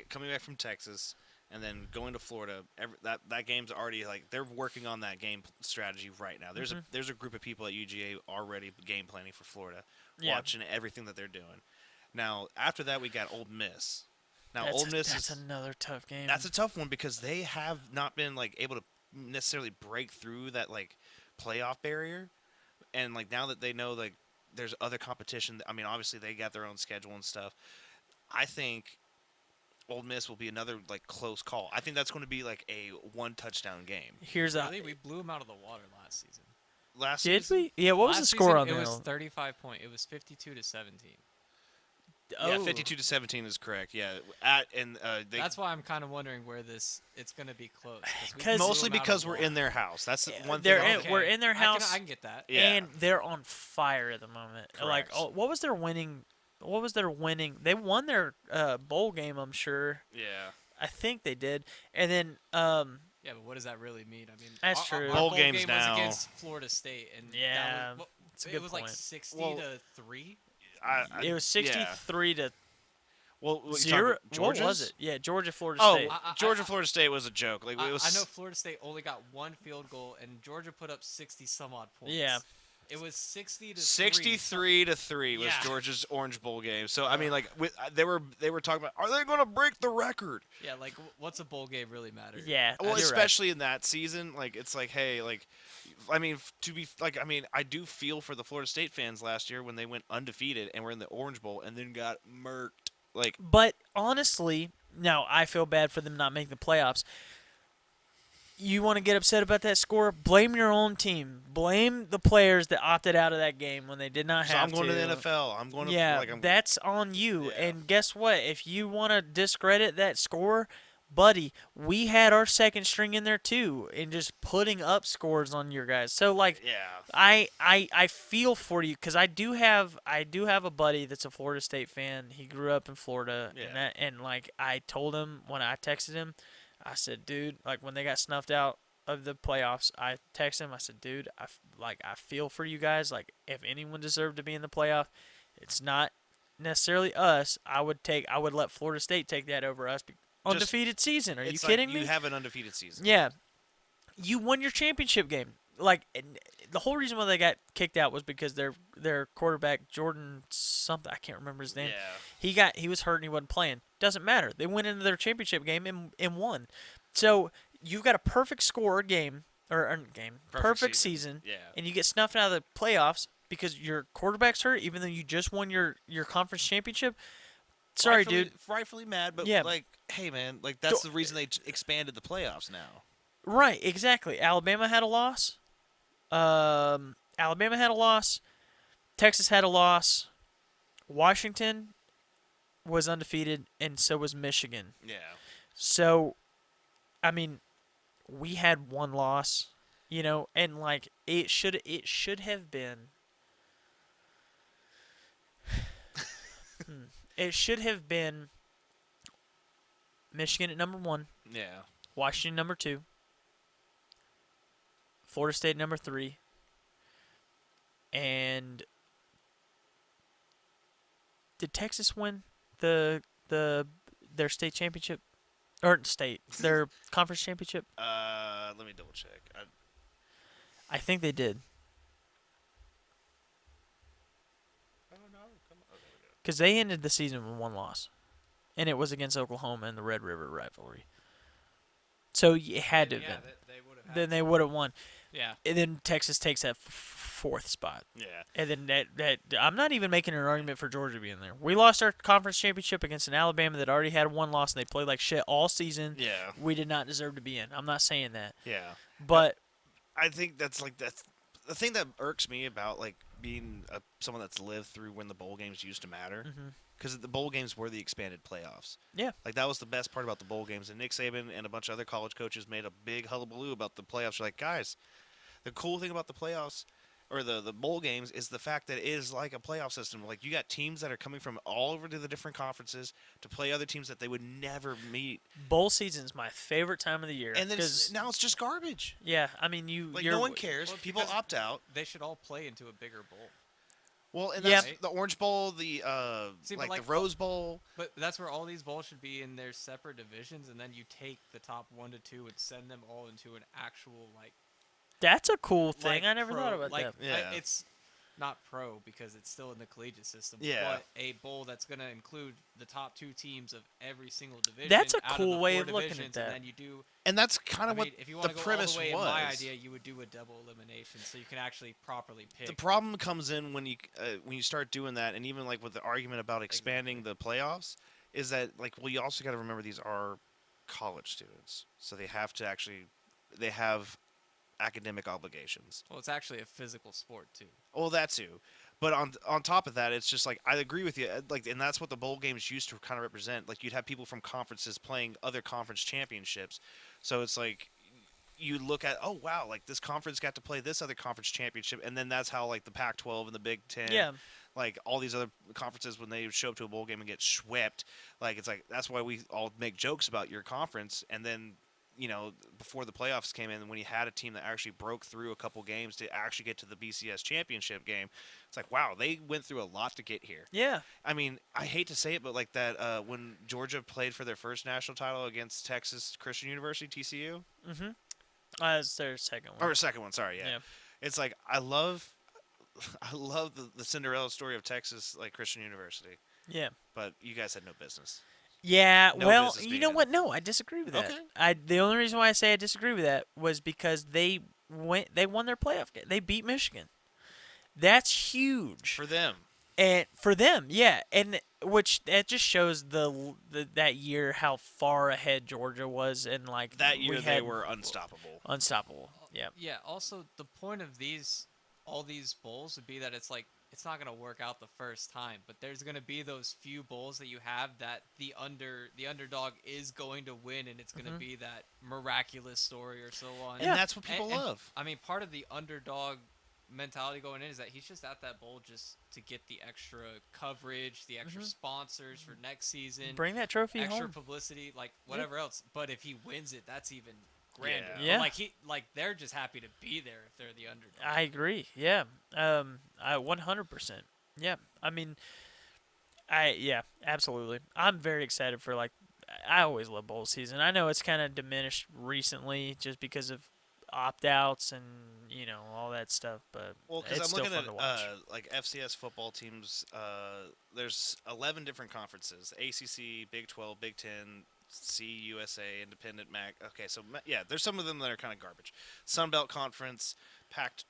coming back from Texas and then going to Florida. That game's already like they're working on that game strategy right now. There's a group of people at UGA already game planning for Florida, watching everything that they're doing. Now after that, we got Ole Miss. Now Ole Miss that's is another tough game. that's a tough one because they have not been like able to necessarily break through that like playoff barrier, and like now that they know like there's other competition. I mean, obviously they got their own schedule and stuff. I think Ole Miss will be another like close call. I think that's going to be like a 1 touchdown game. Here's a Really, we blew them out of the water last season. Last did season, we? Yeah, what was the Last score season, on It that? was 35 point. It was 52-17. Yeah, 52-17 is correct. Yeah, That's why I'm kind of wondering where it's going to be close. 'Cause- mostly because we're in their house. That's the one thing. We're in their house. I can get that. Yeah. And they're on fire at the moment. Like, Correct. what was their winning? What was their winning? They won their bowl game, I'm sure. Yeah. I think they did. And then, Yeah, but what does that really mean? I mean, That's our true. Bowl bowl games game now. was against Florida State, and Yeah, that was, it's a it good was like point. 60-3. it was 63 to Well, what, you 0. What Georgia's? was it? Yeah, Georgia, Florida Oh, State. Georgia, Florida State was a joke. Like it was. I know Florida State only got 1 field goal, and Georgia put up 60 some odd points. Yeah. It was 60-3. 63-3 was Yeah. Georgia's Orange Bowl game. So I mean, like they were talking about, are they going to break the record? Yeah, like what's a bowl game really matter? Yeah, Well, you're right. especially in that season, like it's like, hey, like, I mean, I do feel for the Florida State fans last year when they went undefeated and were in the Orange Bowl and then got murked. Like, But honestly, now I feel bad for them not making the playoffs. You want to get upset about that score? Blame your own team. Blame the players that opted out of that game when they did not so have I'm going to to. the NFL. I'm going to Yeah, like, I'm, that's on you. Yeah. And guess what? If you want to discredit that score, buddy, we had our second string in there too, and just putting up scores on your guys. So like, yeah. I feel for you because I do have a buddy that's a Florida State fan. He grew up in Florida, Yeah. and like I told him when I texted him, I said, dude, like when they got snuffed out of the playoffs, I texted him. I said, dude, I feel for you guys. Like if anyone deserved to be in the playoff, it's not necessarily us. I would let Florida State take that over us. Undefeated season. Are you It's kidding like me? You have an undefeated season. Yeah. You won your championship game. Like the whole reason why they got kicked out was because their quarterback Jordan something, I can't remember his name. Yeah. He was hurt and he wasn't playing. Doesn't matter. They went into their championship game and won. So you've got a perfect score game or game, perfect season, Yeah. and you get snuffed out of the playoffs because your quarterback's hurt, even though you just won your conference championship. Sorry, dude. Rightfully mad, but Yeah. like, hey man, like that's the reason they expanded the playoffs now. Right, exactly. Alabama had a loss. Alabama had a loss. Texas had a loss. Washington was undefeated, and so was Michigan. Yeah. So, I mean, we had one loss, and like it should have been. It should have been Michigan at number 1, Yeah. Washington number 2, Florida State number 3, and did Texas win their state championship or their conference championship? Let me double check. I think they did Oh no, come on. Oh, there we go. because they ended the season with one loss, and it was against Oklahoma in the Red River rivalry. So it had to have been. They would have. Then they would have won. Yeah. And then Texas takes that fourth spot. Yeah. And then that I'm not even making an argument for Georgia being there. We lost our conference championship against an Alabama that already had one loss and they played like shit all season. Yeah. We did not deserve to be in. I'm not saying that. Yeah. But I think that's the thing that irks me about like being someone that's lived through when the bowl games used to matter. Because the bowl games were the expanded playoffs. yeah. Like, that was the best part about the bowl games. And Nick Saban and a bunch of other college coaches made a big hullabaloo about the playoffs. They're like, guys, the cool thing about the playoffs or the bowl games is the fact that it is like a playoff system. Like, you got teams that are coming from all over to the different conferences to play other teams that they would never meet. Bowl season's my favorite time of the year. And then now it's just garbage. yeah, I mean Like, you're, no one cares. Well, People because opt out. They should all play into a bigger bowl. Well, and Yeah. that's the Orange Bowl, the See, but like the like, Rose Bowl. But that's where all these bowls should be in their separate divisions, and then you take the top 1 to 2 and send them all into an actual That's a cool thing. like I never pro- thought about like, that. Yeah. It's not pro because it's still in the collegiate system. Yeah. But a bowl that's going to include the top 2 teams of every single division. That's a out of cool the way 4 of looking at divisions, that. And then you do. And that's kind I of mean, what if you want the to go all premise the way was. in my idea, you would do a double elimination, so you can actually properly pick. The problem comes in when you start doing that, and even like with the argument about expanding the playoffs, is that like, well, you also got to remember these are college students, so they have academic obligations. Well, it's actually a physical sport too. Well, that too. But on top of that, it's just like I agree with you. Like, and that's what the bowl games used to kind of represent. Like, you'd have people from conferences playing other conference championships. So it's like you look at, oh wow, like this conference got to play this other conference championship, and then that's how like the Pac-12 and the Big Ten, Yeah. like all these other conferences, when they show up to a bowl game and get swept, like it's like that's why we all make jokes about your conference, and then. Before the playoffs came in, when you had a team that actually broke through a couple games to actually get to the BCS championship game, it's like, wow, they went through a lot to get here. Yeah. I mean, I hate to say it, but like that when Georgia played for their first national title against Texas Christian University, TCU. It's their second one. Or second one, sorry, yeah. Yeah. It's like I love the Cinderella story of Texas, like Christian University, Yeah. but you guys had no business. Yeah, No well, business you being know in. what? No, I disagree with that. Okay. The only reason why I say I disagree with that was because they won their playoff game. They beat Michigan. That's huge. For them. And for them, yeah, and which that just shows that year how far ahead Georgia was, and like That year we they had were unstoppable. unstoppable. Yeah, Yeah. Also, the point of all these bowls would be that it's like it's not gonna work out the first time, but there's gonna be those few bowls that you have that the underdog is going to win, and it's gonna be that miraculous story or so on. And that's what people love. I mean, part of the underdog mentality going in is that he's just at that bowl just to get the extra coverage, the extra sponsors for next season, bring that trophy extra home. publicity, like whatever else. But if he wins it, that's even grander. Yeah. But, they're just happy to be there if they're the underdog. I agree. Yeah, I 100%. Yeah, I mean, absolutely. I'm very excited for I always love bowl season. I know it's kind of diminished recently just because of opt-outs and all that stuff, but Well, because it's I'm still looking fun to watch. at like FCS football teams. There's 11 different conferences: ACC, Big 12, Big 10, CUSA, Independent, MAC. Okay, so yeah, there's some of them that are kind of garbage. Sun Belt Conference, packed,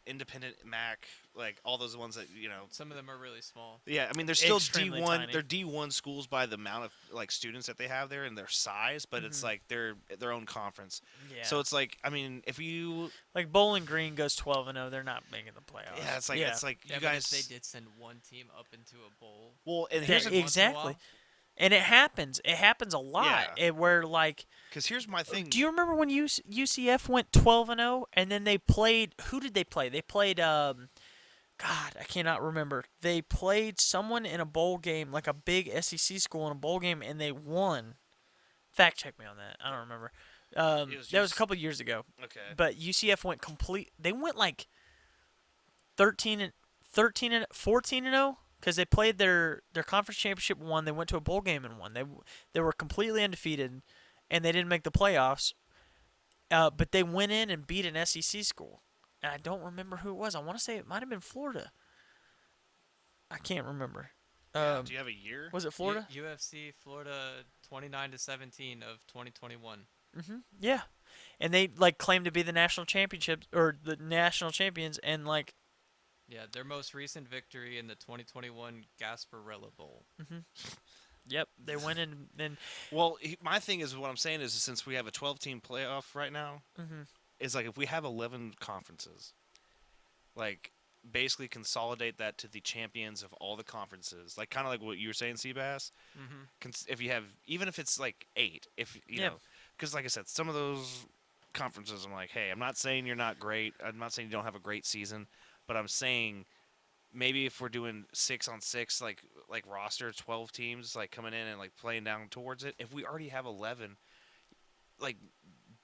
Independent, MAC, like all those ones that Some of them are really small. Yeah, I mean they're still Extremely D1. tiny. They're D1 schools by the amount of like students that they have there and their size, but it's Mhm. like they're their own conference. Yeah. So it's like, I mean, if you Like Bowling Green goes 12-0, they're not making the playoffs. yeah, it's like yeah. it's like Yeah, you but guys. if they did send one team up into a bowl, Well, and Yeah, here's every a once in a exactly. while, And it happens. It happens a lot. Yeah. Where like, because here's my thing. do you remember when UCF went 12-0 and then they played? Who did they play? They played God, I cannot remember. They played someone in a bowl game, like a big SEC school in a bowl game, and they won. Fact check me on that. I don't remember. It was That was a just- couple years ago. Okay. But UCF went complete. They went like 14-0 because they played their conference championship one. They went to a bowl game and won. They were completely undefeated, and they didn't make the playoffs. But they went in and beat an SEC school, and I don't remember who it was. I want to say it might have been Florida. I can't remember. Do you have a year? Was it Florida? UFC Florida 29-17 of 2021. Yeah, and they like claimed to be the national championships or the national champions, and like Yeah, their most recent victory in the 2021 Gasparilla Bowl. yep, they went in and Well, my thing is what I'm saying is since we have a 12-team playoff right now, is like if we have 11 conferences, like basically consolidate that to the champions of all the conferences, like kind of like what you were saying, Seabass. If you have, even if it's like 8, if you Yeah. know, because like I said, some of those conferences, I'm like, hey, I'm not saying you're not great. I'm not saying you don't have a great season, but I'm saying maybe if we're doing 6-on-6, like roster, 12 teams, like coming in and like playing down towards it. If we already have 11, like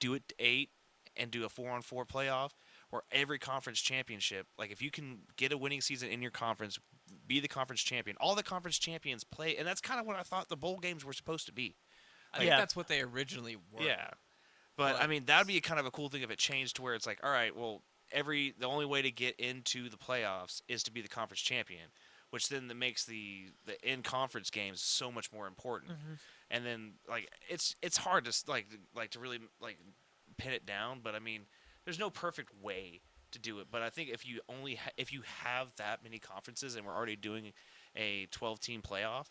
do it to 8 and do a 4-on-4 playoff or every conference championship. Like if you can get a winning season in your conference, be the conference champion. All the conference champions play, and that's kind of what I thought the bowl games were supposed to be. I think Yeah. that's what they originally were. Yeah, but I But- mean that'd be kind of a cool thing if it changed to where it's like, all right, well, the only way to get into the playoffs is to be the conference champion, which then that makes the in conference games so much more important. And then like it's hard to to really like pin it down, but I mean there's no perfect way to do it. But I think if you if you have that many conferences and we're already doing a 12-team playoff,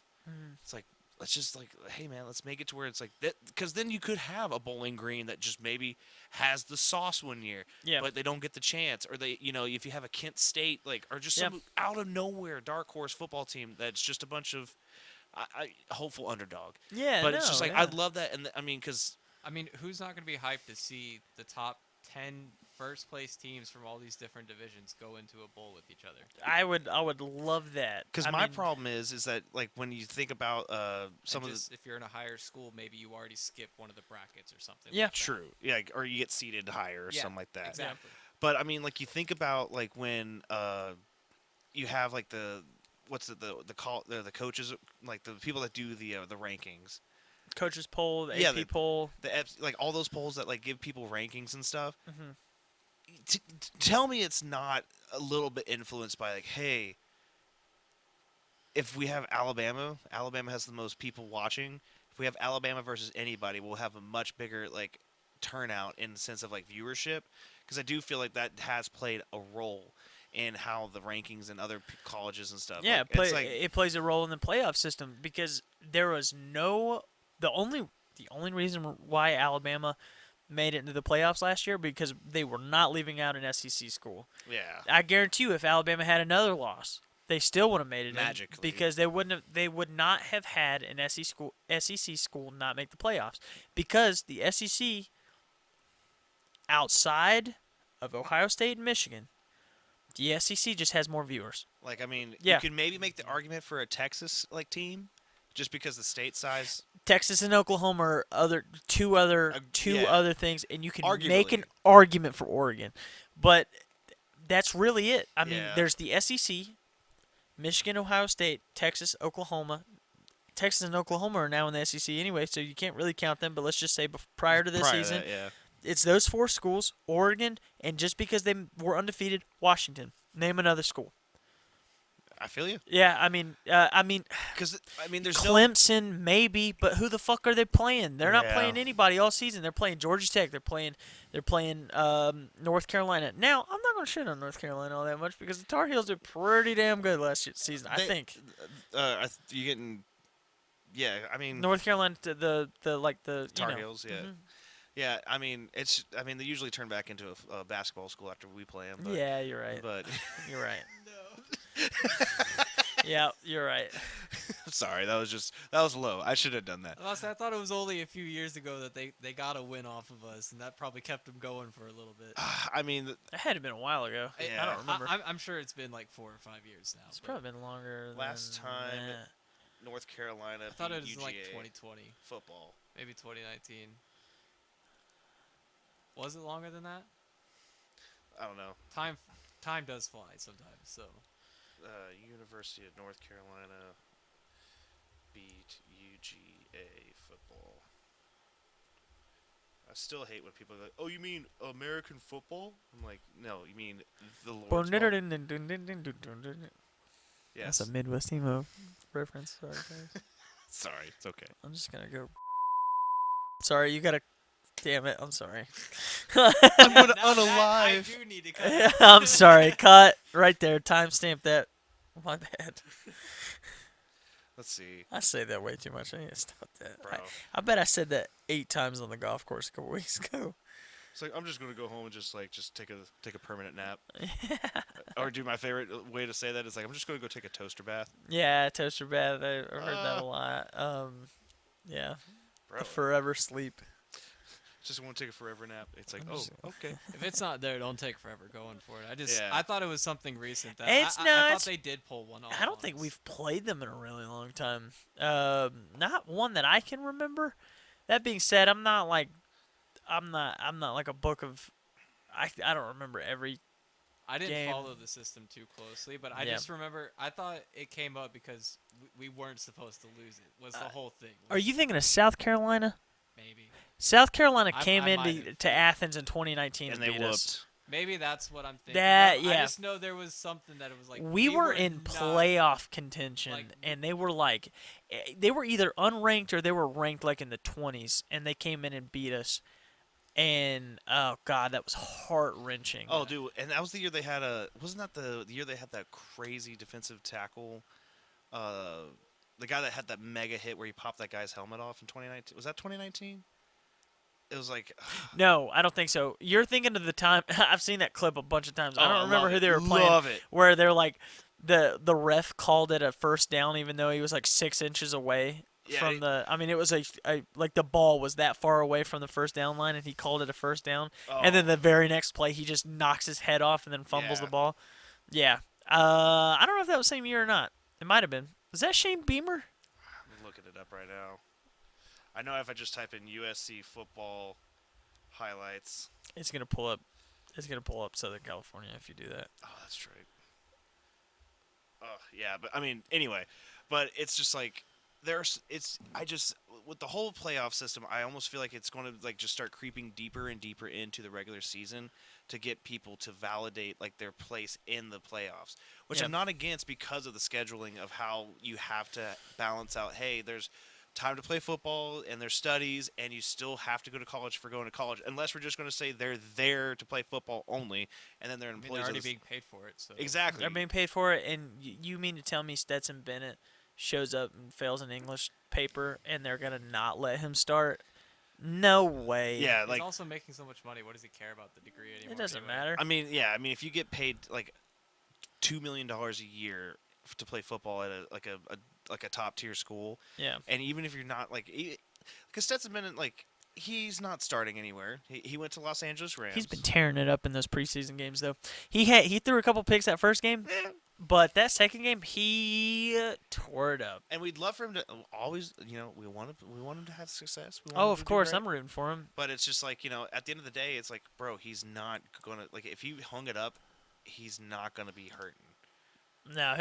it's like let's just like, hey man, let's make it to where it's like that, because then you could have a Bowling Green that just maybe has the sauce one year, Yeah. but they don't get the chance, or they, if you have a Kent State or just Yeah. some out of nowhere dark horse football team that's just a bunch of hopeful underdog. yeah, But it's just no, like yeah. I'd love that, and I mean, because I mean, who's not going to be hyped to see the top 10 first place teams from all these different divisions go into a bowl with each other? I would love that. because I my mean, problem is that like when you think about some And of just, if you're in a higher school, maybe you already skip one of the brackets or something. Yeah. like that. true, yeah, or you get seated higher or Yeah, something like that. Exactly. But I mean, like you think about like when you have like the coaches, like the people that do the rankings, coaches poll, the Yeah, AP the- poll. like all those polls that like give people rankings and stuff. Mhm. Tell me it's not a little bit influenced by like, hey, if we have Alabama has the most people watching. If we have Alabama versus anybody, we'll have a much bigger like turnout in the sense of like viewership, because I do feel like that has played a role in how the rankings and other colleges and stuff. Yeah, like, it's like it plays a role in the playoff system because there was the only reason why Alabama made it into the playoffs last year because they were not leaving out an SEC school. yeah. I guarantee you, if Alabama had another loss, they still would have made it in Magically. because they would not have had an SEC school not make the playoffs because the SEC outside of Ohio State and Michigan, the SEC just has more viewers. Like I mean, Yeah. you could maybe make the argument for a Texas like team, just because the state size. Texas and Oklahoma are two yeah. other things, and you can make an Arguably. argument for Oregon, but that's really it. I mean, Yeah. there's the SEC, Michigan, Ohio State, Texas, Oklahoma. Texas and Oklahoma are now in the SEC anyway, so you can't really count them. But let's just say prior to this Prior to season, that, yeah. it's those four schools: Oregon, and just because they were undefeated, Washington. Name another school. I feel you. Yeah, I mean, Because I mean, there's no. Clemson maybe, but who the fuck are they playing? They're not Yeah. playing anybody all season. They're playing Georgia Tech. They're playing North Carolina. Now I'm not gonna shit on North Carolina all that much because the Tar Heels did pretty damn good last season. I They, think you getting. Yeah, I mean, North Carolina the like the Tar Heels. Yeah. mhm. Yeah, I mean, it's. I mean, they usually turn back into a basketball school after we play them. But, Yeah, you're right. But You're right. No. Yeah, you're right. sorry, that was low. I should have done that. Honestly, I thought it was only a few years ago that they got a win off of us, and that probably kept them going for a little bit. I mean, That had to been a while ago. Yeah. I don't remember. I'm sure it's been like 4 or 5 years now. It's but probably been longer. Last than time- that. North Carolina. I thought it beat was like UGA 2020, football. maybe 2019. Was it longer than that? I don't know. Time does fly sometimes. So University of North Carolina beat UGA football. I still hate when people are like, "Oh, you mean American football?" I'm like, "No, you mean the Lord's ball." Yes. That's a Midwest emo reference. Sorry, guys. Sorry, it's okay. I'm just gonna go. Sorry, you gotta. Damn it! I'm sorry. I'm gonna Now that I unalive. do need to cut. I'm sorry. Cut right there. Timestamp that. My bad. Let's see, I say that way too much. I need to stop that. bro. I bet I said that 8 times on the golf course a couple weeks ago. It's like I'm just gonna go home and just take a permanent nap, or do my favorite way to say that is like I'm just gonna go take a toaster bath, Yeah, toaster bath. I've heard that a lot. Yeah, bro. the forever sleep. Just want to take a forever nap. It's like, I'm oh, just- okay. If it's not there, don't take forever going for it. Yeah. I thought it was something recent that It's I not- thought they did pull one off. I don't on think us. we've played them in a really long time. Not one that I can remember. That being said, I'm not like a book of. I don't remember every. I didn't game. follow the system too closely, but I Yeah. just remember I thought it came up because we weren't supposed to lose it. Was the whole thing? Are you thinking of South Carolina? Maybe? South Carolina I came might into have. to Athens in 2019 And and they beat us. whooped. Maybe that's what I'm thinking. That- of. yeah. I just know there was something that it was like We were in not- playoff contention, like- and they were like, they were either unranked or they were ranked like in the 20s, and they came in and beat us. And oh god, that was heart wrenching. Oh, dude, and that was the year they had wasn't that the year they had that crazy defensive tackle? The guy that had that mega hit where he popped that guy's helmet off in 2019. Was that 2019? It was like, No, I don't think so. You're thinking of the time. I've seen that clip a bunch of times. I Oh, don't I remember love who it. they were playing. Love it. Where they're like, the ref called it a first down, even though he was like 6 inches away Yeah, from the. I mean, it was like the ball was that far away from the first down line, and he called it a first down. And then Oh. the very next play, he just knocks his head off and then fumbles Yeah. the ball. Yeah. I don't know if that was the same year or not. It might have been. Was that Shane Beamer? I'm looking it up right now. I know if I just type in USC football highlights. It's gonna pull up. It's gonna pull up Southern California if you do that. Oh, that's right. Oh, yeah, but I mean, anyway, but it's just like I just with the whole playoff system, I almost feel like it's going to like just start creeping deeper and deeper into the regular season to get people to validate like their place in the playoffs, which Yeah. I'm not against because of the scheduling of how you have to balance out, hey, there's time to play football and there's studies and you still have to go to college for going to college, unless we're just going to say they're there to play football only and then they're I mean, employees they're already of the- being paid for it. So exactly. They're being paid for it, and you mean to tell me Stetson Bennett shows up and fails an English paper, and they're gonna not let him start? No way. Yeah, he's like also making so much money. What does he care about the degree anymore? It doesn't anyway? matter. I mean, yeah, I mean, if you get paid like $2 million a year to play football at a top tier school, Yeah. and even if you're not like, because Stetson Bennett, like, he's not starting anywhere. He went to Los Angeles Rams. He's been tearing it up in those preseason games, though. He threw a couple picks that first game, but that second game he tore it up. and we'd love for him to always, we want him to have success. We want Oh, him of to do course, great. I'm rooting for him. But it's just like, at the end of the day, it's like, bro, he's not gonna like if you hung it up, he's not gonna be hurting. No,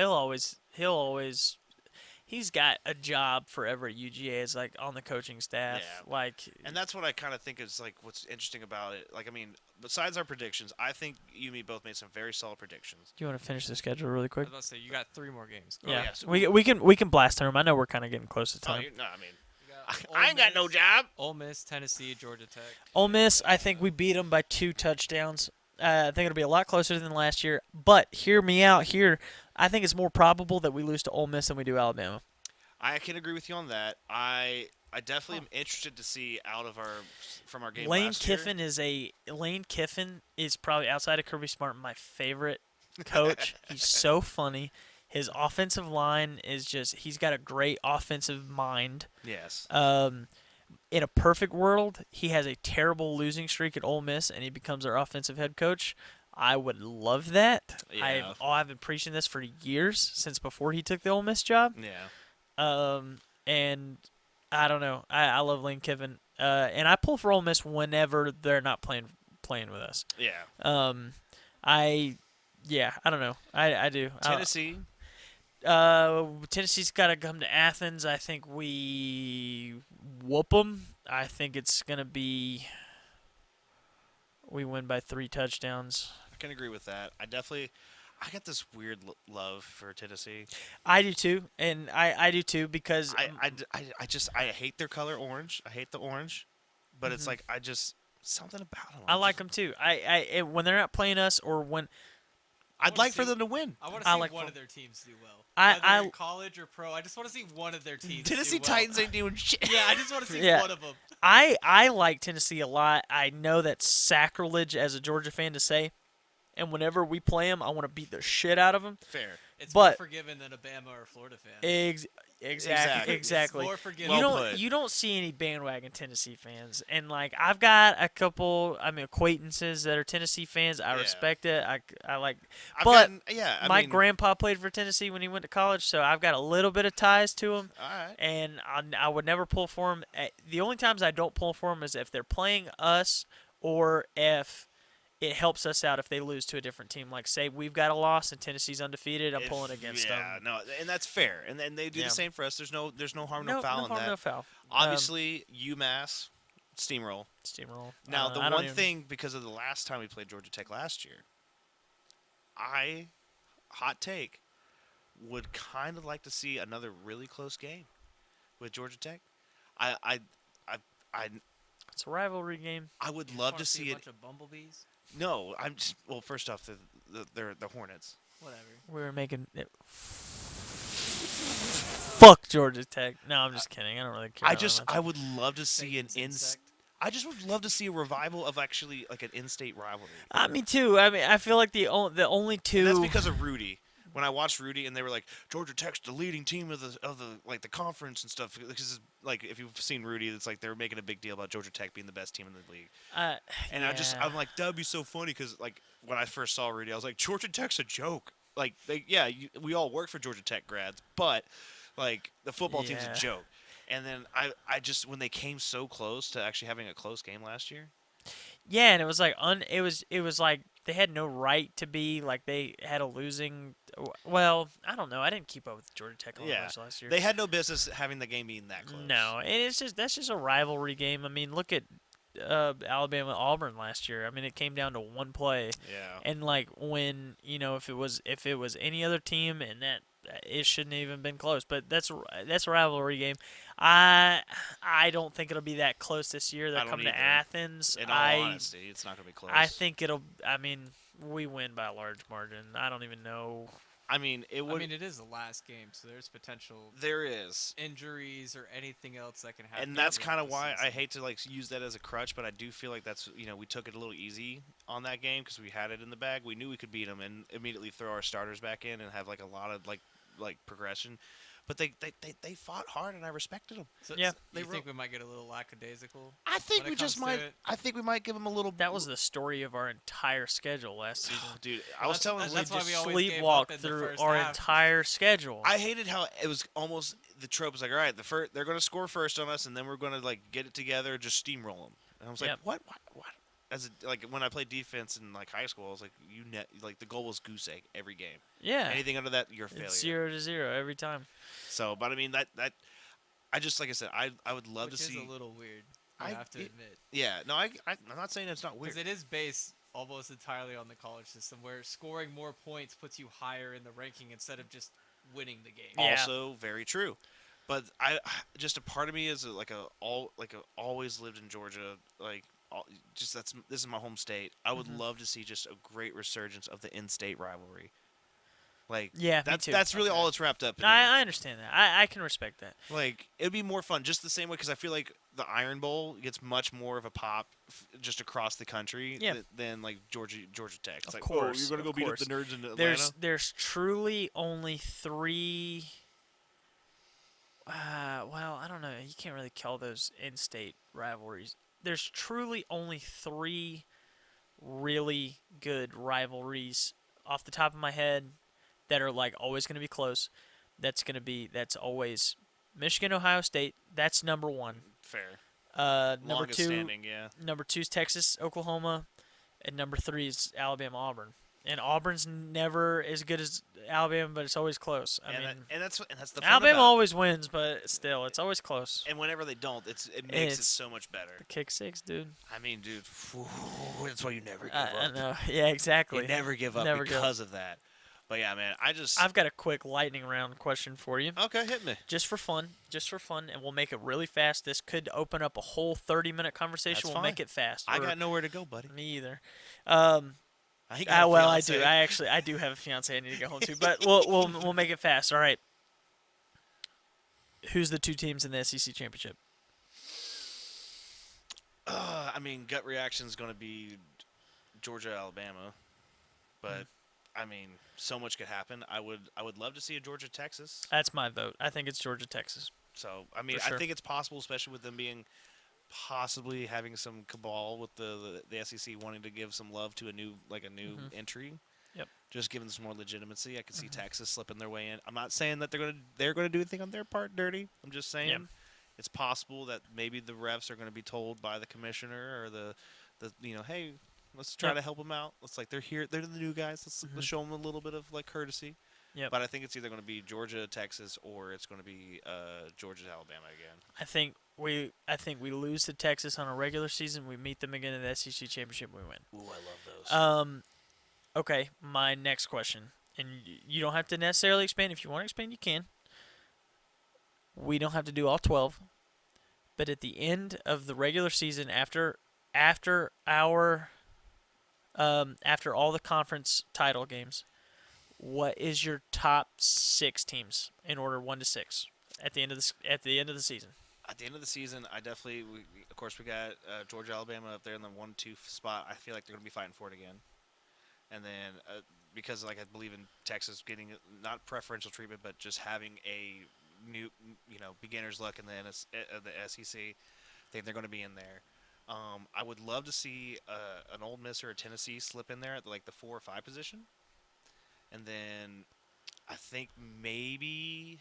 he's got a job forever at UGA as like on the coaching staff. Yeah. Like, And that's what I kind of think is like what's interesting about it. Like, I mean, besides our predictions, I think you and me both made some very solid predictions. do you want to finish the schedule really I quick? was about to say you got 3 more games. Go Oh, Yeah, ahead. yeah, so we can blast through 'em. I know we're kind of getting close to Oh, time. no, I mean, You got I ain't got no job. Ole Miss, Tennessee, Georgia Tech. Ole Miss, I think we beat them by 2 touchdowns. I think it'll be a lot closer than last year. But hear me out here. I think it's more probable that we lose to Ole Miss than we do Alabama. I can agree with you on that. I definitely am interested to see out of our game Lane last year. Lane Kiffin is probably outside of Kirby Smart my favorite coach. He's so funny. His offensive line is just he's got a great offensive mind. Yes. In a perfect world, he has a terrible losing streak at Ole Miss and he becomes our offensive head coach. I would love that. Yeah. I've been preaching this for years since before he took the Ole Miss job. Yeah. And I don't know. I love Lane Kiffin. And I pull for Ole Miss whenever they're not playing with us. Yeah. I don't know. I do. Tennessee. Tennessee's got to come to Athens. I think we whoop them. I think it's gonna be we win by 3 touchdowns. I can agree with that. I got this weird love for Tennessee. I do too, and I do too because I hate their color orange. I hate the orange, but it's Mhm. like something about them. I like them too. When they're not playing us or when I'd wanna like for see- them to win. I want to I see like one fun. of their teams do well. I- Whether in college or pro. I just want to see one of their teams. Tennessee do well. Titans ain't doing shit. Yeah, I just want to see Yeah. one of them. I like Tennessee a lot. I know that's sacrilege as a Georgia fan to say, and whenever we play them, I want to beat the shit out of them. Fair. It's But- more forgiven than a Bama or Florida fan. Exactly. It's more forgiving. You Well don't put. you don't see any bandwagon Tennessee fans, and like I've got a couple, acquaintances that are Tennessee fans. I Yeah. respect it. I like, I've but gotten, yeah, I my mean, grandpa played for Tennessee when he went to college, so I've got a little bit of ties to him. all right. And I would never pull for them. The only times I don't pull for them is if they're playing us or if it helps us out if they lose to a different team. Like, say we've got a loss and Tennessee's undefeated, I'm pulling against them. Yeah, no, and that's fair, and then they do Yeah. the same for us. There's no harm, no foul in harm, that. no foul. Obviously, UMass steamroll. Steamroll. Now, the I don't one even- thing, because of the last time we played Georgia Tech last year, hot take, would kind of like to see another really close game with Georgia Tech. I It's a rivalry game. would You just love wanna to see a it. bunch of bumblebees. No, I'm just well. First off, they're the Hornets. Whatever. We were making it. Fuck Georgia Tech. No, I'm just kidding. I don't really care. that much. I would love to see Satan's insect. I just would love to see a revival of actually like an in-state rivalry. Me too. I mean, I feel like the only two. And that's because of Rudy. When I watched Rudy, and they were like, Georgia Tech's the leading team of the like the conference and stuff. Because like if you've seen Rudy, it's like they were making a big deal about Georgia Tech being the best team in the league. And yeah. I'm like, that'd be so funny because like when I first saw Rudy, I was like, Georgia Tech's a joke. Like we all work for Georgia Tech grads, but like the football team's Yeah. a joke. And then I just when they came so close to actually having a close game last year. Yeah, and it was like it was like they had no right to be like they had a losing. Well, I don't know. I didn't keep up with Georgia Tech all Yeah. much last year. They had no business having the game being that close. No, and that's just a rivalry game. I mean, look at Alabama Auburn last year. I mean, it came down to one play, Yeah. and like when if it was any other team, and that it shouldn't have even been close. But that's a rivalry game. I don't think it'll be that close this year. I They'll don't come either. to Athens. In all honesty, it's not gonna be close. I think it'll. I mean, we win by a large margin. I don't even know. I mean, it would. I mean, it is the last game, so there's potential there is, injuries or anything else that can happen. and that's throughout kind of the why I season. hate to like use that as a crutch. But I do feel like that's we took it a little easy on that game because we had it in the bag. We knew we could beat them and immediately throw our starters back in and have like a lot of like progression. But they fought hard and I respected them. So, Yeah, so they you think wrote- we might get a little lackadaisical? I think When it we just comes to might. it- I think we might give them a little. That was the story of our entire schedule last season. Dude. I was telling. that's we why just we always gave up sleepwalked in the through first our half. entire schedule. I hated how it was almost the trope was like, all right, they're going to score first on us, and then we're going to like get it together, and just steamroll them. And I was like, Yep. what? like when I played defense in like high school, I was like like the goal was goose egg every game. Yeah. Anything under that, you're a failure. It's 0-0 every time. So, but I mean that I just like I said, I would love Which to is see. a little weird. I have to admit. Yeah, no, I'm not saying it's not weird. Because it is based almost entirely on the college system, where scoring more points puts you higher in the ranking instead of just winning the game. Yeah. Also very true. But I just a part of me is always lived in Georgia, like just this is my home state. I would love to see just a great resurgence of the in-state rivalry. Like Yeah, me that's too. that's really all it's wrapped up in. I understand that. I can respect that. Like it'd be more fun, just the same way, because I feel like the Iron Bowl gets much more of a pop just across the country than like Georgia Tech. It's Of like, course, oh, you're gonna go of beat up course. the nerds in Atlanta. There's truly only 3. Well, I don't know. You can't really call those in-state rivalries. There's truly only 3 really good rivalries off the top of my head that are like always going to be close. That's always Michigan, Ohio State. That's number 1. Fair. Number Longest 2, standing, yeah. number 2 is Texas, Oklahoma, and number 3 is Alabama, Auburn. And Auburn's never as good as Alabama, but it's always close. I mean, that's the fun Alabama about it. always wins, but still, it's always close. And whenever they don't, it makes it It's so much better. The kick 6, dude. I mean, dude, that's why you never give I up. know. Yeah, exactly. You never give up Never give up. because of that. But yeah, man, I've got a quick lightning round question for you. Okay, hit me. Just for fun, and we'll make it really fast. This could open up a whole 30-minute conversation. That's We'll make fine. it fast. I got nowhere to go, buddy. Me either. I got a Well, I fiance. do. I do have a fiance I need to go home to, but we'll make it fast. All right. Who's the 2 teams in the SEC championship? I mean, gut reaction is going to be Georgia, Alabama, but I mean, so much could happen. I would love to see a Georgia, Texas. That's my vote. I think it's Georgia, Texas. So I mean, For sure. I think it's possible, especially with them being possibly having some cabal with the SEC wanting to give some love to a new entry. Yep. Just giving some more legitimacy. I could see Texas slipping their way in. I'm not saying that they're gonna do anything on their part dirty. I'm just saying Yep. it's possible that maybe the refs are gonna be told by the commissioner or the hey, let's try Yep. to help them out. Let's they're here. They're the new guys. Let's show them a little bit of like courtesy. Yep. But I think it's either going to be Georgia, Texas, or it's going to be Georgia, Alabama again. I think we lose to Texas on a regular season. We meet them again in the SEC championship. We win. Ooh, I love those. Okay. My next question, and you don't have to necessarily expand. If you want to expand, you can. We don't have to do all 12, but at the end of the regular season, after all the conference title games, what is your top 6 teams in order 1 to 6 at the end of the season? At the end of the season, I definitely, of course, we got Georgia, Alabama up there in the 1-2 spot. I feel like they're going to be fighting for it again. And then because like I believe in Texas getting not preferential treatment, but just having a new beginner's luck in the SEC, I think they're going to be in there. I would love to see an Ole Miss or a Tennessee slip in there at like the 4 or 5 position. And then I think maybe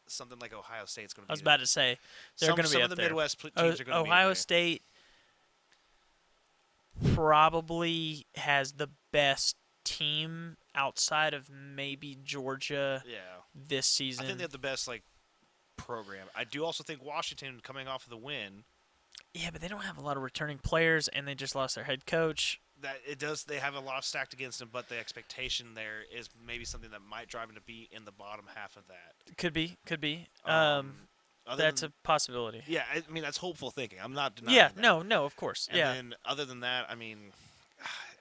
something like Ohio State's going to be I was about to say they're going to be some up of the there. Midwest teams are going to be in Ohio there. State probably has the best team outside of maybe Georgia Yeah. this season. I think they have the best program. I do also think Washington, coming off of the win, Yeah, but they don't have a lot of returning players, and they just lost their head coach. that it does. They have a lot stacked against them, but the expectation there is maybe something that might drive them to be in the bottom half of that. Could be. Other That's than- a possibility. Yeah, I mean that's hopeful thinking. I'm not denying. Yeah, that. no, of course. And yeah. then other than that, I mean,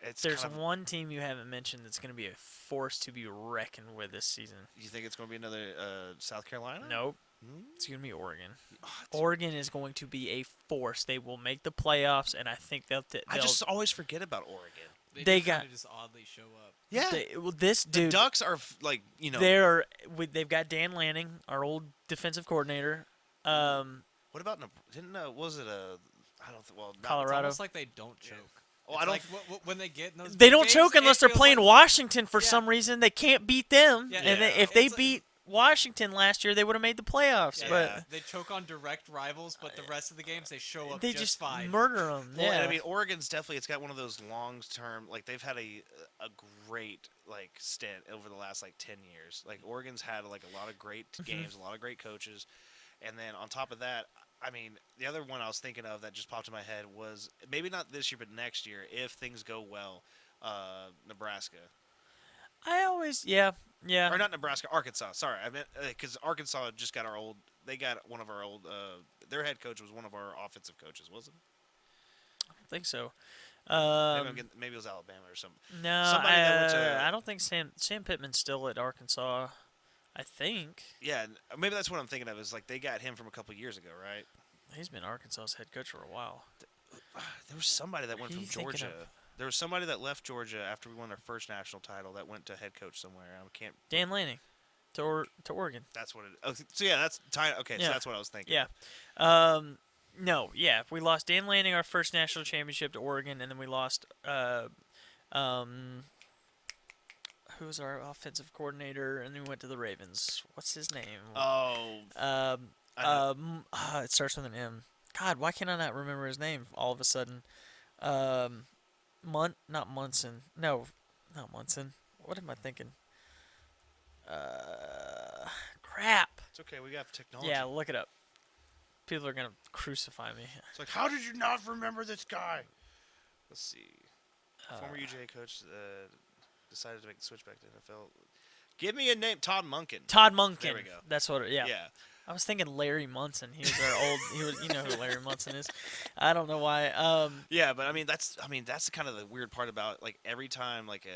it's There's kind of, one team you haven't mentioned that's going to be a force to be reckoned with this season. You think it's going to be another South Carolina? Nope. Hmm? It's going to be Oregon. Oh, Oregon is going to be a force. They will make the playoffs, and I think they'll. I just always forget about Oregon. They do got- kinda just oddly show up. Yeah, this the dude. Ducks are They've got Dan Lanning, our old defensive coordinator. What about didn't was it a I don't well not- Colorado. It's almost like they don't choke. Oh, It's I don't. like when they get in those. They big don't games, choke it unless they're feels playing like- Washington for Yeah. some reason. They can't beat them. Yeah, and yeah. if they It's like- beat Washington last year, they would have made the playoffs. Yeah, But they choke on direct rivals, but the rest of the games they show up they just fine. murder them. Well, Yeah. and I mean, Oregon's definitely it's got one of those long term like they've had a great like stint over the last like 10 years. Like Oregon's had like a lot of great games, a lot of great coaches, and then on top of that, I mean, the other one I was thinking of that just popped in my head was maybe not this year but next year if things go well, Nebraska I always, yeah. or not Nebraska, Arkansas. Sorry, I meant because Arkansas just got they got one of our old their head coach was one of our offensive coaches, wasn't it? I don't think so. Maybe it was Alabama or something. No, Somebody that went to I don't think Sam Pittman's still at Arkansas. I think yeah, maybe that's what I'm thinking of. Is like they got him from a couple years ago, right? he's been Arkansas's head coach for a while. There was somebody that went Who from you thinking Georgia. of? There was somebody that left Georgia after we won our first national title that went to head coach somewhere. I can't. Dan Lanning to Oregon. That's what it. Oh, so yeah, that's time. Okay, Yeah. so that's what I was thinking. Yeah. No, yeah, we lost Dan Lanning our first national championship to Oregon, and then we lost who was our offensive coordinator, and then we went to the Ravens. What's his name? Oh, Um, I know. it starts with an M. God, why can I not remember his name all of a sudden? Not Munson. No, not Munson. What am I thinking? Crap. it's okay. We got technology. Yeah, look it up. People are gonna crucify me. It's like, how did you not remember this guy? Let's see. Former Uh, UGA coach decided to make the switch back to NFL. Give me a name. Todd Munkin. Todd Munkin. There we go. That's what. Yeah. Yeah. I was thinking Larry Munson. He was our old. He was. You know who Larry Munson is. I don't know why. Yeah, but I mean that's kind of the weird part about like every time like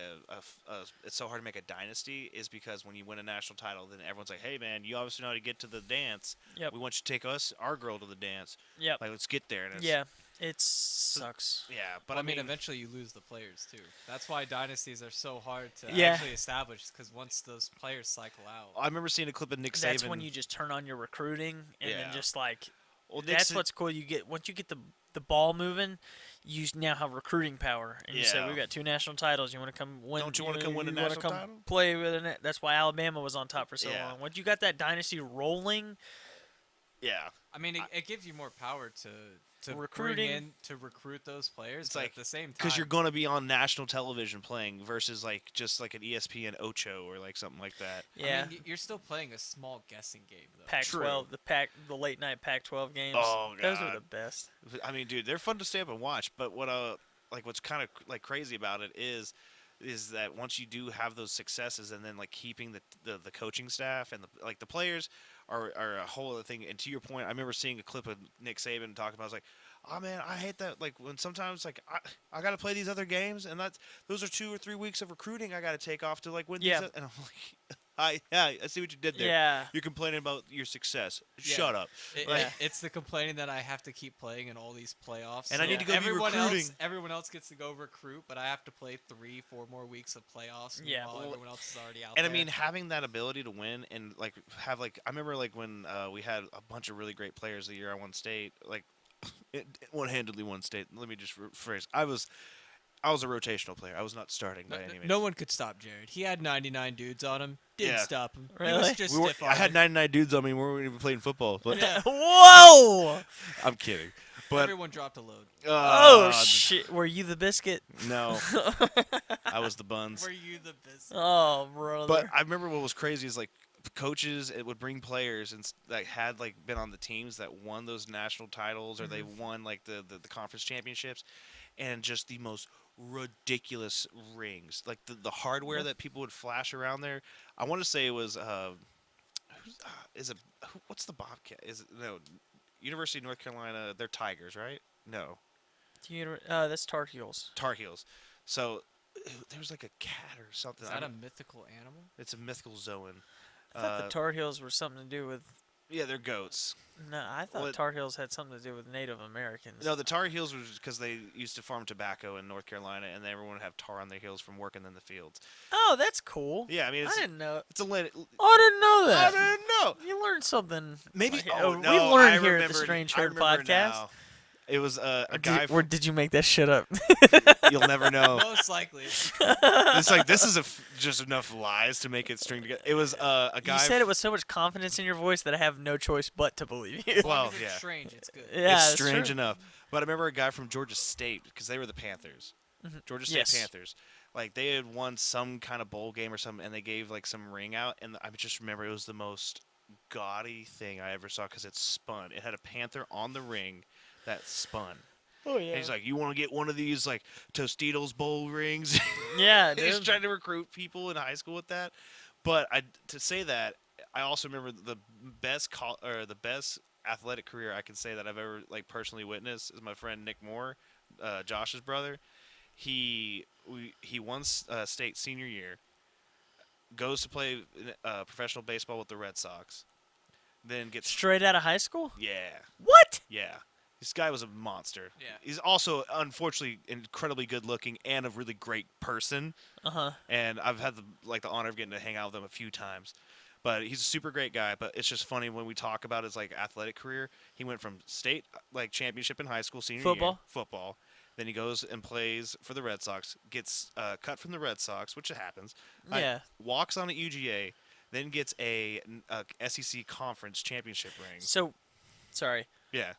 it's so hard to make a dynasty is because when you win a national title, then everyone's like, hey man, you obviously know how to get to the dance. Yep. We want you to take our girl to the dance. Yep. Like let's get there. And it's, Yeah. It sucks. Yeah, but Well, I mean, eventually you lose the players too. That's why dynasties are so hard to Yeah. actually establish, because once those players cycle out, I remember seeing a clip of Nick Saban. That's when you just turn on your recruiting and Yeah. then just like. Well, Nick That's Sa- what's cool. You get once you get the ball moving, you now have recruiting power, and you say Yeah. we've got 2 national titles. You want to come win? Don't you wanna come win a you wanna national come title? Play with it. That's why Alabama was on top for so Yeah. long. Once you got that dynasty rolling, Yeah, I mean, it gives you more power to Recruiting. bring in to recruit those players. It's but like- at the same time, because you're going to be on national television playing versus like just like an ESPN Ocho or like something like that. yeah. I mean, you're still playing a small guessing game though. Pac-12, the late night Pac-12 games. Oh, those are God. the best. I mean, dude, they're fun to stay up and watch. But what's kind of like crazy about it is that once you do have those successes, and then like keeping the coaching staff and the players are a whole other thing. And to your point, I remember seeing a clip of Nick Saban talking about. I was like, oh man, I hate that. Like when sometimes like I got to play these other games, and those are 2 or 3 weeks of recruiting I got to take off to like win. Yeah. These, and I'm like, I see what you did there. Yeah. You're complaining about your success. Yeah. Shut up. Like- It's the complaining that I have to keep playing in all these playoffs. And I need to go be everyone recruiting. else, everyone else gets to go recruit, but I have to play 3-4 more weeks of playoffs. Yeah. While Well, everyone else is already out And there. I mean, having that ability to win and like have like I remember like when we had a bunch of really great players the year I won state, like one-handedly won state. Let me just rephrase. I was a rotational player. I was not starting by any means. no one could stop Jared. He had 99 dudes on him. Didn't Yeah. stop him. He Really? was just stiff I had 99 dudes on me. We weren't even playing football. But Whoa! I'm kidding. But Everyone dropped a load. Oh shit! Were you the biscuit? no, I was the buns. Were you the best? Oh, brother. But I remember what was crazy is like coaches it would bring players and that had like been on the teams that won those national titles or they won like the conference championships and just the most ridiculous rings like the hardware that people would flash around there. I want to say it was what's the Bobcat? Is it no University of North Carolina? They're Tigers, right? No, that's Tar Heels. Tar Heels. So there was like a cat or something. Is that a mythical animal? It's a mythical zoan. I thought the Tar Heels were something to do with. Yeah, they're goats. No, I thought Well, Tar Heels had something to do with Native Americans. No, the Tar Heels was because they used to farm tobacco in North Carolina, and everyone would have tar on their heels from working in the fields. Oh, that's cool. Yeah, I mean, I it's, didn't know. it's a lit. I didn't know I that. didn't know. You learned something. Maybe Like, oh, we no, learn I here at the remembered- Strange I Herd remember podcast. now. It was a guy. Or did you make that shit up? You'll never know. Most likely. It's like this is just enough lies to make it string together. It was a guy. You said it with so much confidence in your voice that I have no choice but to believe you. As long Well, as it's yeah. strange, it's good. Yeah, it's that's strange true. enough. But I remember a guy from Georgia State because they were the Panthers. Georgia State Yes. Panthers. Like they had won some kind of bowl game or something, and they gave like some ring out, and I just remember it was the most gaudy thing I ever saw because it spun. It had a panther on the ring that spun. Oh And he's like, "You want to get one of these like Tostitos bowl rings?" Yeah, He's dude. trying to recruit people in high school with that. But to say that, I also remember the the best athletic career I can say that I've ever like personally witnessed is my friend Nick Moore, Josh's brother. He won state senior year, goes to play professional baseball with the Red Sox, then gets Straight out of high school? yeah. What? Yeah. This guy was a monster. Yeah. He's also, unfortunately, incredibly good looking and a really great person. Uh-huh. And I've had the honor of getting to hang out with him a few times. But he's a super great guy. But it's just funny when we talk about his like athletic career. He went from state like championship in high school senior year, football. Then he goes and plays for the Red Sox, gets cut from the Red Sox, which happens. Yeah. Walks on at UGA, then gets a SEC conference championship ring. So, sorry. Yeah.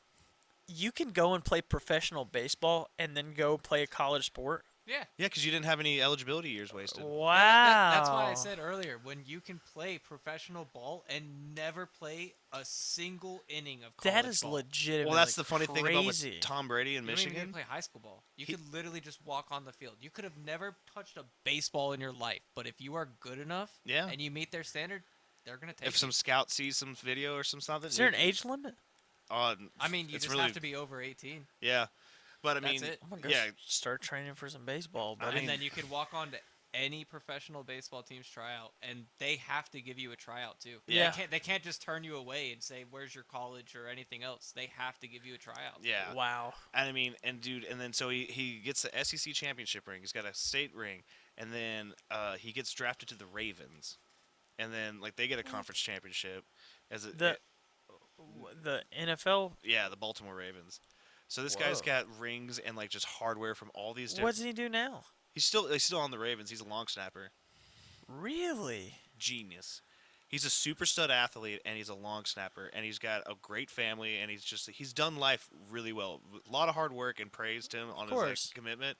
You can go and play professional baseball and then go play a college sport? Yeah. Yeah, because you didn't have any eligibility years wasted. Wow. That's why I said earlier, when you can play professional ball and never play a single inning of college That is ball. legitimately Well, that's the funny thing about crazy. with Tom Brady in You don't even get to Michigan. play high school ball. You He- could literally just walk on the field. You could have never touched a baseball in your life, but if you are good enough Yeah. and you meet their standard, they're gonna take If you. some scout sees some video or something, Is there an age limit? I mean, you it's just really, have to be over 18, yeah. But I That's mean, it. I'm gonna go yeah, start training for some baseball, I buddy. mean- and then you could walk on to any professional baseball team's tryout, and they have to give you a tryout too. Yeah. They can't just turn you away and say, "Where's your college?" or anything else. They have to give you a tryout. yeah. Wow. And I mean, and dude, and then so he gets the SEC championship ring. He's got a state ring, and then he gets drafted to the Ravens, and then like they get a conference championship as a The NFL. yeah, the Baltimore Ravens. So this guy's Whoa. got rings and like just hardware from all these different. What does he do now? He's still on the Ravens. He's a long snapper. Really? Genius. He's a super stud athlete and he's a long snapper and he's got a great family and he's done life really well. A lot of hard work and praised him on his course. like, commitment.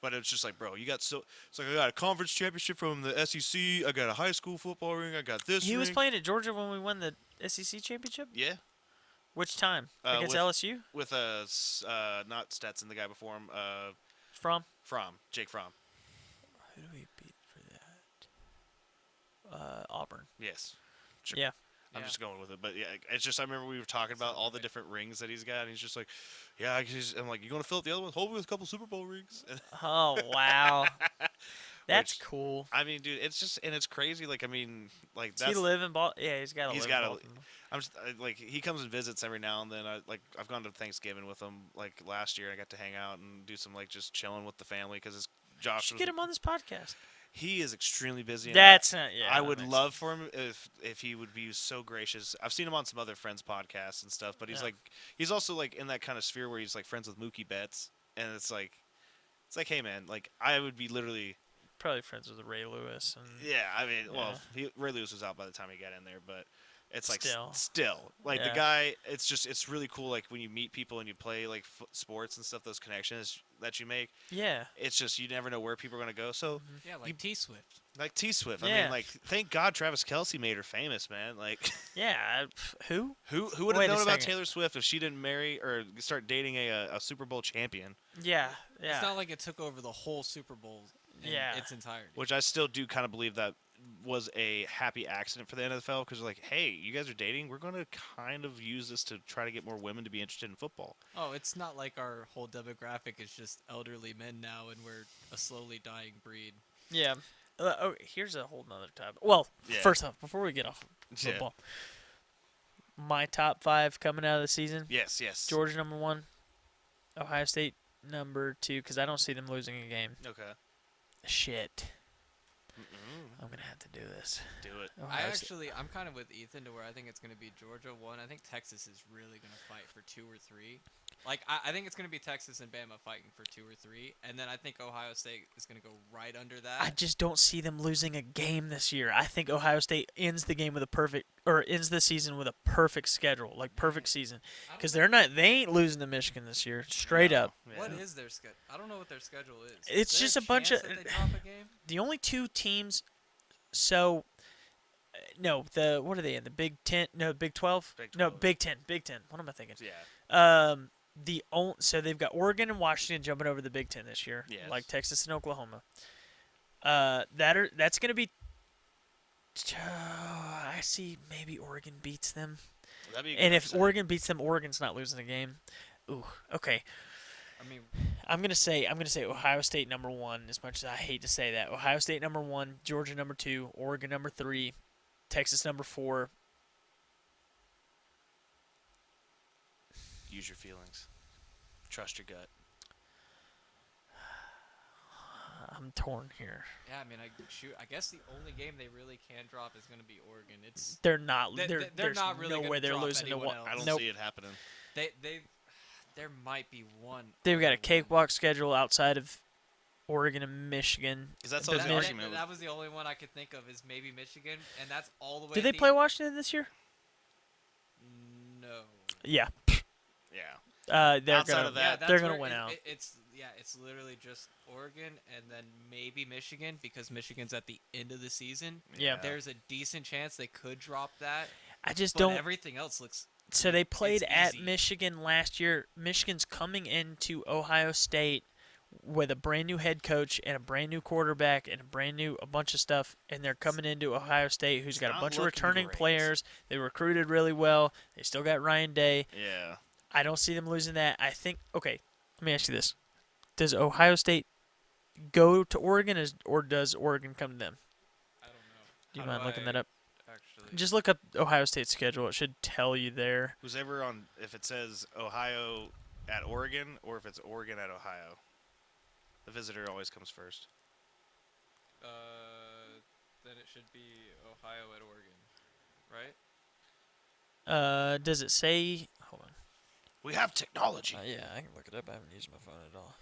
But it's just like, bro, it's like I got a conference championship from the SEC. I got a high school football ring. I got this. He was ring. playing at Georgia when we won the SEC championship. Yeah, Which time? Against with- LSU? with not Stetson, the guy before him. From? Jake Fromm. Who do we beat for that? Auburn. Yes. Sure. Yeah. I'm Yeah. just going with it, but yeah, it's just I remember we were talking about all the different rings that he's got, and he's just like, yeah, I'm like, you gonna fill up the other ones? Hopefully with a couple Super Bowl rings. Oh wow. That's Which- cool. I mean, dude, it's just and it's crazy. Like, I mean, like Does he that's live in Baltimore? Yeah, he's got to he's live gotta- in Baltimore. I'm just like he comes and visits every now and then. I've gone to Thanksgiving with him like last year. I got to hang out and do some like just chilling with the family because Josh Should was, get him on this podcast. he is extremely busy. and That's not. Yeah. I that would makes love for him if he would be so gracious. I've seen him on some other friends' podcasts and stuff, but he's Yeah. like he's also like in that kind of sphere where he's like friends with Mookie Betts, and it's like hey man, like I would be literally sense. Probably friends with Ray Lewis and. yeah. I mean, well, Yeah. Ray Lewis was out by the time he got in there, but it's like Still. like the Yeah. guy. It's really cool. Like when you meet people and you play like sports and stuff, those connections that you make. Yeah. It's just you never know where people are gonna go. So Yeah, like T Swift. like T Swift. I Yeah. mean, like thank God Travis Kelsey made her famous, man. Like. Yeah. Who? Who would Wait have a known about second. Taylor Swift if she didn't marry or start dating a Super Bowl champion? Yeah. It's Yeah. not like it took over the whole Super Bowl in Yeah. its entirety. Which I still do kind of believe that was a happy accident for the NFL because they're like, hey, you guys are dating. We're going to kind of use this to try to get more women to be interested in football. Oh, it's not like our whole demographic is just elderly men now, and we're a slowly dying breed. Yeah. Oh, here's a whole nother topic. Well, Yeah. first off, before we get off Yeah. football, my top 5 coming out of the season: Yes, yes. Georgia number 1, Ohio State number 2, because I don't see them losing a game. Okay. Shit. I'm gonna have to do this. Do it. I'm kind of with Ethan to where I think it's going to be Georgia 1. I think Texas is really going to fight for 2 or 3. Like, I think it's going to be Texas and Bama fighting for 2 or 3. And then I think Ohio State is going to go right under that. I just don't see them losing a game this year. I think Ohio State ends the game with ends the season with a perfect schedule, like perfect season, I don't because know. they ain't losing to Michigan this year, straight No, up. yeah. What is their schedule? I don't know what their schedule is. It's Is there just a bunch chance of- that they drop a game? The only two teams, so no, the what are they in the Big Ten? No, Big 12. Big No, 12. Big Ten. Big Ten. What am I thinking? Yeah. So they've got Oregon and Washington jumping over the Big Ten this year, Yes. like Texas and Oklahoma. That's gonna be. I see maybe Oregon beats them, That'd be a and good if upset. Oregon beats them, Oregon's not losing a game. Ooh, okay. I mean, I'm gonna say Ohio State number 1. As much as I hate to say that, Ohio State number 1, Georgia number 2, Oregon number 3, Texas number 4. Use your feelings. Trust your gut. I'm torn here. yeah, I mean, I guess the only game they really can drop is going to be Oregon. It's They're not. They're There's not really no gonna way they're drop losing to anyone one. else. I don't Nope. see it happening. they there might be one. They've got other a one. cakewalk schedule outside of Oregon and Michigan. Because that's But always the Mich- argument. That was the only one I could think of is maybe Michigan, and that's all the way. Did they at the- play Washington this year? No. Yeah. Yeah. They're Outside gonna of that- Yeah, that's they're gonna where win out. It's literally just Oregon and then maybe Michigan because Michigan's at the end of the season. Yeah. There's a decent chance they could drop that, I just but don't. everything else looks. So they played it's at easy. Michigan last year. Michigan's coming into Ohio State with a brand new head coach and a brand new quarterback and a bunch of stuff, and they're coming into Ohio State, who's got a not bunch of looking returning great. players. They recruited really well. They still got Ryan Day. Yeah. I don't see them losing that. I think. Okay, let me ask you this: does Ohio State go to Oregon, or does Oregon come to them? I don't know. Do you How mind looking that up? Actually, Just look up Ohio State's schedule. It should tell you there. Who's ever on, if it says Ohio at Oregon or if it's Oregon at Ohio, the visitor always comes first. then it should be Ohio at Oregon, right? Does it say? Hold on. We have technology. Yeah, I can look it up. I haven't used my phone at all.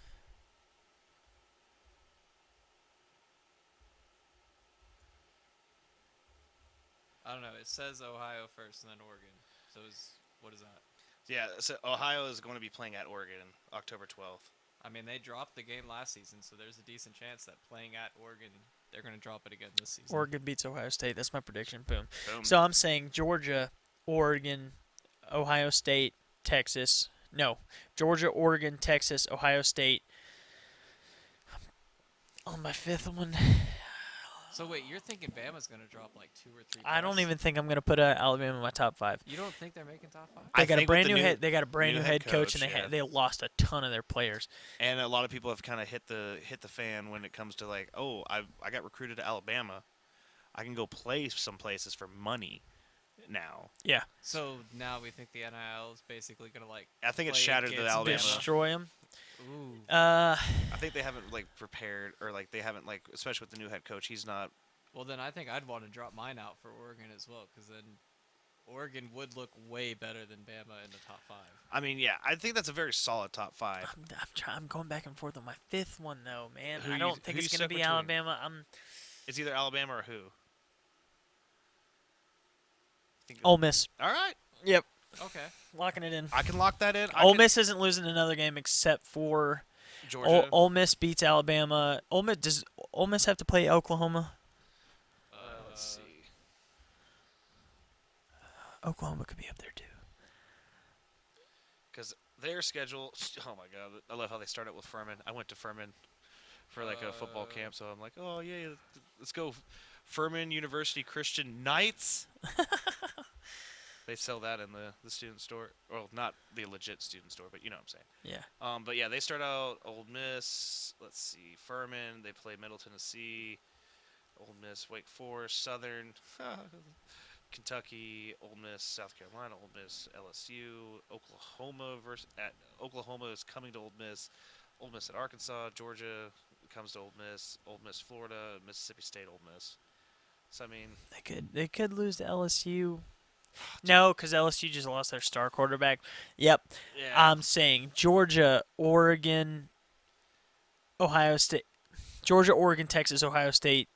I don't know. It says Ohio first and then Oregon. So what is that? Yeah, so Ohio is going to be playing at Oregon October 12th. I mean, they dropped the game last season, so there's a decent chance that playing at Oregon, they're going to drop it again this season. Oregon beats Ohio State. That's my prediction. Boom. Boom. So I'm saying Georgia, Oregon, Ohio State, Texas. No, Georgia, Oregon, Texas, Ohio State. On my fifth one, So wait, you're thinking Bama's going to drop like 2 or 3? I don't plus? even think I'm gonna put Alabama in my top 5. You don't think they're making top 5? They I got a think with brand the new head. They got a brand new new head head coach, and coach, yeah. they lost a ton of their players. And a lot of people have kind of hit the fan when it comes to like, oh, I got recruited to Alabama. I can go play some places for money now. Yeah, So now we think the NIL is basically going to like. I think it's play shattered the against Alabama. destroy them. Ooh. I think they haven't like prepared or like they haven't like, especially with the new head coach. He's not. Well, then I think I'd want to drop mine out for Oregon as well, because then Oregon would look way better than Bama in the top 5. I mean, yeah, I think that's a very solid top 5. I'm going back and forth on my fifth one though, man. Who I you- don't think who it's you gonna stuck be between? Alabama. It's either Alabama or who. Think Ole Miss. All right, Yep, Okay. locking it in. I can lock that in. Ole Miss isn't losing another game except for Georgia. Ole Miss beats Alabama. Does Ole Miss have to play Oklahoma? Let's see. Oklahoma could be up there too. Because their schedule. Oh my God, I love how they start out with Furman. I went to Furman for like a football camp, so I'm like, oh yeah, let's go, Furman University Christian Knights. They sell that in the student store. Well, not the legit student store, but you know what I'm saying. Yeah. But yeah, they start out Ole Miss. Let's see, Furman. They play Middle Tennessee, Ole Miss, Wake Forest, Southern, Kentucky, Ole Miss, South Carolina, Ole Miss, LSU, Oklahoma Oklahoma is coming to Ole Miss at Arkansas, Georgia, comes to Ole Miss, Florida, Mississippi State, Ole Miss. So I mean, They could lose to LSU. No, because LSU just lost their star quarterback. Yep. yeah, I'm saying Georgia, Oregon, Ohio State. Georgia, Oregon, Texas, Ohio State,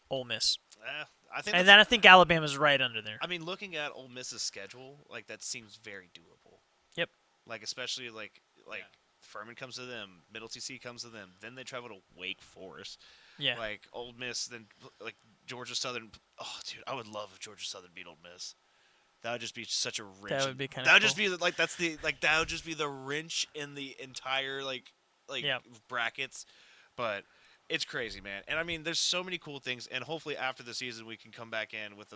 Ole Miss. I think. And then I think Alabama's right under there. I mean, looking at Ole Miss's schedule, like that seems very doable. Yep. Like especially like Yeah. Furman comes to them, Middle TC comes to them, then they travel to Wake Forest. Yeah. Like Ole Miss, then like Georgia Southern. Oh, dude, I would love if Georgia Southern beat Ole Miss. That would just be such a wrench. That would be kinda That would just cool. be like that would just be the wrench in the entire Yeah. brackets. But it's crazy, man. And I mean, there's so many cool things. And hopefully after the season, we can come back in with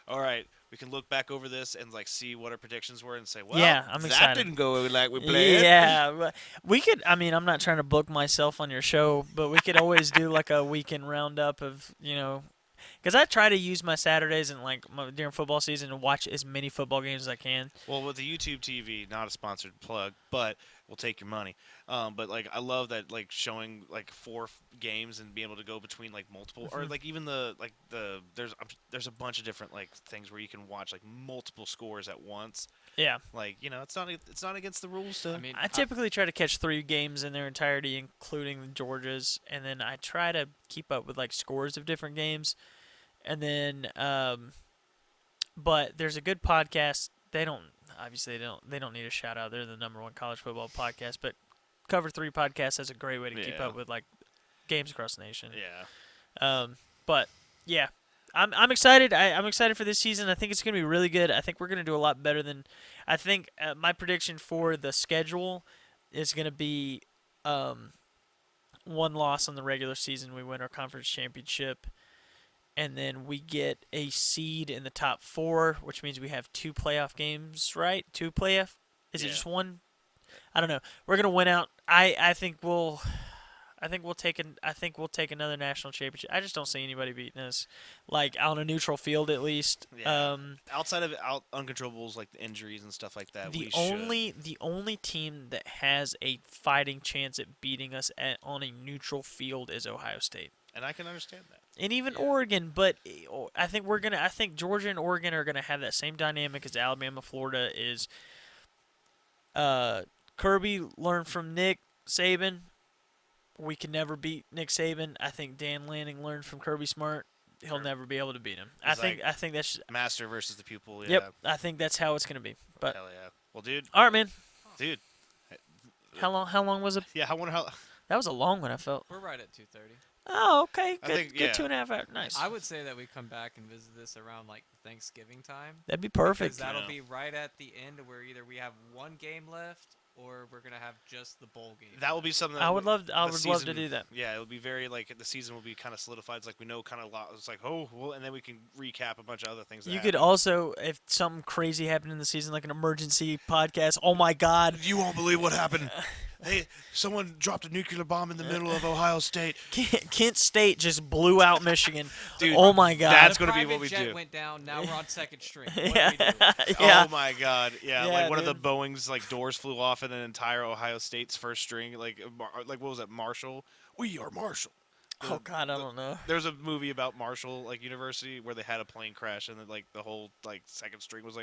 all right, we can look back over this and see what our predictions were and say, well, Yeah, I'm that excited. didn't go like we planned. Yeah, but we could. I mean, I'm not trying to book myself on your show, but we could always do like a weekend roundup of because I try to use my Saturdays and during football season to watch as many football games as I can. Well, with the YouTube TV, not a sponsored plug, but we'll take your money. But I love that showing four games and being able to go between multiple or even there's a bunch of different things where you can watch multiple scores at once. Yeah, It's not against the rules to. I mean, I typically try to catch 3 games in their entirety, including the Georgias, and then I try to keep up with scores of different games, and then but there's a good podcast. They don't need a shout out. They're the #1 college football podcast, but Cover 3 podcast has a great way to keep Yeah. up with games across the nation. Yeah. But yeah, I'm excited. I'm excited for this season. I think it's gonna be really good. I think we're gonna do a lot better than. I think my prediction for the schedule is gonna be 1 loss on the regular season. We win our conference championship, and then we get a seed in the top 4, which means we have 2 playoff games, right? 2 playoff. Is it Yeah. just 1? I don't know. We're gonna win out. I think we'll take another national championship. I just don't see anybody beating us, on a neutral field at least. Yeah. Outside of uncontrollables like the injuries and stuff like that, The we only team that has a fighting chance at beating us on a neutral field is Ohio State, should. And I can understand that. and even Yeah. Oregon. But I think Georgia and Oregon are gonna have that same dynamic as Alabama, Florida is. Kirby learned from Nick Saban. We can never beat Nick Saban. I think Dan Lanning learned from Kirby Smart. He'll Sure. never be able to beat him. It's I think that's. Master versus the pupil. Yeah. Yep. I think that's how it's gonna be. But Hell yeah. Well, dude. all right, man. Dude. How long was it? Yeah. I wonder how. That was a long one. I felt. we're right at 2:30. Oh, okay. I Good. think- Good yeah. 2.5 hours. Nice. I would say that we come back and visit this around Thanksgiving time. That'd be Because perfect. that'll Yeah. be right at the end where either we have 1 game left or we're gonna have just the bowl game. That will be something. I would love. I the would love to season- do that. Yeah, it will be very the season will be kind of solidified. It's we know kind of a lot. It's oh well, and then we can recap a bunch of other things. That You could happened. also, if something crazy happened in the season, like an emergency podcast. Oh my God. You won't believe what happened. Hey, someone dropped a nuclear bomb in the middle of Ohio State. Kent State just blew out Michigan. Dude, Oh my God. that's The gonna be private what we jet do. went down. Now we're on second string. What yeah. do we do? yeah. Oh my God! Yeah, Yeah, one of the dude. Boeing's doors flew off in an entire Ohio State's first string. What was it? Marshall. We are Marshall. Oh God, I don't know. There's a movie about Marshall University where they had a plane crash and then the whole second string was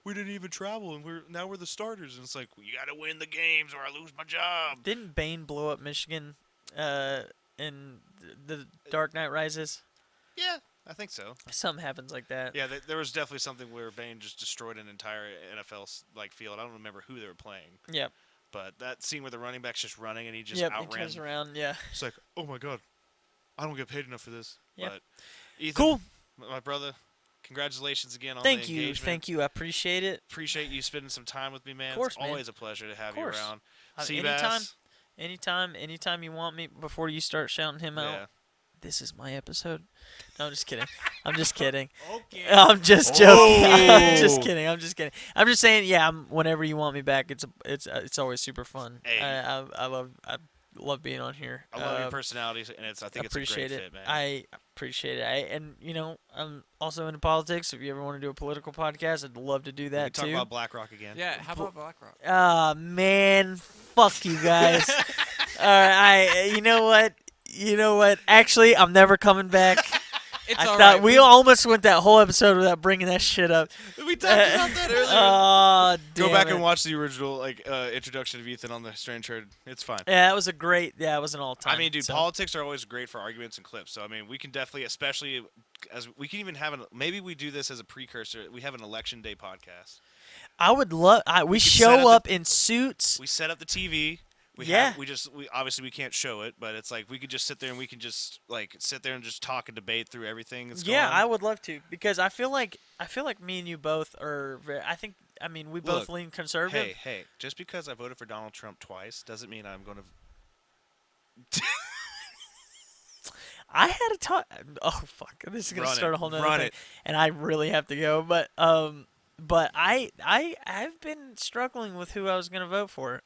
we didn't even travel and we're the starters and it's well, you got to win the games or I lose my job. Didn't Bain blow up Michigan in the Dark Knight Rises? Yeah, I think so. Something happens like that. Yeah, there was definitely something where Bain just destroyed an entire NFL field. I don't remember who they were playing, Yep. but that scene where the running back's just running and he just Yep. He outran. turns around. Yeah. It's oh my God, I don't get paid enough for this. Yep. But Ethan, Cool. my brother, congratulations again on Thank the you. engagement. Thank you. I appreciate it. Appreciate you spending some time with me, man. course, It's man. always a pleasure to have you course. around. Anytime. Seabass. Anytime you want me before you start shouting him out. Yeah. This is my episode. No, I'm just kidding. I'm just kidding. Okay. I'm just joking. I'm just Oh. kidding. I'm just kidding. I'm just saying, yeah. Whenever you want me back, it's always super fun. Hey. I love being on here. I love your personality, and I think it's a Appreciate great it. fit, man. I appreciate it. And I'm also into politics. If you ever want to do a political podcast, I'd love to do we that can talk too. about BlackRock again. Yeah, how about BlackRock? Man, fuck you guys. right, you know what? You know what? Actually, I'm never coming back. It's I all thought right. we almost went that whole episode without bringing that shit up. We talked about that earlier. Oh, Go damn back it. and watch the original introduction of Ethan on the Strange Herd. It's fine. Yeah, that was a great. Yeah, it was an all time. I mean, dude, politics are always great for arguments and clips. So I mean, we can definitely, especially as we can even have maybe we do this as a precursor. We have an election day podcast. I would love. We can set show up up in suits. We set up the TV. Yeah. We obviously we can't show it, but it's like we could just sit there and we can just like sit there and just talk and debate through everything that's going Yeah, on. I would love to because I feel like me and you both are. I think. I mean, we both Look, lean conservative. Hey, just because I voted for Donald Trump twice doesn't mean I'm going to. I had a talk. Oh fuck! This is gonna Run start it. a whole nother Run thing, it. and I really have to go. But I have been struggling with who I was gonna vote for.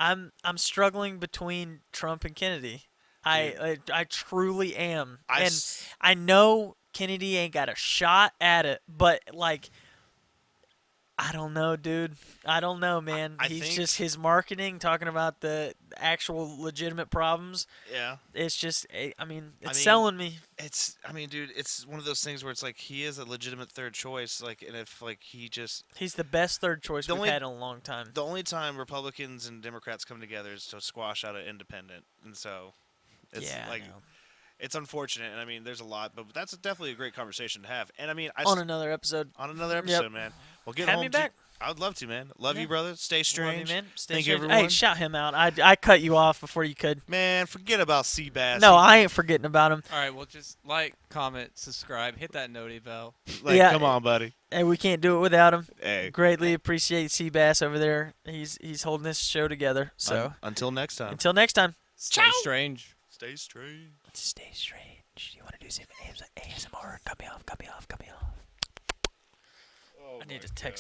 I'm struggling between Trump and Kennedy. I truly am, and I know Kennedy ain't got a shot at it, but like. I don't know, dude. I don't know, man. I He's think- just his marketing, talking about the actual legitimate problems. Yeah. It's just, I mean, it's mean, selling me. I mean, dude, it's one of those things where it's like he is a legitimate third choice. Like, and if like he just He's the best third choice The we've only- had in a long time. the only time Republicans and Democrats come together is to squash out an independent, and so it's Yeah, I like know. it's unfortunate. And I mean, there's a lot, but that's definitely a great conversation to have. And I mean, On another episode. on another episode, man. Well, get Have home me to- back. I would love to, man. Love Yeah. you, brother. Stay Love you, strange. man. Stay Thank you, strange. everyone. Hey, shout him out. I cut you off before you could. Man, forget about Seabass. No, I ain't forgetting about him. All right, well, just like, comment, subscribe, hit that noti bell. Like, Yeah. come on, buddy. Hey, we can't do it without him. Hey. Greatly appreciate Seabass over there. He's holding this show together. So Until next time. until next time. Stay strange. Stay strange. Stay strange. You want to do some ASMR? Cut me off. I need to text.